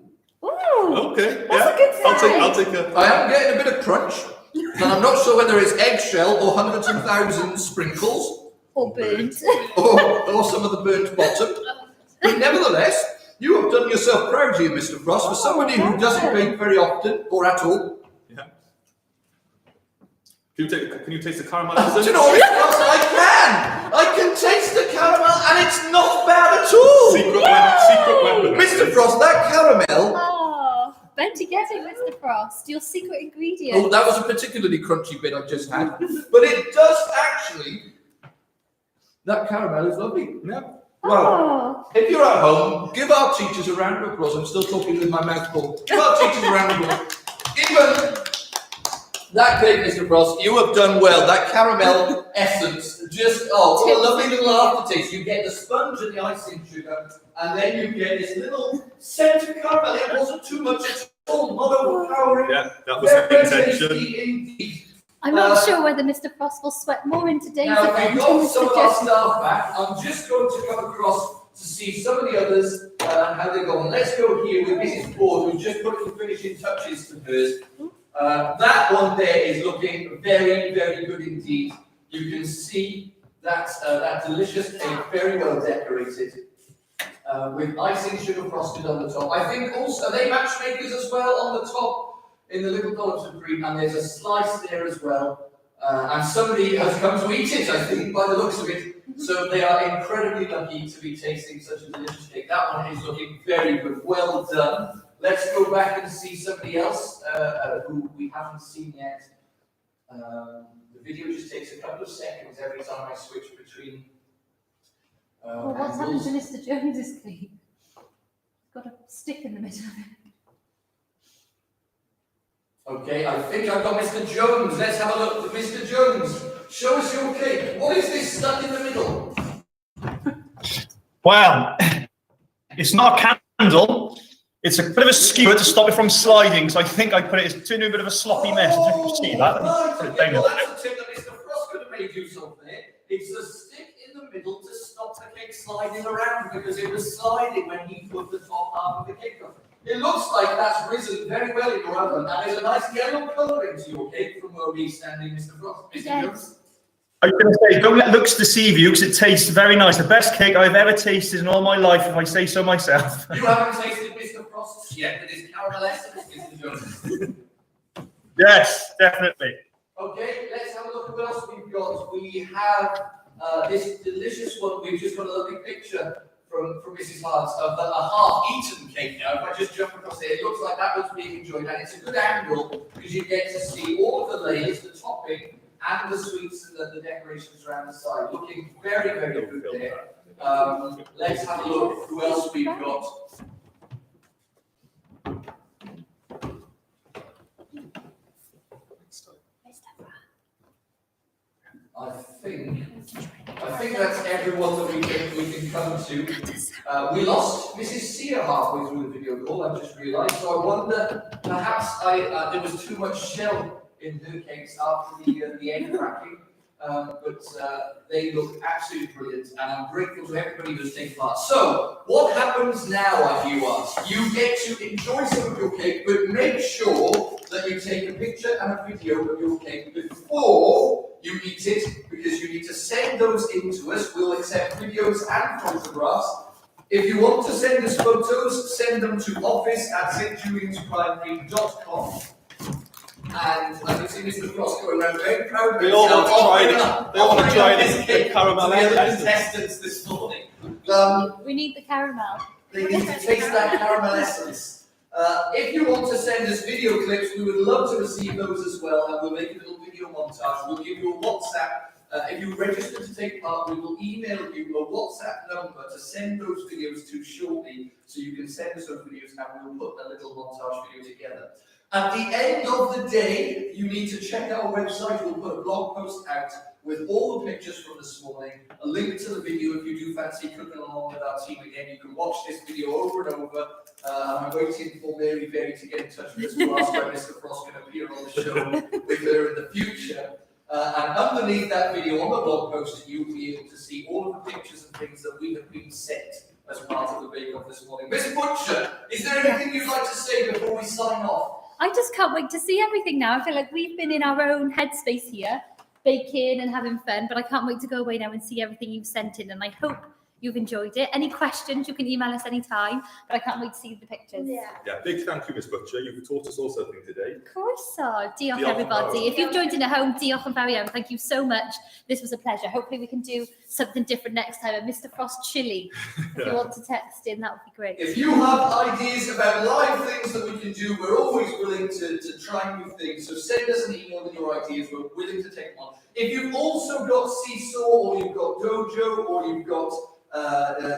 Speaker 4: Okay,
Speaker 2: that's a good
Speaker 4: I'll
Speaker 2: sign.
Speaker 4: take a.
Speaker 1: I am getting a bit of crunch, and I'm not sure whether it's eggshell or hundreds and thousands sprinkles,
Speaker 2: Or burnt.
Speaker 1: or some of the burnt bottom. But nevertheless, you have done yourself proud here, Mr. Frost, for somebody who doesn't bake very often or at all.
Speaker 4: Yeah. Can you taste the caramel?
Speaker 1: Do you know what, Mr. Frost? I can taste the caramel, and it's not bad at all.
Speaker 4: Secret weapon.
Speaker 1: Mr. Frost, that caramel
Speaker 2: Better get it, Mr. Frost. Your secret
Speaker 1: Oh,
Speaker 2: ingredient.
Speaker 1: that was a particularly crunchy bit I just had. But it does actually. That caramel is lovely. Yeah. Well,
Speaker 2: Oh,
Speaker 1: if you're at home, give our teachers a round of applause. I'm still talking with my mouth full. Give our teachers a round of applause. Even that cake, Mr. Frost, you have done well. That caramel essence, just, oh, what a lovely little aftertaste. You get the sponge and the icing sugar, and then you get this little scent of caramel. It wasn't too much at all, not overpowering.
Speaker 4: Yeah, that was the
Speaker 1: Very
Speaker 4: intention.
Speaker 1: tasty indeed.
Speaker 2: I'm not sure whether Mr. Frost will sweat more in today's
Speaker 1: Now,
Speaker 2: event
Speaker 1: we've
Speaker 2: or
Speaker 1: got some
Speaker 2: Mr.
Speaker 1: of our
Speaker 2: Jones.
Speaker 1: staff back. I'm just going to come across to see some of the others and how they're going. Let's go here with Mrs. Ford, who's just putting the finishing touches to hers. That one there is looking very, very good indeed. You can see that that delicious cake, very well decorated, with icing sugar frosted on the top. I think also, are they matchmakers as well on the top in the little dollops of cream? And there's a slice there as well. And somebody has come to eat it, I think, by the looks of it. So they are incredibly lucky to be tasting such a delicious cake. That one is looking very good. Well done. Let's go back and see somebody else who we haven't seen yet. The video just takes a couple of seconds every time I switch between.
Speaker 2: Well, what's happened to Mr. Jones's cake? It's got a stick in the middle of it.
Speaker 1: Okay, I think I've got Mr. Jones. Let's have a look. Mr. Jones, show us your cake. What is this stuck in the middle?
Speaker 5: Well, it's not a candle. It's a bit of a skewer to stop it from sliding. So I think I put it into a bit of a sloppy mess. I don't know if you see that.
Speaker 1: Right,
Speaker 5: Put it
Speaker 1: okay,
Speaker 5: down
Speaker 1: well,
Speaker 5: there.
Speaker 1: that's a tip that Mr. Frost could have made use of there. It's a stick in the middle to stop the cake sliding around because it was sliding when he put the top half of the cake on. It looks like that's risen very well in your oven, and there's a nice yellow colouring to your cake from where we're standing, Mr. Frost. Mr.
Speaker 2: Yes.
Speaker 1: Jones.
Speaker 5: I was going to say, don't let looks deceive you because it tastes very nice. The best cake I've ever tasted in all my life, if I say so myself.
Speaker 1: You haven't tasted Mr. Frost's yet, but it's caramel essence, Mr. Jones.
Speaker 5: Yes, definitely.
Speaker 1: Okay, let's have a look at what else we've got. We have this delicious one. We've just got a lovely picture from Mrs. Hart of a half-eaten cake now. If I just jump across here, it looks like that was being enjoyed, and it's a good angle because you get to see all of the layers, the topping, and the sweets and the decorations around the side. Looking very, very good there. Let's have a look who else we've got. I think that's everyone that we can come to. We lost Mrs. Sear halfway through the video call, I've just realised. So I wonder, perhaps there was too much shell in her cakes after the egg cracking. But they look absolutely brilliant, and I'm grateful to everybody who's taken part. So, what happens now, if you ask? You get to enjoy some of your cake, but make sure that you take a picture and a video of your cake before you eat it, because you need to send those in to us. We'll accept videos and photographs. If you want to send us photos, send them to office@stjuliansprimary.com. And I can see Mr. Frost going around very proud of
Speaker 4: They all want to try this caramel
Speaker 1: to the other
Speaker 4: essence.
Speaker 1: contestants this morning.
Speaker 2: We need the caramel.
Speaker 1: They need to taste that caramel essence. If you want to send us video clips, we would love to receive those as well, and we'll make a little video montage. We'll give you a WhatsApp. If you register to take part, we will email you a WhatsApp number to send those videos to shortly, so you can send us those videos and we'll put a little montage video together. At the end of the day, you need to check our website. We'll put a blog post out with all the pictures from this morning, a link to the video if you do fancy cooking along with our team again. You can watch this video over and over. I'm waiting for Mary Berry to get in touch with us to ask when Mr. Frost can appear on the show with her in the future. And underneath that video on the blog post, you'll be able to see all of the pictures and things that we have been sent as part of the bake-off this morning. Miss Butcher, is there anything you'd like to say before we sign off?
Speaker 2: I just can't wait to see everything now. I feel like we've been in our own headspace here, baking and having fun, but I can't wait to go away now and see everything you've sent in. And I hope you've enjoyed it. Any questions, you can email us anytime, but I can't wait to see the pictures.
Speaker 4: Yeah, big thank you, Miss Butcher. You've taught us all something today.
Speaker 2: Of course so. Diolch,
Speaker 4: Diolch yn
Speaker 2: everybody.
Speaker 4: fawr.
Speaker 2: If you've joined in at home, diolch yn fawr iawn. Thank you so much. This was a pleasure. Hopefully we can do something different next time. A Mr. Frost chili. If you want to text in, that would be great.
Speaker 1: If you have ideas about live things that we can do, we're always willing to try new things. So send us an email with your ideas. We're willing to take one. If you've also got Seesaw, or you've got Dojo, or you've got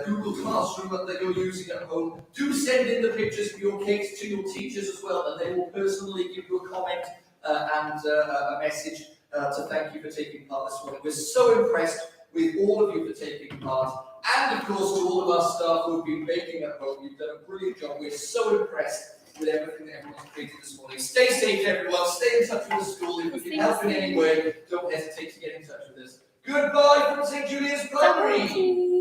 Speaker 1: Google Classroom that you're using at home, do send in the pictures of your cakes to your teachers as well, and they will personally give you a comment and a message to thank you for taking part this morning. We're so impressed with all of you for taking part, and of course to all of our staff who have been baking at home. You've done a brilliant job. We're so impressed with everything that everyone's created this morning. Stay safe, everyone. Stay in touch with the school. If we can help in any way, don't hesitate to get in touch with us. Goodbye from St. Julian's Primary.